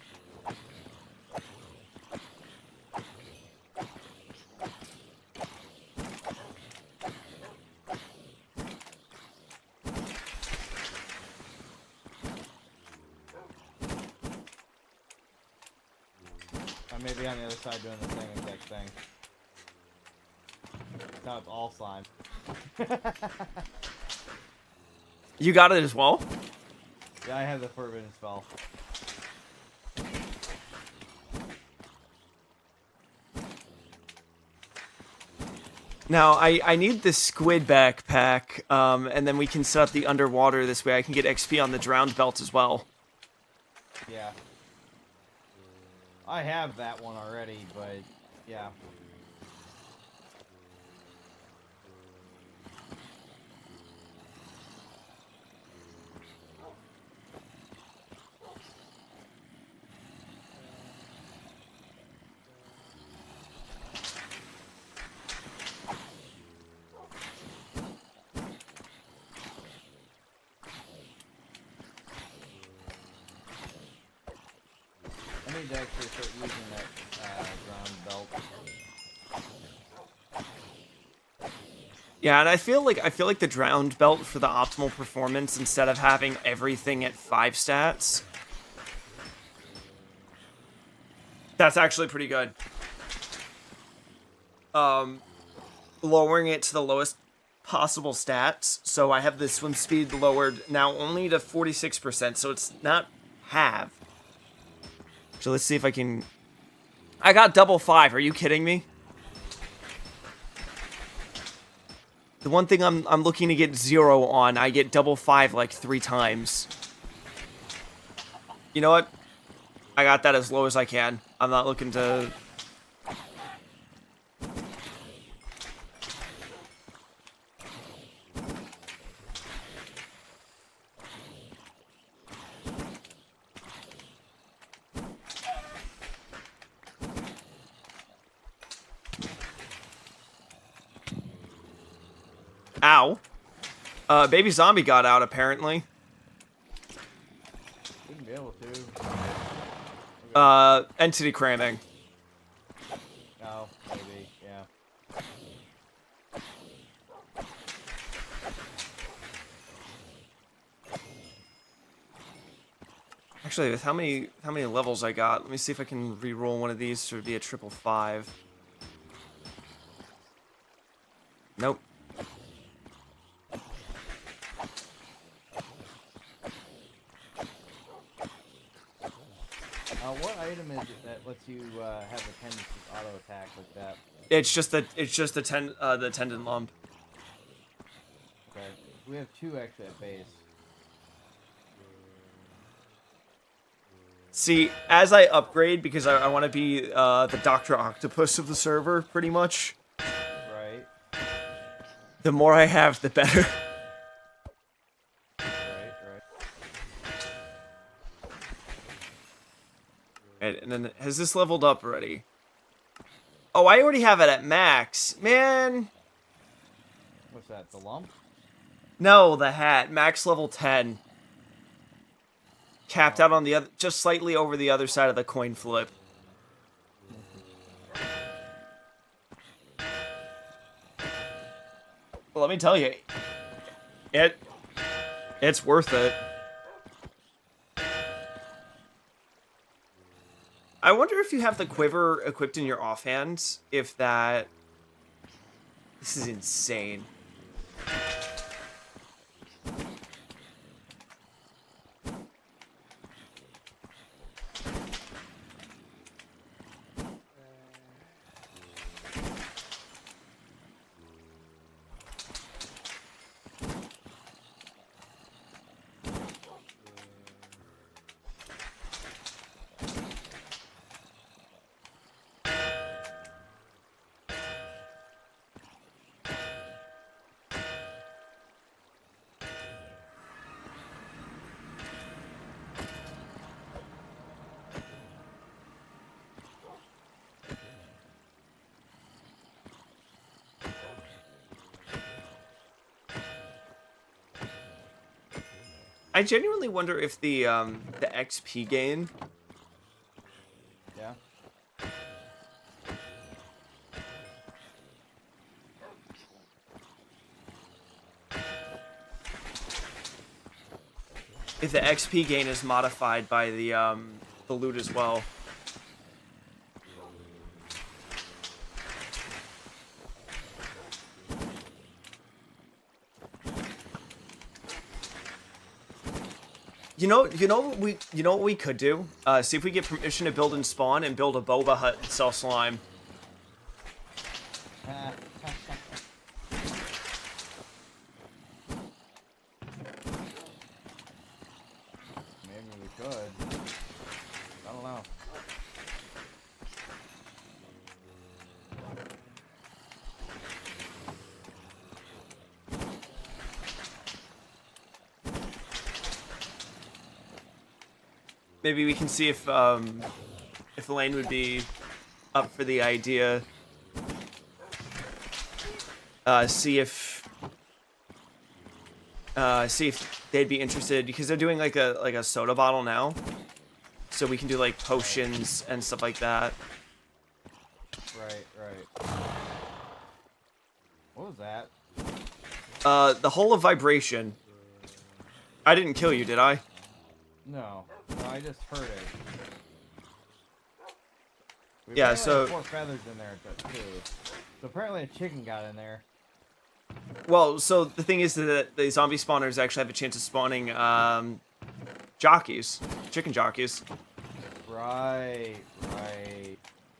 I may be on the other side doing the same exact thing. Now it's all slime. You got it as well? Yeah, I have the forbidden spell. Now, I need the squid backpack, and then we can set up the underwater. This way I can get XP on the drowned belt as well. Yeah. I have that one already, but yeah. I need to actually start using that ground belt. Yeah, and I feel like the drowned belt for the optimal performance instead of having everything at 5 stats. That's actually pretty good. Lowering it to the lowest possible stats. So I have the swim speed lowered now only to 46%, so it's not half. So let's see if I can... I got double 5, are you kidding me? The one thing I'm looking to get 0 on, I get double 5 like 3 times. You know what? I got that as low as I can. I'm not looking to... Ow. Baby zombie got out, apparently. Wouldn't be able to. Entity cramming. Oh, maybe, yeah. Actually, with how many levels I got, let me see if I can re-roll one of these to be a 555. Nope. What item is it that lets you have a tendency to auto attack like that? It's just the tendon lump. Okay, we have 2 actually at base. See, as I upgrade, because I want to be the Dr. Octopus of the server, pretty much. Right. The more I have, the better. And then, has this leveled up already? Oh, I already have it at max. Man. What's that, the lump? No, the hat. Max level 10. Capped out on the other, just slightly over the other side of the coin flip. Well, let me tell you, it's worth it. I wonder if you have the quiver equipped in your offhand, if that... This is insane. I genuinely wonder if the XP gain. Yeah. If the XP gain is modified by the loot as well. You know what we could do? See if we get permission to build and spawn and build a boba hut and sell slime. Maybe we could. I don't know. Maybe we can see if Elaine would be up for the idea. See if they'd be interested, because they're doing like a soda bottle now, so we can do like potions and stuff like that. Right. What was that? The whole of vibration. I didn't kill you, did I? No, I just heard it. We Yeah, apparently so- have 4 feathers in there too. So apparently a chicken got in there. Well, so the thing is that the zombie spawners actually have a chance of spawning jockeys, chicken jockeys. Right.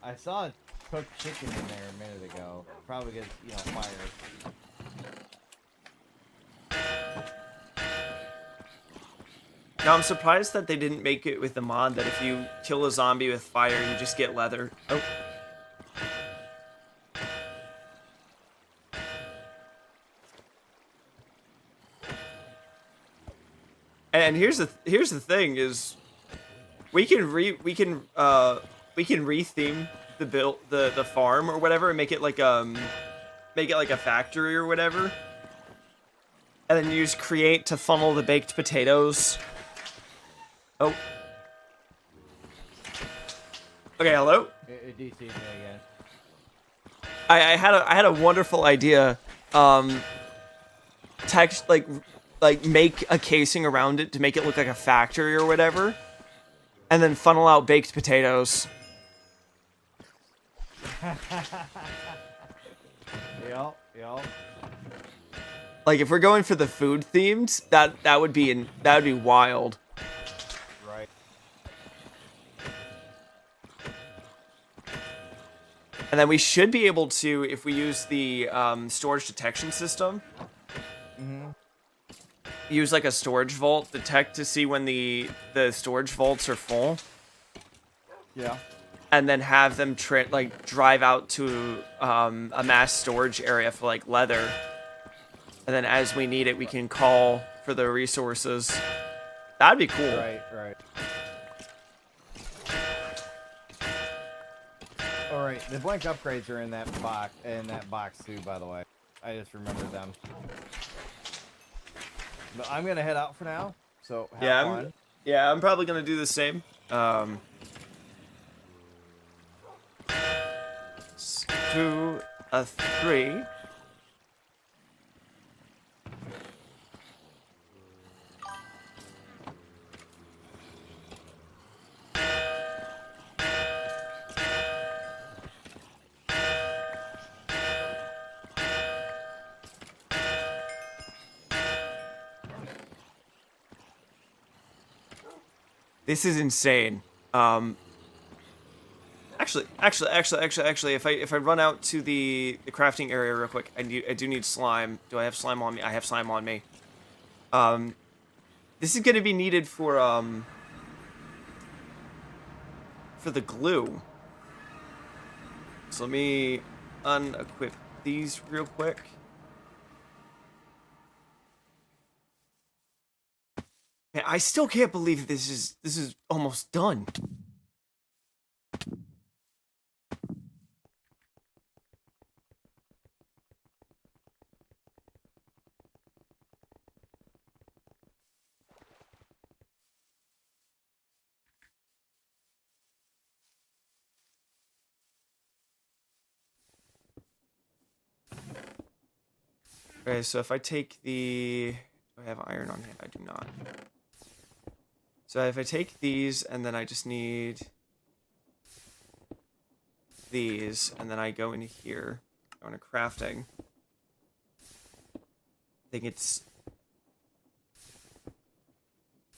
I saw a cooked chicken in there a minute ago. Probably gets, fired. Now I'm surprised that they didn't make it with the mod that if you kill a zombie with fire, you just get leather. Oh. And here's the thing is, we can retheme the farm or whatever and make it like a factory or whatever, and then use create to funnel the baked potatoes. Oh. Okay, hello. It DC'd me again. I had a wonderful idea. Text like make a casing around it to make it look like a factory or whatever, and then funnel out baked potatoes. Yep. Like if we're going for the food themed, that would be wild. Right. And then we should be able to, if we use the storage detection system, use like a storage vault detect to see when the storage vaults are full, Yeah. and then have them drive out to a mass storage area for like leather, and then as we need it, we can call for the resources. That'd be cool. Right. All right. The blank upgrades are in that box too, by the way. I just remembered them. But I'm gonna head out for now. So have fun. I'm probably gonna do the same. Let's do a 3. This is insane. Actually, if I run out to the crafting area real quick, I do need slime. Do I have slime on me? I have slime on me. This is gonna be needed for the glue. So let me unequip these real quick. Man, I still can't believe this is almost done. Okay, so if I take the... Do I have iron on hand? I do not. So if I take these, and then I just need these, and then I go into here, go into crafting. I think it's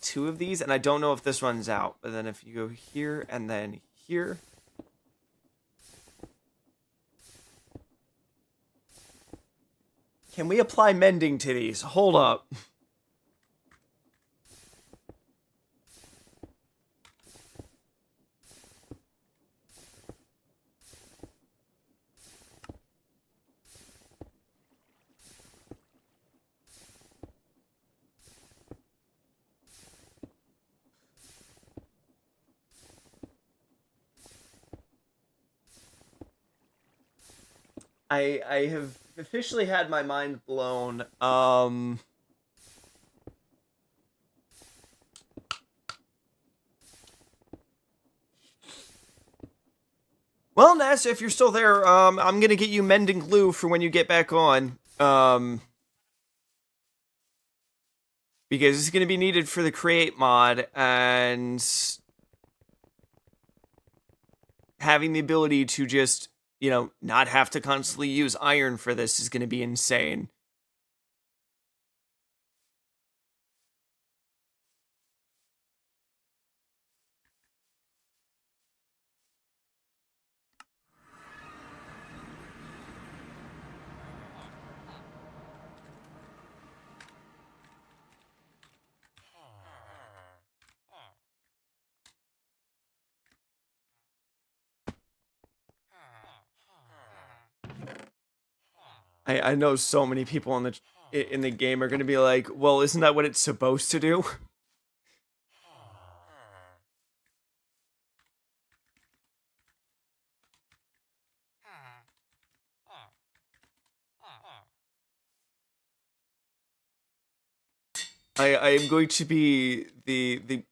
2 of these, and I don't know if this runs out, but then if you go here and then here... Can we apply mending to these? Hold up. I have officially had my mind blown. Well, Ness, if you're still there, I'm gonna get you mending glue for when you get back on. Because it's gonna be needed for the create mod, and having the ability to just, you know, not have to constantly use iron for this is gonna be insane. I know so many people in the game are gonna be like, well, isn't that what it's supposed to do? I am going to be the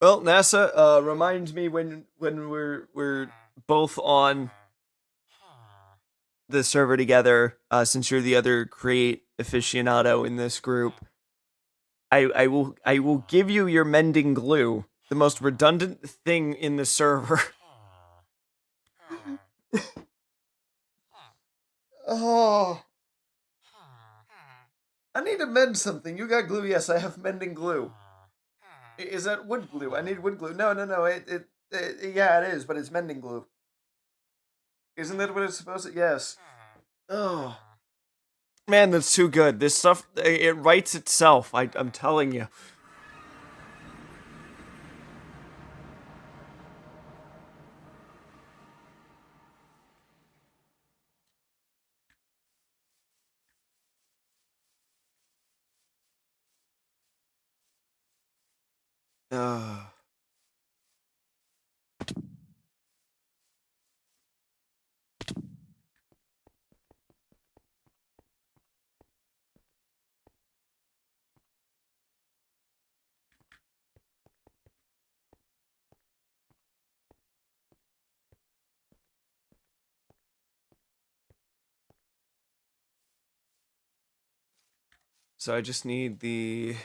Well, NASA, remind me when we're both on the server together, since you're the other create aficionado in this group. I will give you your mending glue, the most redundant thing in the server. Oh, I need to mend something. You got glue? Yes, I have mending glue. Is that wood glue? I need wood glue. No. Yeah, it is, but it's mending glue. Isn't that what it's supposed to? Yes. Oh. Man, that's too good. This stuff, it writes itself. I'm telling you. So I just need the...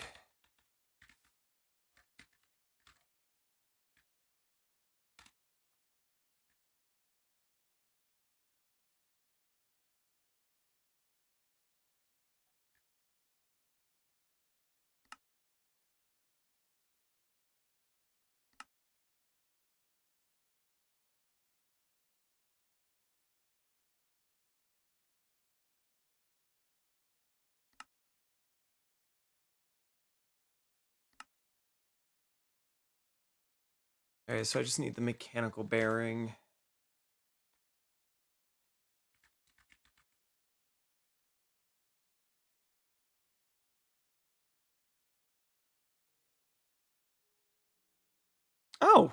Okay, so I just need the mechanical bearing. Oh!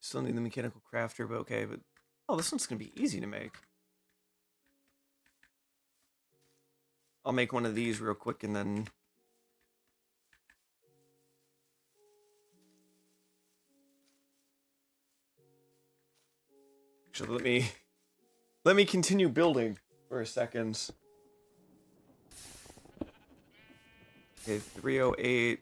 Still need the mechanical crafter, but okay, but... Oh, this one's gonna be easy to make. I'll make one of these real quick and then... Actually, let me continue building for a second. Okay, 308.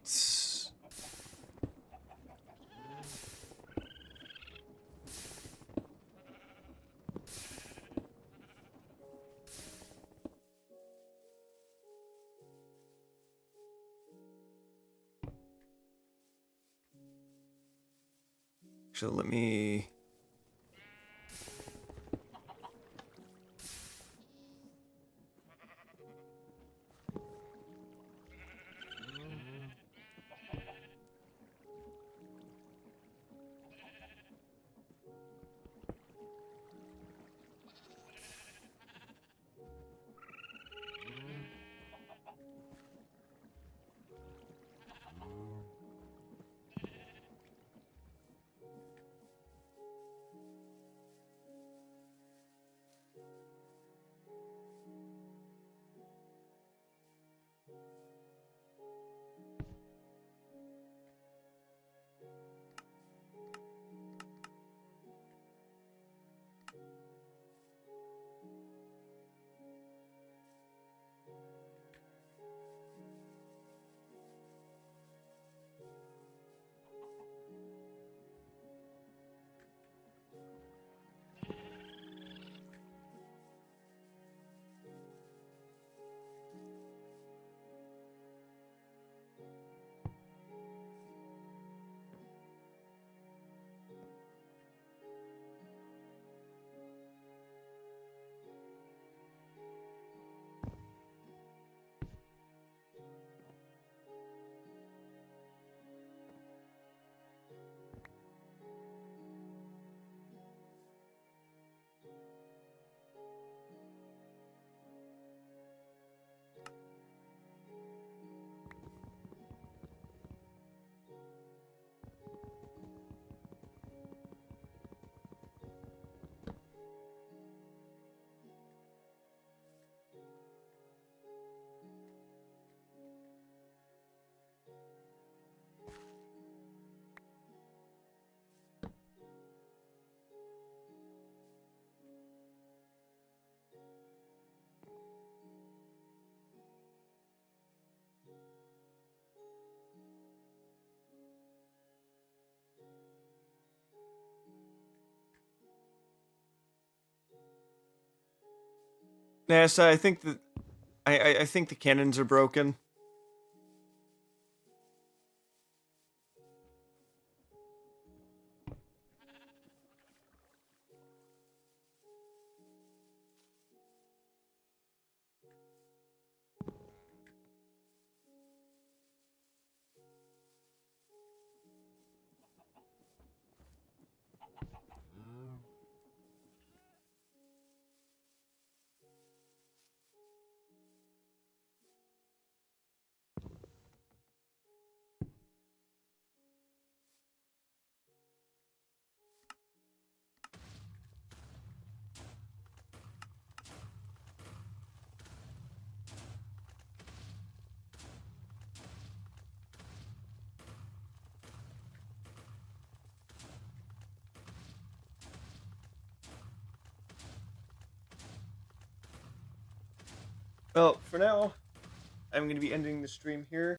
Actually, let me... Yeah, so I think that... I think the cannons are broken. Well, for now, I'm going to be ending the stream here.